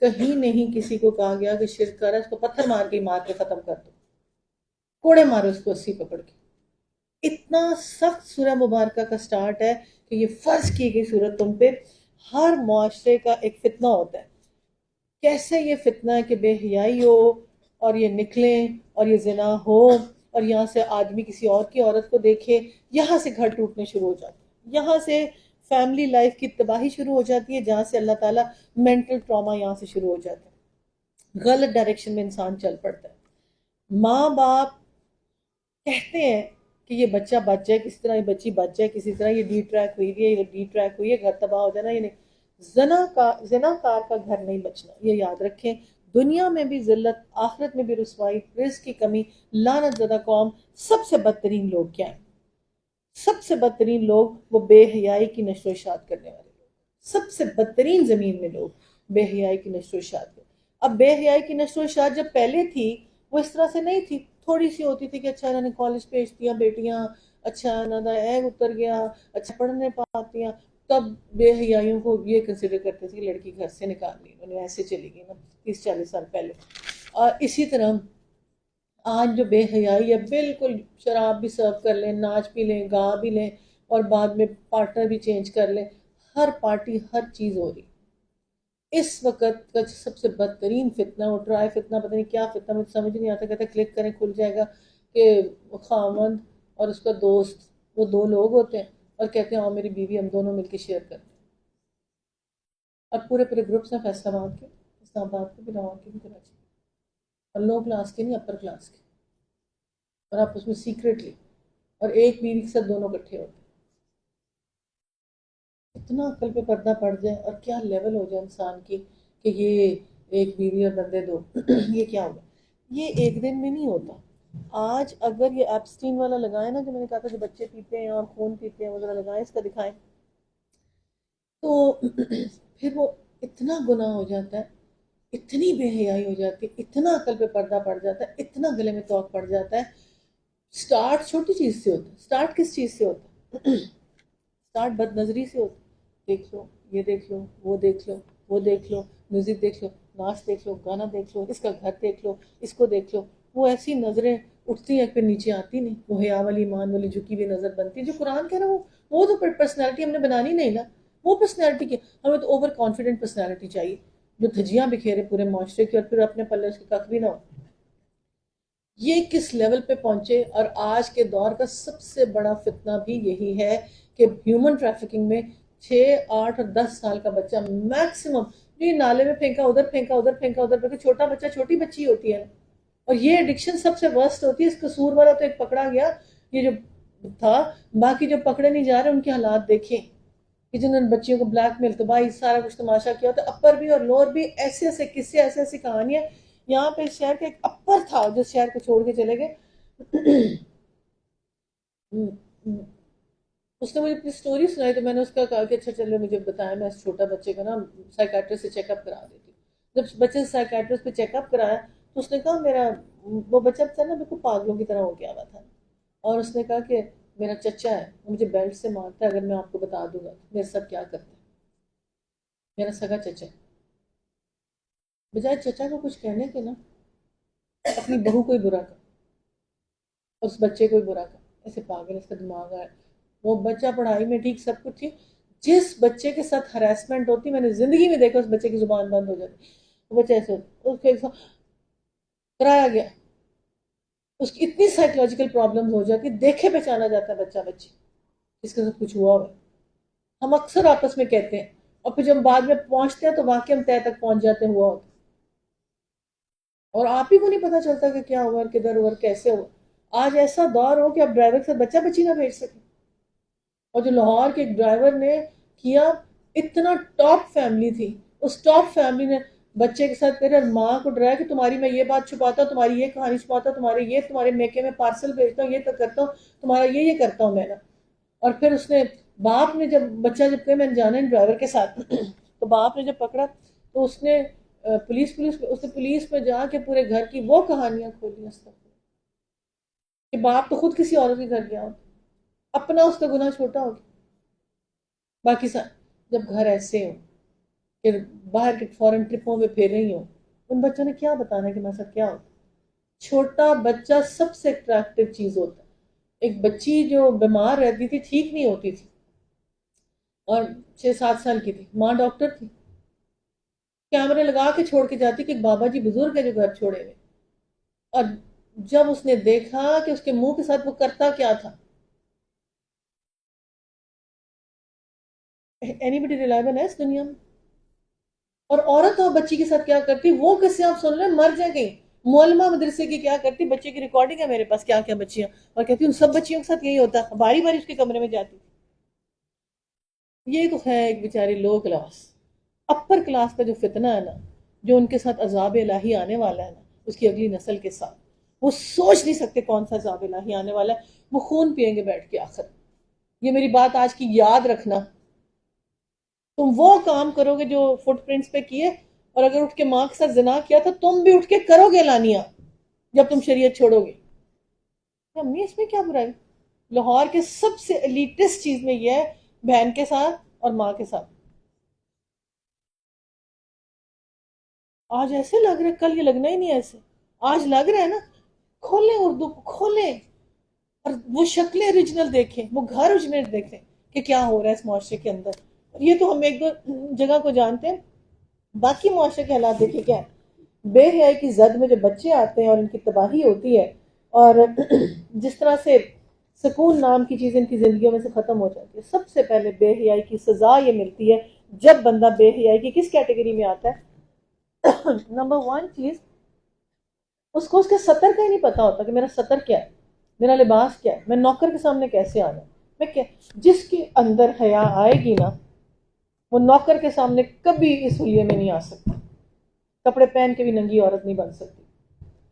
کہیں نہیں کسی کو کہا گیا کہ شرک کر رہا ہے اس کو پتھر مار کے مار کے ختم کر دو، کوڑے مارو اس کو رسی پکڑ کے. اتنا سخت سورہ مبارکہ کا سٹارٹ ہے کہ یہ فرض کی گئی صورت تم پہ. ہر معاشرے کا ایک فتنہ ہوتا ہے. کیسے یہ فتنہ ہے کہ بے حیائی ہو اور یہ نکلیں اور یہ زنا ہو اور یہاں سے آدمی کسی اور کی عورت کو دیکھے، یہاں سے گھر ٹوٹنے شروع ہو جاتے ہیں، یہاں سے فیملی لائف کی تباہی شروع ہو جاتی ہے، جہاں سے اللہ تعالیٰ مینٹل ٹراما یہاں سے شروع ہو جاتا ہے. غلط ڈائریکشن میں انسان چل پڑتا ہے. ماں باپ کہتے ہیں کہ یہ بچہ بچ جائے، کسی طرح یہ بچی بچ جائے، کسی طرح یہ ڈی ٹریک ہوئی ہے، یہ ڈی ٹریک ہوئی ہے، گھر تباہ ہو جانا. یہ نہیں، زنا کار کا گھر نہیں بچنا، یہ یاد رکھیں. دنیا میں بھی ذلت، آخرت میں بھی رسوائی، رزق کی کمی، لعنت زدہ قوم. سب سے بدترین لوگ کیا ہیں؟ سب سے بدترین لوگ وہ بے حیائی کی نشر و اشاعت کرنے والے لوگ. سب سے بدترین زمین میں لوگ بے حیائی کی نشر و اشاعت کرنے. اب بے حیائی کی نشر و اشاعت جب پہلے تھی وہ اس طرح سے نہیں تھی. تھوڑی سی ہوتی تھی کہ اچھا انہوں نے کالج بھیج دیا بیٹیاں، اچھا انہوں نے ایگ اتر گیا، اچھا پڑھنے پاتی ہیں. تب بے حیائیوں کو یہ کنسیڈر کرتے تھے کہ لڑکی گھر سے نکال لی، انہوں نے ایسے چلی گئی نا 30-40 سال پہلے. اور اسی طرح آج جو بے حیائی ہے، بالکل شراب بھی سرو کر لیں، ناچ بھی لیں، گا بھی لیں، اور بعد میں پارٹنر بھی چینج کر لیں. ہر پارٹی ہر چیز ہو رہی. اس وقت کا سب سے بدترین فتنہ، وہ ٹرائی فتنہ، پتہ نہیں کیا فتنہ، مجھے سمجھ نہیں آتا. کہتا کلک کریں کھل جائے گا کہ خاوند اور اس کا دوست وہ دو لوگ ہوتے ہیں اور کہتے ہیں میری بیوی، ہم دونوں مل کے شیئر کرتے ہیں. اور پورے پورے گروپس ہیں فیصلہ آباد کے، اسلام آباد کے بھی، لاہور کے بھی، کراچی کے، اور لو کلاس کے نہیں، اپر کلاس کے. اور آپ اس میں سیکریٹلی، اور ایک بیوی کے ساتھ دونوں اکٹھے ہوتے ہیں. اتنا عقل پہ پردہ پڑ جائے اور کیا لیول ہو جائے انسان کی کہ یہ ایک بیوی اور بندے دو. یہ کیا ہوگا؟ یہ ایک دن میں نہیں ہوتا. آج اگر یہ ایپسٹین والا لگائیں نا، جو میں نے کہا تھا جو بچے پیتے ہیں اور خون پیتے ہیں، وہ ذرا لگائیں، اس کا دکھائیں، تو پھر وہ اتنا گناہ ہو جاتا ہے، اتنی بے حیائی ہو جاتی ہے، اتنا عقل پہ پردہ پڑ جاتا ہے، اتنا گلے میں توق پڑ جاتا ہے. سٹارٹ چھوٹی چیز سے ہوتا ہے. سٹارٹ کس چیز سے ہوتا ہے؟ سٹارٹ بد نظری سے ہوتا ہے. دیکھ لو، یہ دیکھ لو، وہ دیکھ لو، وہ دیکھ لو، میوزک دیکھ لو، ناچ دیکھ لو، گانا دیکھ لو، اس کا گھر دیکھ لو، اس کو دیکھ لو. وہ ایسی نظریں اٹھتی ہیں پھر نیچے آتی نہیں. وہ حیا والی، ایمان والی جھکی ہوئی نظر بنتی ہے. جو قرآن کہہ رہا ہے وہ تو پرسنالٹی ہم نے بنانی نہیں نا. وہ پرسنالٹی کی ہمیں تو اوور کانفیڈنٹ پرسنالٹی چاہیے جو دھجیاں بکھیرے پورے معاشرے کی اور پھر اپنے پلے اس کے کخ بھی نہ ہو. یہ کس لیول پہ پہنچے. اور آج کے دور کا سب سے بڑا فتنہ بھی یہی ہے کہ ہیومن ٹریفکنگ میں 6، 8 اور 10 سال کا بچہ میکسیمم، یہ نالے میں پھینکا، ادھر پھینکا، ادھر پھینکا، ادھر پھینکا. چھوٹا بچہ، چھوٹی بچی ہوتی ہے. اور یہ ایڈکشن سب سے ورسٹ ہوتی ہے. اس قصور والا تو ایک پکڑا گیا، یہ جو تھا. باقی جو پکڑے نہیں جا رہے ان کے حالات دیکھیں کہ جنہوں نے بچیوں کو بلیک میل تباہی سارا کچھ تماشا کیا ہوتا. اپر بھی اور لوور بھی ایسے ایسے قصے ایسے ایسی کہانیاں. یہاں پہ اس شہر کا ایک اپر تھا جس شہر کو چھوڑ کے چلے گئے. اس نے مجھے اپنی سٹوری سنائی تو میں نے اس کا کہا کہ اچھا چلے مجھے بتایا میں اس چھوٹا بچے کا نا سائیکیٹرسٹ سے چیک اپ کرا دیتی. جب بچے سے سائیکیٹرسٹ پہ چیک اپ کرایا تو اس نے کہا میرا وہ بچہ تھا نا بالکل پاگلوں کی طرح ہو گیا ہوا تھا. اور اس نے کہا کہ میرا چچا ہے وہ مجھے بیلٹ سے مارتا ہے, اگر میں آپ کو بتا دوں گا میرے ساتھ کیا کرتا ہے. میرا سگا چچا بجائے چچا کو کچھ کہنے کے نا اپنی بہو کو ہی برا کر, اس بچے کو ہی برا کر. ایسے پاگل اس کا دماغ ہے. وہ بچہ پڑھائی میں ٹھیک سب کچھ ٹھیک, جس بچے کے ساتھ ہراسمنٹ ہوتی میں نے زندگی میں دیکھا اس بچے کی زبان بند ہو جاتی. وہ بچہ ایسے اس کے کرایا گیا, اس کی اتنی سائیکولوجیکل پرابلم ہو جاتی دیکھے پہچانا جاتا ہے بچہ بچی جس کے ساتھ کچھ ہوا ہوا. ہم اکثر آپس میں کہتے ہیں اور پھر جب ہم بعد میں پہنچتے ہیں تو واقعی ہم طے تک پہنچ جاتے ہیں ہوا ہوتا, اور آپ ہی کو نہیں پتا چلتا کہ کیا ہوا کدھر ہوا کیسے ہوا. آج ایسا دور ہو کہ آپ ڈرائیور کے ساتھ بچہ بچی نہ بھیج سکیں. اور جو لاہور کے ایک ڈرائیور نے کیا, اتنا ٹاپ فیملی تھی, اس ٹاپ فیملی نے بچے کے ساتھ کرے اور ماں کو ڈرایا کہ تمہاری میں یہ بات چھپاتا ہوں, تمہاری یہ کہانی چھپاتا ہوں, تمہارے میکے میں پارسل بھیجتا ہوں, یہ تو کرتا ہوں, تمہارا یہ کرتا ہوں میں نا. اور پھر اس نے باپ نے جب بچہ جب کہ میں نے جانا ہے ڈرائیور کے ساتھ تو باپ نے جب پکڑا تو اس نے پولیس میں جا کے پورے گھر کی وہ کہانیاں کھولی اس طرح کہ باپ تو خود کسی عورت کے گھر گیا ہوتا, اپنا اس کا گناہ چھوٹا ہو گیا. باقی جب گھر ایسے ہو کہ باہر کے فورن ٹرپوں میں پھیر رہی ہوں, ان بچوں نے کیا بتانا کہ میرے ساتھ کیا ہوتا. چھوٹا بچہ سب سے اٹریکٹیو چیز ہوتا ہے. ایک بچی جو بیمار رہتی تھی ٹھیک نہیں ہوتی تھی اور 6-7 سال کی تھی, ماں ڈاکٹر تھی, کیمرے لگا کے چھوڑ کے جاتی کہ ایک بابا جی بزرگ ہے جو گھر چھوڑے ہوئے. اور جب اس نے دیکھا کہ اس کے منہ کے ساتھ وہ کرتا کیا تھا, اینی بڈی ریلائبل ہے اس دنیا میں. اور عورت اور بچی کے ساتھ کیا کرتی وہ قصے آپ سن رہے ہیں مر جائیں گئی. معلمہ مدرسے کی کیا کرتی, بچے کی ریکارڈنگ ہے میرے پاس کیا کیا بچیاں, اور کہتی ان سب بچیوں کے ساتھ یہی ہوتا, باری باری اس کے کمرے میں جاتی. یہ تو ہے ایک بیچاری لو کلاس. اپر کلاس کا جو فتنہ ہے نا, جو ان کے ساتھ عذاب الہی آنے والا ہے نا اس کی اگلی نسل کے ساتھ, وہ سوچ نہیں سکتے کون سا عذاب الہی آنے والا ہے. وہ خون پیئیں گے بیٹھ کے آخر. یہ میری بات آج کی یاد رکھنا, تم وہ کام کرو گے جو فٹ پرنٹس پہ کیے, اور اگر اٹھ کے ماں کے ساتھ زنا کیا تھا تم بھی اٹھ کے کرو گے لانیاں جب تم شریعت چھوڑو گے. امی اس میں کیا برائی. لاہور کے سب سے ایلیٹسٹ چیز میں یہ ہے بہن کے ساتھ اور ماں کے ساتھ. آج ایسے لگ رہے, کل یہ لگنا ہی نہیں ایسے. آج لگ رہا ہے نا, کھولیں اردو کو کھولیں اور وہ شکلیں اوریجنل دیکھیں, وہ گھر اوریجنل دیکھیں کہ کیا ہو رہا ہے اس معاشرے کے اندر. یہ تو ہم ایک دو جگہ کو جانتے ہیں, باقی معاشرے کے حالات دیکھیں کیا ہے. بے حیائی کی زد میں جو بچے آتے ہیں اور ان کی تباہی ہوتی ہے, اور جس طرح سے سکون نام کی چیز ان کی زندگیوں میں سے ختم ہو جاتی ہے. سب سے پہلے بے حیائی کی سزا یہ ملتی ہے جب بندہ بے حیائی کی کس کیٹیگری میں آتا ہے. نمبر 1 چیز, اس کو اس کے سطر کا ہی نہیں پتا ہوتا کہ میرا سطر کیا ہے, میرا لباس کیا ہے, میں نوکر کے سامنے کیسے آنا, میں کیا. جس کے اندر حیا آئے گی نا وہ نوکر کے سامنے کبھی اس حلیے میں نہیں آ سکتا. کپڑے پہن کے بھی ننگی عورت نہیں بن سکتی.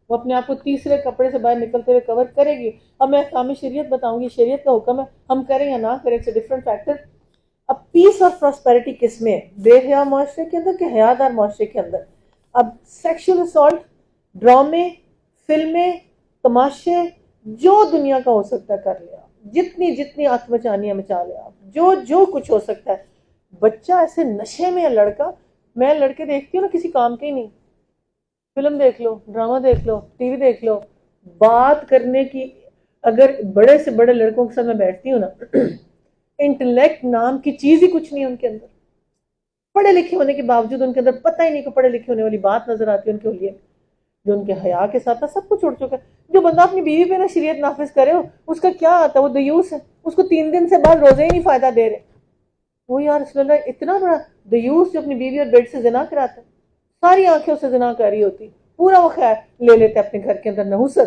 وہ اپنے آپ کو تیسرے کپڑے سے باہر نکلتے ہوئے کور کرے گی. اب میں احکام شریعت بتاؤں گی, شریعت کا حکم ہے, ہم کریں یا نہ کریں اٹس اے ڈفرنٹ فیکٹر. اب پیس اور پراسپیرٹی کس میں, بے حیا معاشرے کے اندر کہ حیا دار معاشرے کے اندر. اب سیکشل اسالٹ, ڈرامے, فلمیں, تماشے, جو دنیا کا ہو سکتا ہے کر لیا, جتنی آنکھ مچانی ہے مچا لیا, جو کچھ ہو سکتا ہے. بچہ ایسے نشے میں ہے لڑکا, میں لڑکے دیکھتی ہوں نا کسی کام کے ہی نہیں. فلم دیکھ لو, ڈرامہ دیکھ لو, ٹی وی دیکھ لو, بات کرنے کی اگر بڑے سے بڑے لڑکوں کے ساتھ میں بیٹھتی ہوں نا, انٹلیکٹ نام کی چیز ہی کچھ نہیں ہے ان کے اندر. پڑھے لکھے ہونے کے باوجود ان کے اندر پتہ ہی نہیں کہ پڑھے لکھے ہونے والی بات نظر آتی ہے ان کے لیے. جو ان کے حیا کے ساتھ سب کچھ چھوڑ چکا ہے. جو بندہ اپنی بیوی پہ نہ شریعت نافذ کرے اس کا کیا آتا ہے, وہ دیوس ہے. اس کو 3 دن سے بعد روزے ہی نہیں فائدہ دے رہے. وہ یا رسول اللہ اتنا بڑا دیوس جو اپنی بیوی اور بیٹے سے زنا کراتا ہے, ساری آنکھیں اسے زنا کر رہی ہوتی, پورا وہ خیر لے لیتے اپنے گھر کے اندر نحوست.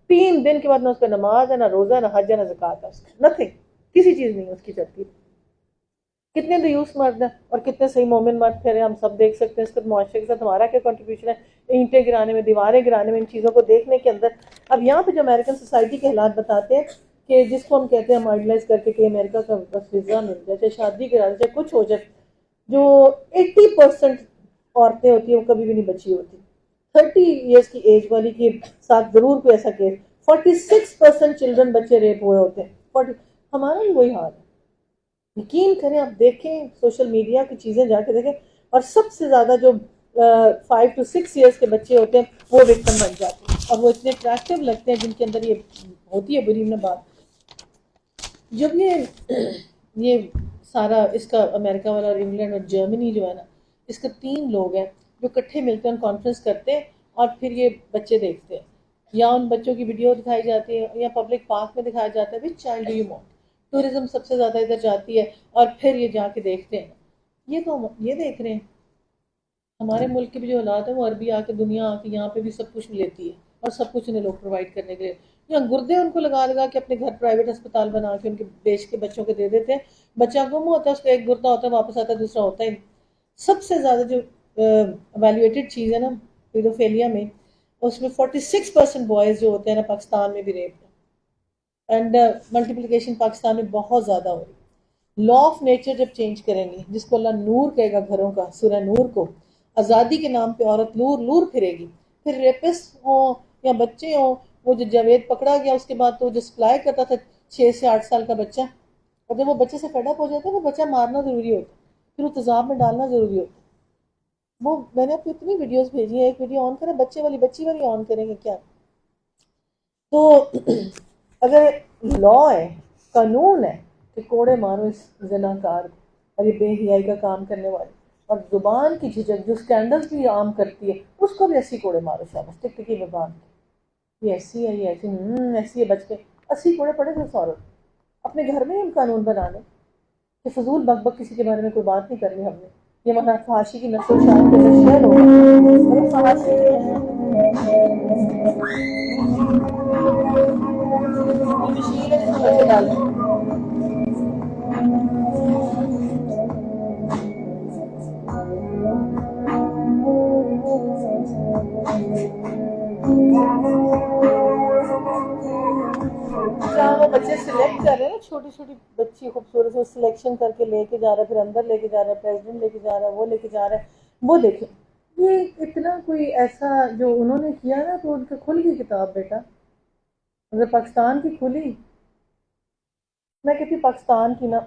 3 دن کے بعد نہ اس کا نماز ہے، نہ روزہ، نہ حج ہے، نہ زکات ہے، نتھنگ، کسی چیز نہیں ہے اس کی چلتی۔ کتنے دیوس مرد ہیں اور کتنے صحیح مومن مرد پھر ہم سب دیکھ سکتے ہیں اس کے معاشرے کے ساتھ ہمارا کیا کنٹریبیوشن ہے اینٹیں گرانے میں، دیواریں گرانے میں، ان چیزوں کو دیکھنے کے اندر۔ اب یہاں پہ جو امریکن سوسائٹی کے حالات بتاتے ہیں کہ جس کو ہم کہتے ہیں مارجنلائز کر کے کہ امریکہ کا بس ویزا مل جائے، چاہے شادی کرا دے، چاہے کچھ ہو جائے، جو 80% عورتیں ہوتی ہیں وہ کبھی بھی نہیں بچی ہوتی۔ 30 ایئرس کی ایج والی کے ساتھ ضرور کوئی ایسا کیس، 46% چلڈرن بچے ریپ ہوئے ہوتے ہیں، 40۔ ہمارا بھی وہی حال ہے، یقین کریں آپ دیکھیں سوشل میڈیا کی چیزیں جا کے دیکھیں، اور سب سے زیادہ جو 5 to 6 ایئرس کے بچے ہوتے ہیں وہ وکٹم بن جاتے ہیں، اور وہ اتنے اٹریکٹیو لگتے ہیں جن کے اندر یہ ہوتی ہے بری بات۔ جب یہ سارا اس کا امریکہ والا اور انگلینڈ اور جرمنی جو ہے نا، اس کا 3 لوگ ہیں جو اکٹھے مل کر کانفرنس کرتے ہیں اور پھر یہ بچے دیکھتے ہیں، یا ان بچوں کی ویڈیو دکھائی جاتی ہے یا پبلک پارک میں دکھایا جاتا ہے، which child do you want, tourism سب سے زیادہ ادھر جاتی ہے، اور پھر یہ جا کے دیکھتے ہیں۔ یہ تو ہم یہ دیکھ رہے ہیں، ہمارے ملک کے بھی جو حالات ہیں وہ عربی آ کے دنیا آ کے یہاں پہ بھی سب کچھ لیتی ہے، اور سب کچھ انہیں لوگ پرووائڈ کرنے کے لیے، یا گردے ان کو لگا لگا کے اپنے گھر پرائیویٹ اسپتال بنا کے ان کے بیچ کے بچوں کو دے دیتے ہیں، بچہ گم ہوتا ہے، اس کا ایک گردہ ہوتا ہے، واپس آتا ہے دوسرا ہوتا ہے۔ سب سے زیادہ جو ایویلویٹڈ چیز ہے نا پیڈوفیلیا میں، اس میں 46% بوائز جو ہوتے ہیں نا پاکستان میں بھی ریپ، اینڈ ملٹیپلیکیشن پاکستان میں بہت زیادہ ہو رہی۔ لا آف نیچر جب چینج کریں گے، جس کو اللہ نور کہے گا گھروں کا، سورہ نور کو، آزادی کے نام پہ عورت لور لور پھرے گی، پھر ریپسٹ ہوں یا بچے ہوں، وہ جو جاوید پکڑا گیا اس کے بعد تو جو سپلائی کرتا تھا 6 سے 8 سال کا بچہ، اور جب وہ بچے سے فیڈ اپ ہو جاتا ہے وہ بچہ مارنا ضروری ہوتا ہے، پھر وہ تیزاب میں ڈالنا ضروری ہوتا ہے۔ وہ میں نے آپ کو اتنی ویڈیوز بھیجی ہیں، ایک ویڈیو آن کریں، بچے والی بچی والی آن کریں گے کیا؟ تو اگر لا ہے، قانون ہے کہ کوڑے مارو اس زناکار کو اور یہ بے حیائی کا کام کرنے والے، اور زبان کی جھجک جو اسکینڈل بھی عام کرتی ہے اس کو بھی ایسی کوڑے مارو، شاباش، ٹک ٹکی زبان کی، یہ ایسی ہے، یہ ایسی ایسی ہے، بچ کے 80 کوڑے پڑے تھے اس عورت، اپنے گھر میں ہم قانون بنا لیں کہ فضول بک بک کسی کے بارے میں کوئی بات نہیں کرنی ہم نے، یہ مانا فحاشی کی نسل و شان کے شہر ہوگا فحاشی مشین ہے جس کو ڈالیں۔ جہاں وہ بچے سلیکٹ کر رہے ہیں نا، چھوٹی چھوٹی بچی خوبصورت سے سلیکشن کر کے لے کے جا رہا ہے، پھر اندر لے کے جا رہا ہے، پریزیڈنٹ لے کے جا رہا ہے، وہ لے کے جا رہا ہے، وہ دیکھیں یہ اتنا کوئی ایسا جو انہوں نے کیا نا، تو ان کی کھل گئی کتاب بیٹا، اگر پاکستان کی کھلی، میں کہتی ہوں پاکستان کی نا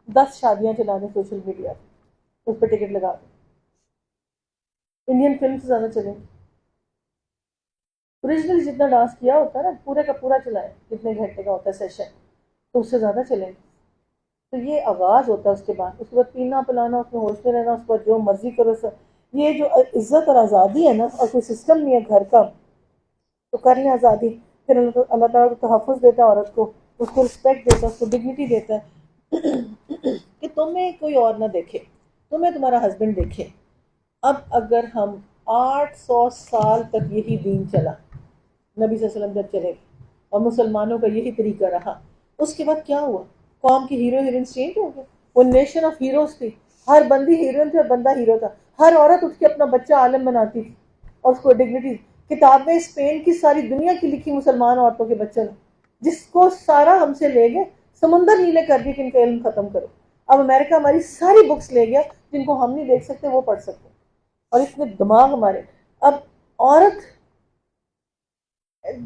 10 شادیاں چلا دیں سوشل میڈیا پہ، اس پہ ٹکٹ لگا دیں، انڈین فلم سے زیادہ چلیں، اوریجنل جتنا ڈانس کیا ہوتا ہے نا پورے کا پورا چلائیں، جتنے گھنٹے کا ہوتا ہے سیشن، تو اس سے زیادہ چلیں۔ تو یہ آغاز ہوتا ہے، اس کے بعد پینا پلانا، اس میں ہوش میں رہنا، اس کے بعد جو مرضی کرو یہ جو عزت اور آزادی ہے نا، اور کوئی سسٹم نہیں ہے گھر کا، تو کر لیں آزادی، پھر اللہ تعالیٰ کو تحفظ دیتا ہے عورت کو، اس کو رسپیکٹ دیتا ہے، اس کو ڈگنیٹی دیتا ہے کہ تمہیں کوئی اور نہ دیکھے، تمہیں تمہارا ہسبینڈ دیکھے۔ اب اگر ہم 800 سال تک یہی دین چلا، نبی صلی اللہ علیہ وسلم جب چلے اور مسلمانوں کا یہی طریقہ رہا، اس کے بعد کیا ہوا؟ قوم کی ہیرو ہیروئنس چینج ہو گئے، وہ نیشن آف ہیروز تھی، ہر بندی ہیروئن تھی اور بندہ ہیرو تھا، ہر عورت اس کے اپنا بچہ عالم بناتی تھی اور اس کو ڈگنیٹی۔ کتابیں اسپین کی ساری دنیا کی لکھی مسلمان عورتوں کے بچوں نے، جس کو سارا ہم سے لے گئے، سمندر نیلے کر دیے کہ ان کا علم ختم کرو۔ اب امریکہ ہماری ساری بکس لے گیا جن کو ہم نہیں دیکھ سکتے وہ پڑھ سکتے، اور اتنے دماغ ہمارے۔ اب عورت،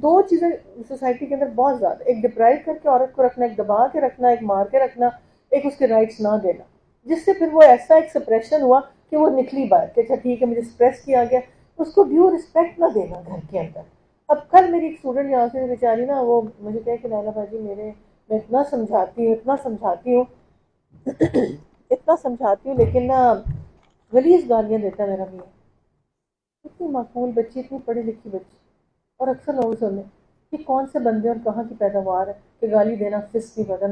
2 چیزیں سوسائٹی کے اندر بہت زیادہ، ایک ڈپرائیو کر کے عورت کو رکھنا، ایک دبا کے رکھنا، ایک مار کے رکھنا، ایک اس کے رائٹس نہ دینا، جس سے پھر وہ ایسا ایک سپریشن ہوا کہ وہ نکلی باہر کہ اچھا ٹھیک ہے مجھے سپریس کیا گیا، اس کو ڈیو رسپیکٹ نہ دینا گھر کے اندر۔ اب کل میری ایک اسٹوڈنٹ یہاں سے بیچاری نا، وہ مجھے کہے کہ لیلا باجی میں اتنا سمجھاتی ہوں، اتنا سمجھاتی ہوں اتنا سمجھاتی ہوں، لیکن نا غلیظ گالیاں دیتا ہے میرا میاں۔ اتنی معقول بچی، اتنی پڑھی لکھی بچی، اور اکثر لوگ سنیں کہ کون سے بندے اور کہاں کی پیداوار ہے کہ گالی دینا فسق کی وجہ،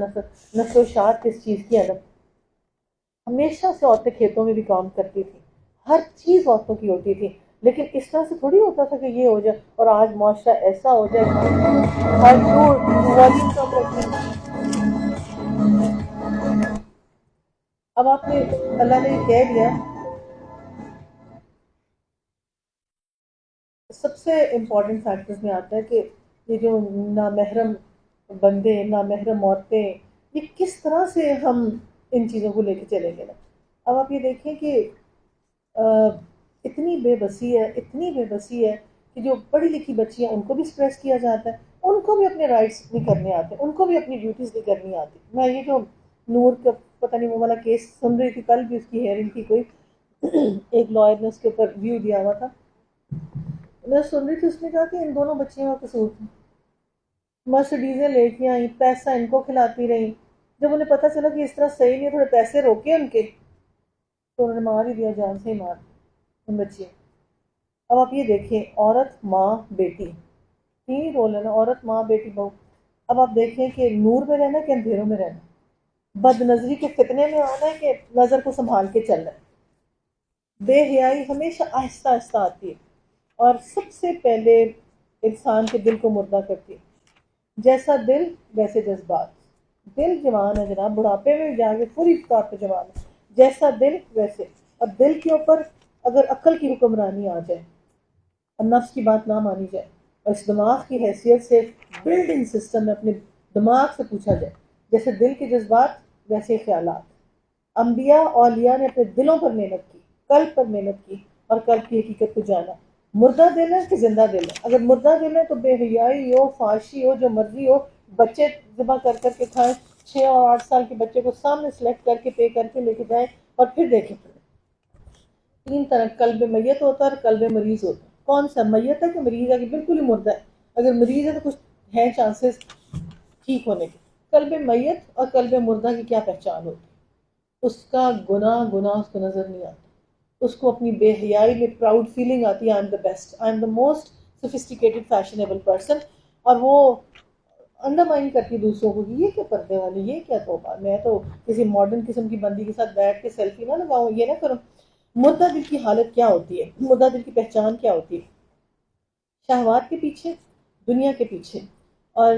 نسل و شاعت کس چیز کی ادب۔ ہمیشہ سے عورتیں کھیتوں میں بھی کام کرتی تھی، ہر چیز عورتوں کی ہوتی تھی، لیکن اس طرح سے تھوڑی ہوتا تھا کہ یہ ہو جائے، اور آج معاشرہ ایسا ہو جائے ہر دور والیوم کم رکھیں۔ اب آپ نے اللہ نے یہ کہہ دیا، سب سے امپورٹنٹ فیکٹرز میں آتا ہے کہ یہ جو نامحرم بندے، نامحرم عورتیں، یہ کس طرح سے ہم ان چیزوں کو لے کے چلیں گے نا۔ اب آپ یہ دیکھیں کہ اتنی بے بسی ہے، اتنی بے بسی ہے کہ جو پڑھی لکھی بچی ہیں ان کو بھی سپریس کیا جاتا ہے، ان کو بھی اپنے رائٹس نہیں کرنے آتے، ان کو بھی اپنی ڈیوٹیز نہیں کرنی آتی۔ میں یہ جو نور کا پتہ نہیں وہ والا کیس سن رہی تھی، کل بھی اس کی ہیئرنگ تھی، کوئی ایک لائر نے اس کے اوپر ویو دیا ہوا تھا، میں سن رہی تھی، اس نے کہا کہ ان دونوں بچیوں کا قصور تھا، مرسڈیزیں لے کے آئیں، پیسہ ان کو کھلاتی رہیں، جب انہیں پتہ چلا کہ اس طرح صحیح نہیں، تھوڑے پیسے روکے ان کے، تو انہوں نے مار ہی دیا، جان سے ہی مار ان بچیوں۔ اب آپ یہ دیکھیں، عورت ماں بیٹی، تین ہی رول ہے نا، عورت ماں بیٹی بہو۔ اب آپ دیکھیں کہ نور میں رہنا کہ اندھیروں میں رہنا، بد نظری کے فتنے میں آنا ہے کہ نظر کو سنبھال کے چلنا ہے۔ بے حیائی ہمیشہ آہستہ آہستہ آتی ہے، اور سب سے پہلے انسان کے دل کو مردہ کرتی ہے۔ جیسا دل ویسے جذبات، دل جوان ہے جناب، بڑھاپے میں جا کے پوری طور پہ جوان ہے، جیسا دل ویسے۔ اور دل کے اوپر اگر عقل کی حکمرانی آ جائے اور نفس کی بات نہ مانی جائے، اور اس دماغ کی حیثیت سے بلڈنگ سسٹم میں اپنے دماغ سے پوچھا جائے، جیسے دل کے جذبات ویسے خیالات۔ انبیاء اولیاء نے اپنے دلوں پر محنت کی، قلب پر محنت کی، اور قلب کی حقیقت کو جانا۔ مردہ دل ہے کہ زندہ دل ہے؟ اگر مردہ دل ہے تو بے حیائی ہو، فحاشی ہو، جو مرضی ہو، بچے ذبح کر کر کے کھائیں، 6 اور 8 سال کے بچے کو سامنے سلیکٹ کر کے پے کر کے لے کے جائیں، اور پھر دیکھیں۔ تین طرح قلب میت ہوتا ہے اور قلب مریض ہوتا ہے۔ کون سا میت ہے کہ مریض ہے کہ بالکل ہی مردہ ہے؟ اگر مریض ہے تو کچھ ہے چانسز ٹھیک ہونے کے۔ قلب میت اور قلب مردہ کی کیا پہچان ہوتی ہے؟ اس کا گناہ اس کو نظر نہیں آتا، اس کو اپنی بے حیائی میں پراؤڈ فیلنگ آتی ہے، I am the best, I am the most sophisticated fashionable person, اور وہ انڈرمائن کرتی دوسروں کو کہ یہ کیا پردے والی، یہ کیا توبہ، میں تو کسی ماڈرن قسم کی بندی کے ساتھ بیٹھ کے سیلفی نہ لگاؤں، یہ نہ کروں۔ مردہ دل کی حالت کیا ہوتی ہے؟ مردہ دل کی پہچان کیا ہوتی ہے؟ شہوات کے پیچھے، دنیا کے پیچھے، اور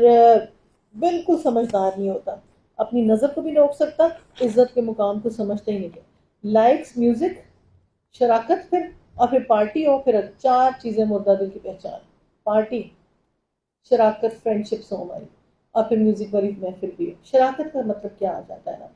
بالکل سمجھدار نہیں ہوتا، اپنی نظر کو بھی روک سکتا، عزت کے مقام کو سمجھتا ہی نہیں کہ لائکس، میوزک، شراکت، اور پھر پارٹی ہو، پھر 4 چیزیں مردہ دل کی پہچان: پارٹی، شراکت، فرینڈ شپس ہو ہماری، اور پھر میوزک والی محفل بھی ہو۔ شراکت کا مطلب کیا آ جاتا ہے نا،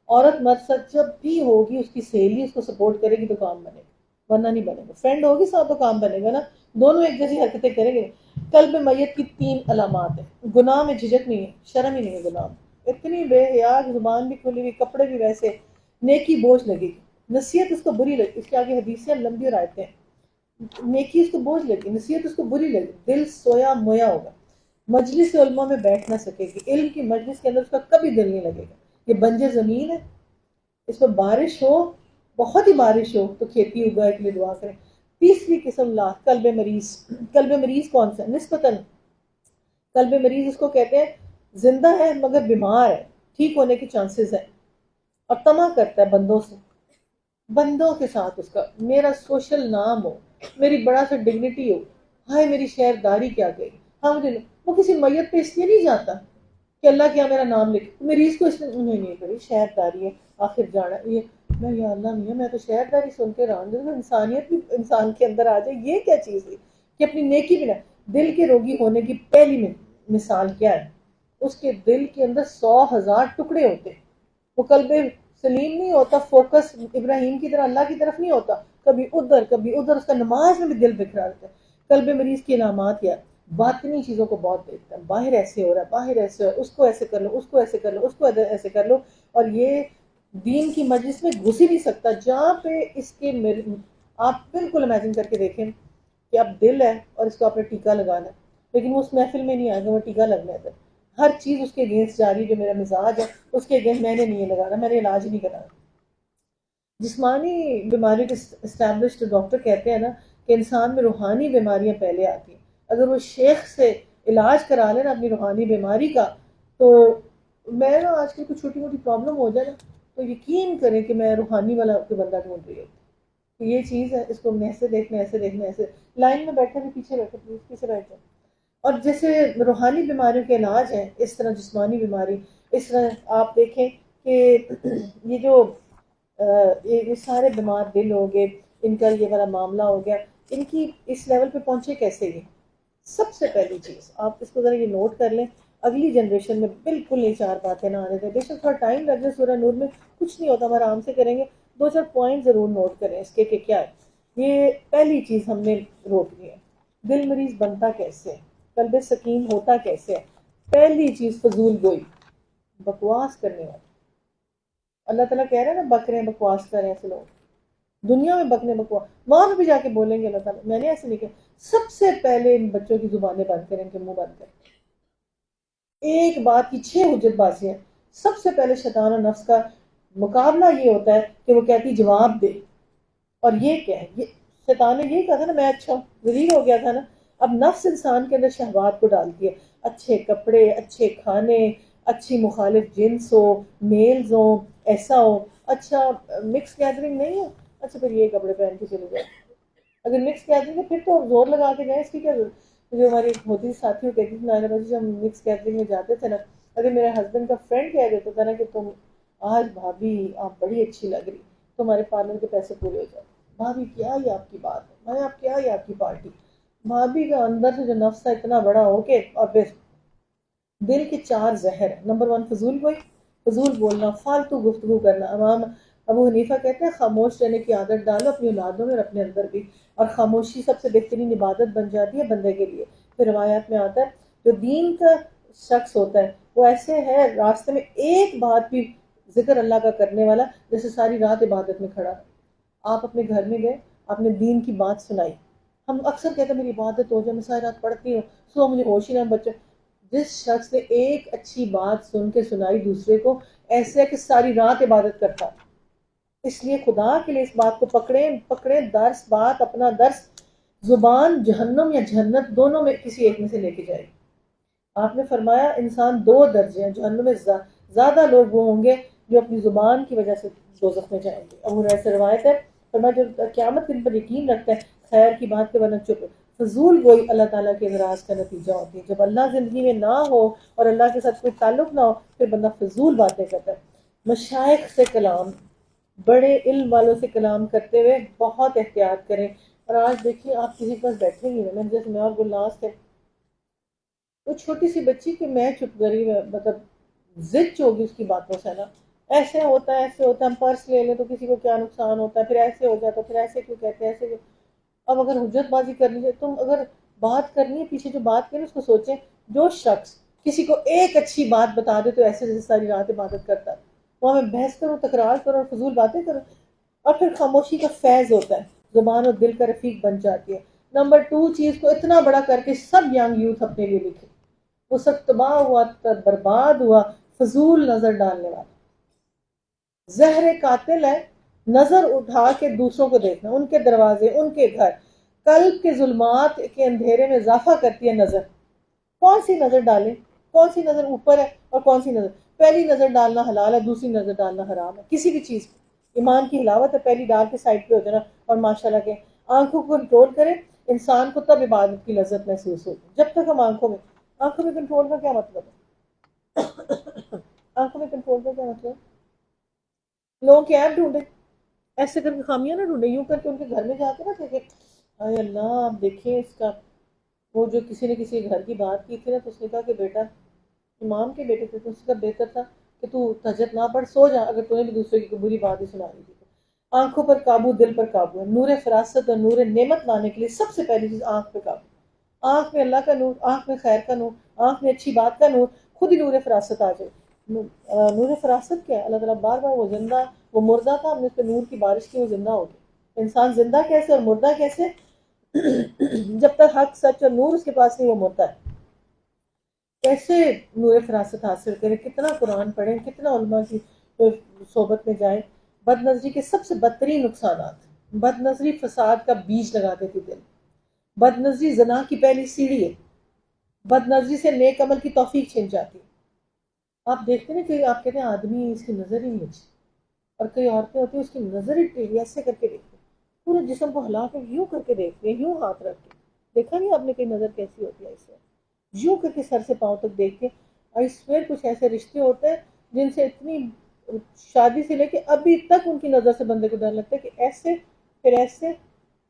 عورت مرد ساتھ جب بھی ہوگی اس کی سہیلی اس کو سپورٹ کرے گی تو کام بنے گا، ورنہ نہیں بنے گا۔ فرینڈ ہوگی ساتھ تو کام بنے گا نا، دونوں ایک جیسی حرکتیں کریں گے۔ قلب میت کی 3 علامات ہیں: گناہ میں جھجک نہیں ہے، شرم ہی نہیں ہے گناہ میں، اتنی بے حیا، زبان بھی کھلی ہوئی، کپڑے بھی ویسے، نیکی بوجھ لگے گی، نصیحت اس کو بری لگی، اس کے آگے حدیثیں لمبی اور آیتیں ہیں، نیکی اس کو بوجھ لگی، نصیحت اس کو بری لگی، دل سویا مویا ہوگا، مجلس علماء میں بیٹھ نہ سکے گی، علم کی مجلس کے اندر اس کا کبھی دل نہیں لگے گا۔ یہ بنجر زمین ہے، اس پر بارش ہو، بہت ہی بارش ہو تو کھیتی اگائے کے لیے دعا کریں۔ تیسری قسم قلب مریض۔ قلب مریض کون سا؟ نسبتاً قلب مریض اس کو کہتے ہیں زندہ ہے مگر بیمار ہے، ٹھیک ہونے کے چانسز ہیں، اور طمع کرتا ہے بندوں سے، بندوں کے ساتھ اس کا میرا سوشل نام ہو، میری بڑا سا ڈگنیٹی ہو، ہائے میری شہرداری کیا گئی، ہاں مجھے وہ کسی میت پہ اس لیے نہیں جاتا کہ اللہ کیا میرا نام لکھ، مریض کو اس نے نہیں کری، شہرداری ہے آخر جانا یہ، میں یا اللہ نہیں ہے، میں تو شہرداری سن کے رہا ہوں، انسانیت بھی انسان کے اندر آ جائے، یہ کیا چیز ہے کہ اپنی نیکی بنا۔ دل کے روگی ہونے کی پہلی مثال کیا ہے؟ اس کے دل کے اندر 100,000 ٹکڑے ہوتے ہیں، وہ قلب سلیم نہیں ہوتا، فوکس ابراہیم کی طرح اللہ کی طرف نہیں ہوتا، کبھی ادھر کبھی ادھر، اس کا نماز میں بھی دل بکھرا رہتا ہے۔ قلب مریض کی علامات کیا؟ باطنی چیزوں کو بہت دیکھتا ہے، باہر ایسے ہو رہا ہے، باہر ایسے ہو رہا ہے، اس کو ایسے کر لو، اس کو ایسے کر لو، اس کو ایسے کر لو، اور یہ دین کی مجلس میں گھس ہی نہیں سکتا جہاں پہ اس کے آپ بالکل امیجن کر کے دیکھیں کہ اب دل ہے اور اس کو آپ نے ٹیکا لگانا ہے، لیکن وہ اس محفل میں نہیں آئے گا، وہ ٹیکا لگنا ہے، ہر چیز اس کے اگینسٹ جاری، جو میرا مزاج ہے اس کے اگینسٹ میں نے نہیں لگانا، میں نے علاج ہی نہیں کرانا۔ جسمانی بیماری کے اسٹیبلشڈ ڈاکٹر کہتے ہیں نا کہ انسان میں روحانی بیماریاں پہلے آتی ہیں، اگر وہ شیخ سے علاج کرا لے نا اپنی روحانی بیماری کا، تو میں نا آج کل کوئی چھوٹی موٹی پرابلم ہو جائے نا تو یقین کریں کہ میں روحانی والا کوئی بندہ ڈھونڈ رہی ہوتی، یہ چیز ہے، اس کو ہم نے ایسے دیکھنا ایسے دیکھنا ایسے. لائن میں بیٹھے بھی پیچھے بیٹھے پلیز پیچھے بیٹھ جائیں. اور جیسے روحانی بیماریوں کے علاج ہیں اس طرح جسمانی بیماری، اس طرح آپ دیکھیں کہ یہ جو یہ سارے بیمار دل ہو گئے، ان کا یہ والا معاملہ ہو گیا، ان کی اس لیول پہ پہنچے کیسے یہ؟ سب سے پہلی چیز آپ اس کو ذرا یہ نوٹ کر لیں، اگلی جنریشن میں بالکل یہ چار باتیں نہ آنے دیں. بے شک تھوڑا ٹائم لگ جائے، سورہ نور میں کچھ نہیں ہوتا، ہم آرام سے کریں گے. دو چار پوائنٹ ضرور نوٹ کریں اس کے کہ کیا ہے. یہ پہلی چیز ہم نے روکنی ہے. دل مریض بنتا کیسے ہے، قلب سکین ہوتا کیسے ہے؟ پہلی چیز فضول گوئی، بکواس کرنے والی. اللہ تعالیٰ کہہ رہے ہیں نا بکرے بکواس کریں ایسے لوگ دنیا میں بکنے بکواس، وہاں بھی جا کے بولیں گے اللہ تعالیٰ. میں نے ایسے نہیں کہا. سب سے پہلے ان بچوں کی زبانیں بند کریں، ان کے منہ بند کریں. ایک بات کی 6 حجت بازیاں. سب سے پہلے شیطان اور نفس کا مقابلہ یہ ہوتا ہے کہ وہ کہتی جواب دے. اور یہ کیا ہے؟ یہ شیطان نے یہی کہا تھا نا میں اچھا ہوں، ذلیل ہو گیا تھا نا. اب نفس انسان کے اندر شہوات کو ڈالتی ہے، اچھے کپڑے، اچھے کھانے، اچھی مخالف جنس ہو، میلز ہو، ایسا ہو. اچھا مکس گیدرنگ نہیں ہے، اچھا پھر یہ کپڑے پہن کے چلے جائے. اگر مکس گیدرنگ ہے پھر تو زور لگا کے جائیں. اس کی کیا ضرورت؟ جو ہماری ہوتی ساتھی ہو کہتی تھی نائرہ بازی، جب ہم مکس گیدرنگ میں جاتے تھے نا، اگر میرے ہسبینڈ کا فرینڈ کہہ دیتا تھا نا کہ تم آج بھابی آپ بڑی اچھی لگ رہی، تمہارے پارلر کے پیسے پورے ہو جائے. بھابی کیا ہی آپ کی بات ہے، میں آپ کیا ہی آپ کی پارٹی. بھابھی کا اندر سے جو نفس تھا اتنا بڑا ہو کے. اور پھر دل کے 4 زہر ہیں. نمبر 1 فضول کوئی، فضول بولنا، فالتو گفتگو کرنا. امام ابو حنیفہ کہتے ہیں خاموش رہنے کی عادت ڈالو اپنی اولادوں میں اور اپنے اندر بھی، اور خاموشی سب سے بہترین عبادت بن جاتی ہے بندے کے لیے. پھر روایات میں آتا ہے جو دین کا شخص ہوتا ہے وہ ایسے ہے راستے میں ایک بات بھی ذکر اللہ کا کرنے والا جیسے ساری رات عبادت میں کھڑا. آپ اپنے گھر میں گئے، آپ نے دین کی بات سنائی. ہم اکثر کہتے ہیں میری عبادت ہو جائے، میں ساری رات پڑھتی ہوں، سو مجھے ہوش ہی نہ بچے. جس شخص نے ایک اچھی بات سن کے سنائی دوسرے کو، ایسے ہے کہ ساری رات عبادت کرتا. اس لیے خدا کے لیے اس بات کو پکڑیں پکڑیں. درس بات اپنا درس، زبان جہنم یا جنت دونوں میں کسی ایک میں سے لے کے جائے. آپ نے فرمایا انسان 2 درجے ہیں، جہنم میں زیادہ لوگ وہ ہوں گے جو اپنی زبان کی وجہ سے دوزخ میں جائیں گے. ابو ہریرہ سے روایت ہے، فرمایا جو قیامت کے دن پر یقین رکھتا ہے خیر کی بات کے ورنہ چپ. فضول گوئی اللہ تعالیٰ کے اعراض کا نتیجہ ہوتی ہے. جب اللہ زندگی میں نہ ہو اور اللہ کے ساتھ کوئی تعلق نہ ہو پھر بندہ فضول باتیں کرتا ہے. مشائخ سے کلام، بڑے علم والوں سے کلام کرتے ہوئے بہت احتیاط کریں. اور آج دیکھیے آپ کسی کے پاس بیٹھیں گی نا، جیسے میں اور گلناز تھے، وہ چھوٹی سی بچی کہ میں چپ کری، مطلب ضد ہوگی اس کی باتوں سے نا. ایسے ہوتا ہے ایسے ہوتا ہے، ہم پرس لے لیں تو کسی کو کیا نقصان ہوتا ہے، پھر ایسے ہو جاتا ہے، پھر ایسے کیوں کہتے ہیں ایسے کیوں. اب اگر حجت بازی کر لیجیے تم، اگر بات کرنی ہے پیچھے جو بات کرنی اس کو سوچیں. جو شخص کسی کو ایک اچھی بات بتا دے تو ایسے جیسے ساری رات عبادت کرتا ہے. وہاں میں بحث کروں، تکرار کروں اور فضول باتیں کروں. اور پھر خاموشی کا فیض ہوتا ہے، زبان اور دل کا رفیق بن جاتی ہے. نمبر 2 چیز کو اتنا بڑا کر کے سب ینگ یوتھ اپنے لیے لکھے. وہ سب تباہ ہوا، برباد ہوا، فضول نظر ڈالنے والا. زہر قاتل ہے نظر اٹھا کے دوسروں کو دیکھنا، ان کے دروازے، ان کے گھر. قلب کے ظلمات کے اندھیرے میں اضافہ کرتی ہے نظر. کون سی نظر ڈالیں، کون سی نظر اوپر ہے اور کون سی نظر. پہلی نظر ڈالنا حلال ہے، دوسری نظر ڈالنا حرام ہے کسی بھی چیز پہ. ایمان کی حلاوت ہے پہلی ڈال کے سائڈ پہ ہو جانا. اور ماشاءاللہ کے آنکھوں کو کنٹرول کریں. انسان کو تب عبادت کی لذت محسوس ہوتی جب تک ہم آنکھوں میں کنٹرول کا کیا مطلب ہے؟ آنکھوں میں کنٹرول کا کیا مطلب ہے؟ لوگوں کے ایپ ڈھونڈے، ایسے کر کے خامیاں نہ ڈھونڈے، یوں کر کے ان کے گھر میں جا کے نہ کہ اے اللہ آپ دیکھیں اس کا. وہ جو کسی نے کسی گھر کی بات کی تھی نا تو اس نے کہا کہ بیٹا امام کے بیٹے تھے تو اس کا بہتر تھا کہ تو تہجد نہ پڑھ، سو جا اگر تمہیں بھی دوسرے کی کوئی بری بات ہی سنا رہی تھی. آنکھوں پر قابو دل پر قابو ہے. نور فراست اور نور نعمت لانے کے لیے سب سے پہلی چیز آنکھ پہ قابو. آنکھ میں اللہ کا نور، آنکھ میں خیر کا نور، آنکھ میں اچھی بات کا نور، خود ہی نور فراست آ جائے. نور فراست کیا ہے؟ اللہ تعالیٰ بار بار وہ زندہ، وہ مردہ تھا، ہم نے اس پہ نور کی بارش کی، وہ زندہ ہو گیا. انسان زندہ کیسے اور مردہ کیسے؟ جب تک حق سچ اور نور اس کے پاس نہیں وہ مردہ ہے. کیسے نور فراست حاصل کریں؟ کتنا قرآن پڑھیں، کتنا علماء کی صحبت میں جائیں. بد نظری کے سب سے بدترین نقصانات. بد نظری فساد کا بیج لگا دیتی دل. بد نظری زنا کی پہلی سیڑھی ہے. بد نظری سے نیک عمل کی توفیق چھن جاتی ہے. آپ دیکھتے ہیں کہ آپ کہتے ہیں آدمی اس کی نظر ہی نہیں اچھی، اور کئی عورتیں ہوتی ہیں اس کی نظر ہی ٹیڑھی ایسے کر کے دیکھتے پورے جسم کو ہلا کے یوں کر کے دیکھتے ہیں، یوں ہاتھ رکھ کے. دیکھا نہیں آپ نے کہ نظر کیسی ہوتی ہے اس سے؟ یوں کر کے سر سے پاؤں تک دیکھ کے. اور اس میں کچھ ایسے رشتے ہوتے ہیں جن سے اتنی شادی سے لے کے ابھی تک ان کی نظر سے بندے کو ڈر لگتا ہے کہ ایسے، پھر ایسے،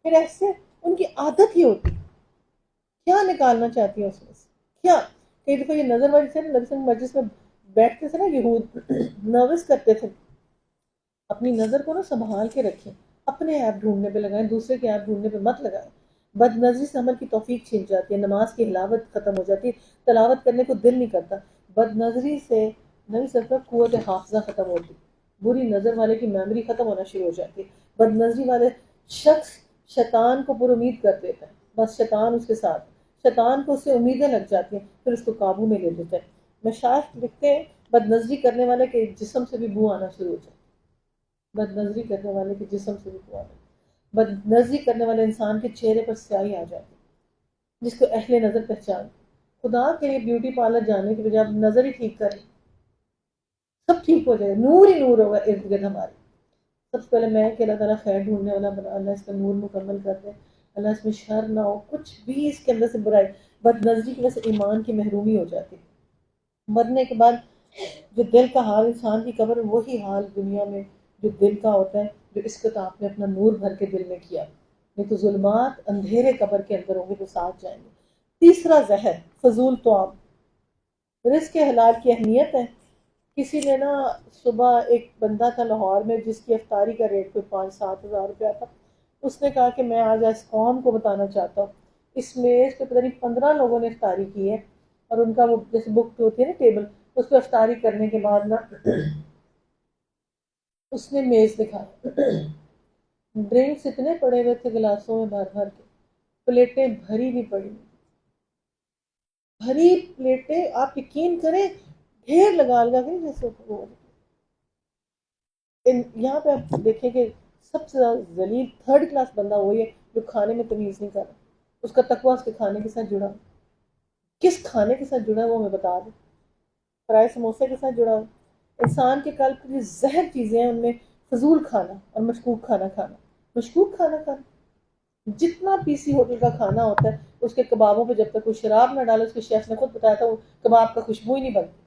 پھر ایسے. ان کی عادت ہی ہوتی. کیا نکالنا چاہتی ہے اس میں سے؟ کیا؟ کئی دفعہ یہ نظر والی سے نبی مجلس میں بیٹھتے تھے نا، یہود نروس کرتے تھے. اپنی نظر کو نا سنبھال کے رکھیں، اپنے ایپ ڈھونڈنے پہ لگائیں، دوسرے کے ایپ ڈھونڈنے پہ مت لگائیں. بد نظری سے عمل کی توفیق چھن جاتی ہے، نماز کی حلاوت ختم ہو جاتی ہے، تلاوت کرنے کو دل نہیں کرتا. بد نظری سے نبی صلی اللہ علیہ وسلم قوت حافظہ ختم ہوتی، بری نظر والے کی میموری ختم ہونا شروع ہو جاتی ہے. بد نظری والے شخص شیطان کو پر امید کر دیتا ہے، بس شیطان اس کے ساتھ، شیطان کو اس سے امیدیں لگ جاتی ہیں، پھر اس کو قابو میں لے لیتا ہے. مشائخ لکھتے ہیں بد نظری کرنے والے کے جسم سے بھی بو آنا شروع ہو جاتی ہے. بد نظری کرنے والے کے جسم سے بھی بو آنا، بد نظری کرنے والے انسان کے چہرے پر سیاہی آ جاتی ہے، جس کو اہل نظر پہچان. خدا کے لیے بیوٹی پارلر جانے کی بجائے نظر ہی ٹھیک کریں، سب ٹھیک ہو جائے، نور ہی نور ہوگا ارد گرد ہمارے. سب سے پہلے میں کہ اللہ تعالیٰ خیر ڈھونڈنے والا بنا، اللہ اس کا نور مکمل کر دے، اللہ اس میں شر نہ ہو، کچھ بھی اس کے اندر سے برائی. بد نظری کی وجہ سے ایمان کی محرومی ہو جاتی ہے. مرنے کے بعد جو دل کا حال انسان کی قبر، وہی حال دنیا میں جو دل کا ہوتا ہے، جو اس وقت آپ نے اپنا نور بھر کے دل میں کیا. نہیں تو ظلمات اندھیرے قبر کے اندر ہوں گے تو ساتھ جائیں گے. تیسرا زہر، فضول توام. رزق حلال کی اہمیت ہے. کسی نے نا صبح، ایک بندہ تھا لاہور میں جس کی افطاری کا ریٹ کوئی 5-7 ہزار روپیہ تھا. اس نے کہا کہ میں آج اس قوم کو بتانا چاہتا ہوں، اس میز پہ پتہ نہیں 15 لوگوں نے افطاری کی ہے، اور ان کا وہ جیسے بک ہوتی ہے نا ٹیبل، اس پہ افطاری کرنے کے بعد نا اس نے میز دکھایا، ڈرنکس اتنے پڑے ہوئے تھے گلاسوں میں بھر بھر کے، پلیٹیں بھری بھی پڑی، بھری پلیٹیں. آپ یقین کریں ڈھیر لگا لگا کے جیسے وہ. یہاں پہ آپ دیکھیں کہ سب سے زیادہ ذلیل 3rd کلاس بندہ وہی ہے جو کھانے میں تمیز نہیں کر رہا. اس کا تقویٰ اس کے کھانے کے ساتھ جڑا. کس کھانے کے ساتھ جڑا ہے وہ ہمیں بتا دیں. فرائے سموسے کے ساتھ جڑا ہے. انسان کے قلب کی جو زہر چیزیں ہیں ان میں فضول کھانا اور مشکوک کھانا کھانا. مشکوک کھانا کھانا، جتنا پی سی ہوٹل کا کھانا ہوتا ہے اس کے کبابوں پہ جب تک کوئی شراب نہ ڈالے، اس کے شیف نے خود بتایا تھا وہ کباب کا خوشبو ہی نہیں بنتی.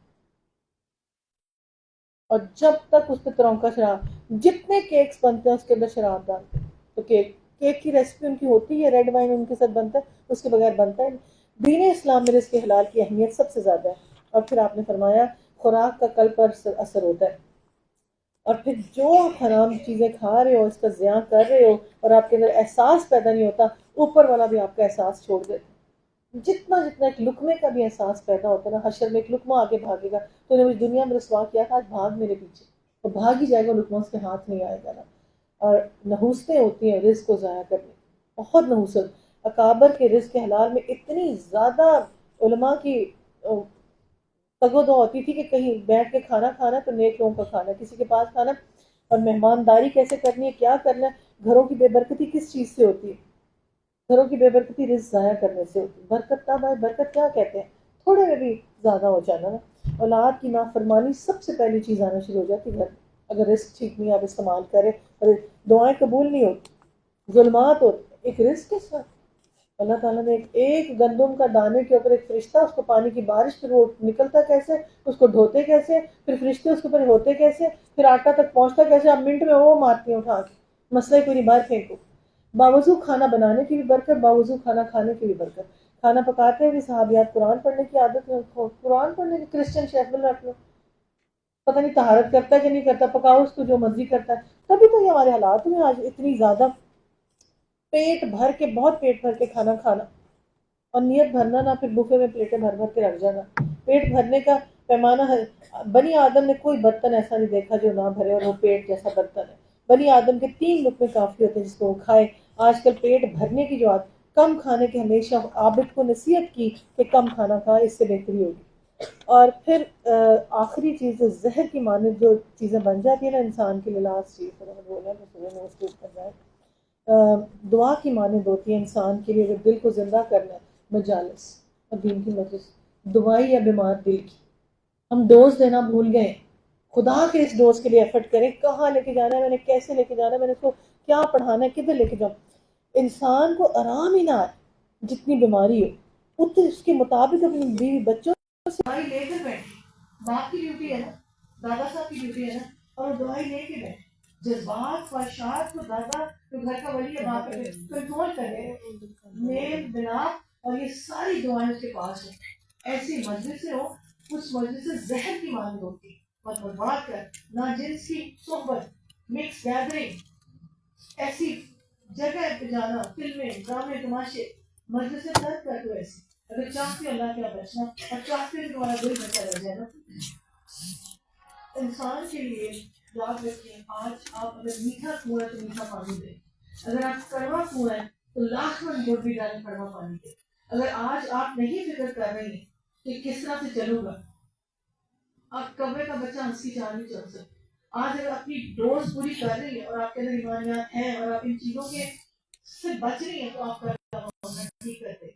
اور جب تک اس پہ ترونکا شراب، جتنے کیکس بنتے ہیں اس کے اندر شراب ڈالتے ہیں. تو کیک کی ریسیپی ان کی ہوتی ہے، ریڈ وائن ان کے ساتھ بنتا ہے، اس کے بغیر بنتا ہے. دین اسلام میں رزق حلال کی اہمیت سب سے زیادہ ہے. اور پھر آپ نے فرمایا خوراک کا قلب پر اثر ہوتا ہے. اور پھر جو حرام چیزیں کھا رہے ہو، اس کا زیاں کر رہے ہو، اور آپ کے اندر احساس پیدا نہیں ہوتا، اوپر والا بھی آپ کا احساس چھوڑ دیتا. جتنا جتنا ایک لقمے کا بھی احساس پیدا ہوتا ہے نا، حشر میں ایک لقمہ آگے بھاگے گا تو نے مجھے دنیا میں رسوا کیا تھا، آج بھاگ میرے پیچھے. تو بھاگ ہی جائے گا، لقمہ اس کے ہاتھ نہیں آئے گا نا. اور نحوستیں ہوتی ہیں رزق کو ضائع کرنے، بہت نحوست. اکابر کے رزق حلال میں اتنی زیادہ علماء کی تگ و دو ہوتی تھی کہ کہیں بیٹھ کے کھانا کھانا تو نیک لوگوں کا کھانا، کسی کے پاس کھانا. اور مہمانداری کیسے کرنی ہے، کیا کرنا ہے. گھروں کی بے برکتی کس چیز سے ہوتی ہے؟ گھروں کی بے برکتی رزق ضائع کرنے سے ہوتی ہے. برکت تب ہے، برکت کیا کہتے ہیں؟ تھوڑے میں بھی زیادہ ہو جانا نا. اولاد کی نافرمانی سب سے پہلی چیز آنا شروع ہو جاتی ہے گھر میں. اگر رزق ٹھیک نہیں آپ استعمال کریں اور دعائیں قبول نہیں ہوتی، ظلمات ہوتے ایک رزق کے ساتھ. اللہ تعالیٰ نے ایک گندم کا دانے کے اوپر ایک فرشتہ، اس کو پانی کی بارش، پھر وہ نکلتا کیسے، اس کو دھوتے کیسے، پھر فرشتے اس کے اوپر ہوتے کیسے، پھر آٹا تک پہنچتا کیسے. آپ منٹ میں وہ مارتی ہیں اٹھا کے، مسئلہ کوئی نہیں، باہر پھینکو. باوضو کھانا بنانے کی بھی برکت، باوضو کھانا کھانے کی بھی برکت. کھانا پکاتے بھی صحابیات قرآن پڑھنے کی عادت ہے، قرآن پڑھنے کی. کرسچن شیف بل رکھ لو، پتہ نہیں طہارت کرتا ہے کہ نہیں کرتا، پکاؤ اس کو جو مرضی کرتا ہے. تبھی تو یہ ہمارے حالات میں آج اتنی زیادہ پیٹ بھر کے، بہت پیٹ بھر کے کھانا کھانا، اور نیت بھرنا نہ، پھر بوفے میں پلیٹیں بھر بھر کے رکھ جانا. پیٹ بھرنے کا پیمانہ ہے. بنی آدم نے کوئی برتن ایسا نہیں دیکھا جو نہ بھرے، اور وہ پیٹ جیسا برتن ہے. بنی آدم کے 3 لقمے کافی ہوتے ہیں جس کو وہ کھائے. آج کل پیٹ بھرنے کی جو عادت، کم کھانے کی ہمیشہ عابد کو نصیحت کی کہ کم کھانا کھائے، اس سے بہتری ہوگی. اور پھر آخری چیز جو زہر کی مانند جو چیزیں بن جاتی ہیں نا انسان کے لیے، لاسٹ چیز بولا میں اس کے اوپر جائے، دعا کی مانند ہوتی ہے انسان کے لیے. اگر دل کو زندہ کرنا ہے، مجالس اور دین کی مجلس، دعائی یا بیمار دل کی. ہم ڈوز دینا بھول گئے. خدا کے اس ڈوز کے لیے ایفرٹ کریں، کہاں لے کے جانا ہے، میں نے کیسے لے کے جانا ہے، میں نے اس کو کیا پڑھانا ہے، کدھر لے کے جاؤں. انسان کو آرام ہی نہ آئے، جتنی بیماری ہو اتنے اس کے مطابق اپنی بیوی بچوں سے دوائی لے کر بیٹھے. باپ کی ڈیوٹی ہے نا، دادا صاحب کی ڈیوٹی ہے نا، اور وہ دوائی لے کے بیٹھے. جذبات خواہشات کو دادا جو گھر کا ولی ہے باپ پہ کنٹرول کرے، نیل بنا، اور یہ ساری دعائیں اس کے پاس ہیں. ایسی مجلس سے ہو، اس مجلس سے زہر کی مانگ ہوتی، اور بات کر نہ جنس کی صحبت، مکس گیدرنگ، ایسی جگہ پہ جانا، فلمیں ڈرامے تماشے، مجلس سے ترک کر دو. ایسی اگر چاہتے ہو اللہ کیا بچنا، اور چاہتے ہو تمہارا دل بچا رہ جائے نا. انسان کے لیے یاد رکھیں، آج آپ اگر میٹھا کنواں ہے تو میٹھا پانی دیں. اگر آپ کڑوا کنواں ہے تو لاکھ من گڑ بھی ڈالیں کڑوا پانی دیں. اگر آج آپ نہیں فکر کر رہے ہیں کہ کس طرح سے چلوں گا، آپ کبے کا بچہ ہنس کی چال نہیں چل سکتے. آج اگر اپنی ڈوز پوری کر رہی ہے اور آپ کے اندر ایمانیات ہیں اور آپ ان چیزوں کے سے بچ رہی ہیں، تو آپ کا ٹھیک کرتے.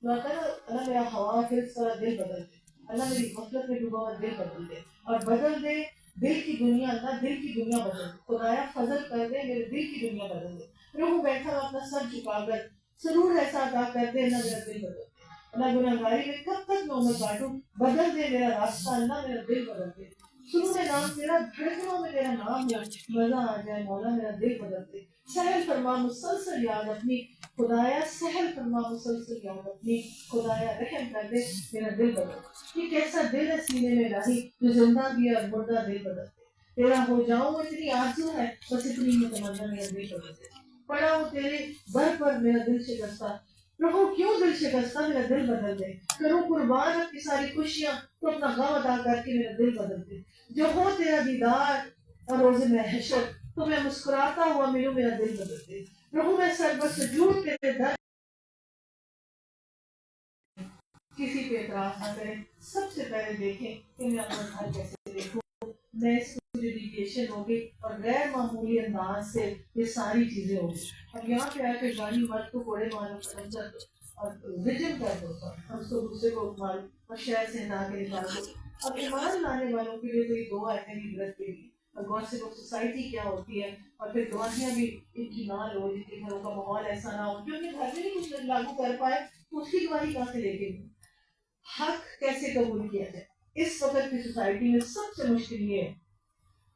اللہ میرا ہوا پھر سارا دل بدل دے، اللہ میری غفلت میں ڈوبا ہوا دل بدل دے، اور بدل دے دل کی دنیا. اللہ دل کی دنیا بدل دے، خدایا فضل کر دے، میرے دل کی دنیا بدل دے. روح بیٹھا ہوا اپنا سر جھکا کر ضرور ایسا ادا کر دے، اللہ میرا دل بدل دے. اللہ گناہگاری میں کب تک میں عمر کاٹوں، بدل دے میرا راستہ، اللہ میرا دل بدل دے. شروع میں نام تیرا، دھڑکنوں میں میرا نام ہو، مزہ آ جائے مولا میرا دل بدل دے. سہل فرما مسلسل یاد اپنی، خدایا سہل فرما مسلسل یاد اپنی، خدایا رحم کر دے میرا دل بدل. یہ کیسا دل ہے سینے میں لاہی، جو زندہ بھی اور مردہ دل بدل دے. تیرا ہو جاؤں اتنی آرزو ہے، بس اتنی میں تمنا میرا دل بدل دے. پڑا ہوں تیرے در پر میرا دل شکستہ، رہو کیوں دل شکستہ میرا دل بدل دے. کروں قربان اپنی ساری خوشیاں، تو اپنا غم ادا کر کے میرا دل بدل دے. جو ہو تیرا دیدار اور روز محشر، تو میں مسکراتا ہوا ملوں میرا دل بدل دے. رہوں میں سر بس سجود تیرے در، کسی پہ اعتراض نہ کریں، سب سے پہلے دیکھیں کہ میں اپنا گھر کیسے دیکھوں. میں اس کو جو ڈیویشن ہوگی اور غیر معمولی انداز سے یہ ساری چیزیں ہوگی. اب یہاں پہ آ کے گاڑی مرد کو کوڑے مارو، ختم کر دو اور ویژن کر دو، اور اس کو دوسرے کو مارو اور شہر سے ہٹا کے نکال دو. اب ایمان لانے والوں کے لیے تو یہ دعا ہے میری عبرت کے لیے. اور گاڈ سے سوسائٹی کیا ہوتی ہے، اور پھر دعائیاں بھی ان کی نہ لو جن کے گھروں کا ماحول ایسا نہ ہو کہ ان کے گھر میں نہیں کچھ لاگو کر پائے، تو اس کی گواہی کہاں سے لے کے دوں. حق کیسے قبول کیا جائے. اس وقت کی سوسائٹی میں سب سے مشکل یہ ہے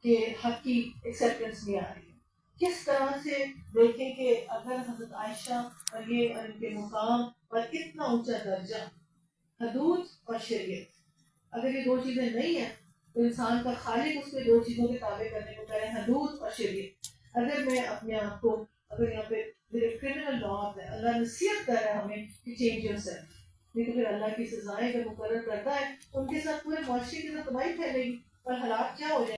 کہ حق کی ایکسیپٹنس نہیں آ رہی ہے. کس طرح سے دیکھیں کہ اگر حضرت عائشہ اور یہ ان کے مقام پر اتنا اونچا درجہ، حدود اور شریعت، اگر یہ دو چیزیں نہیں ہیں تو انسان کا خالق اس میں دو چیزوں کے تابع کرنے کو کرے، حدود اور شریعت. اگر میں اپنے آپ کو، اگر یہاں پہ کرمنل لا ہے، اللہ نصیحت کر رہا ہے ہمیں کہ چینج یور سیلف، نہیں تو پھر اللہ کی سزائیں جب مقرر کرتا ہے ان کے ساتھ پورے معاشرے کے ساتھ تباہی پھیلے گی، اور حالات کیا ہو جائے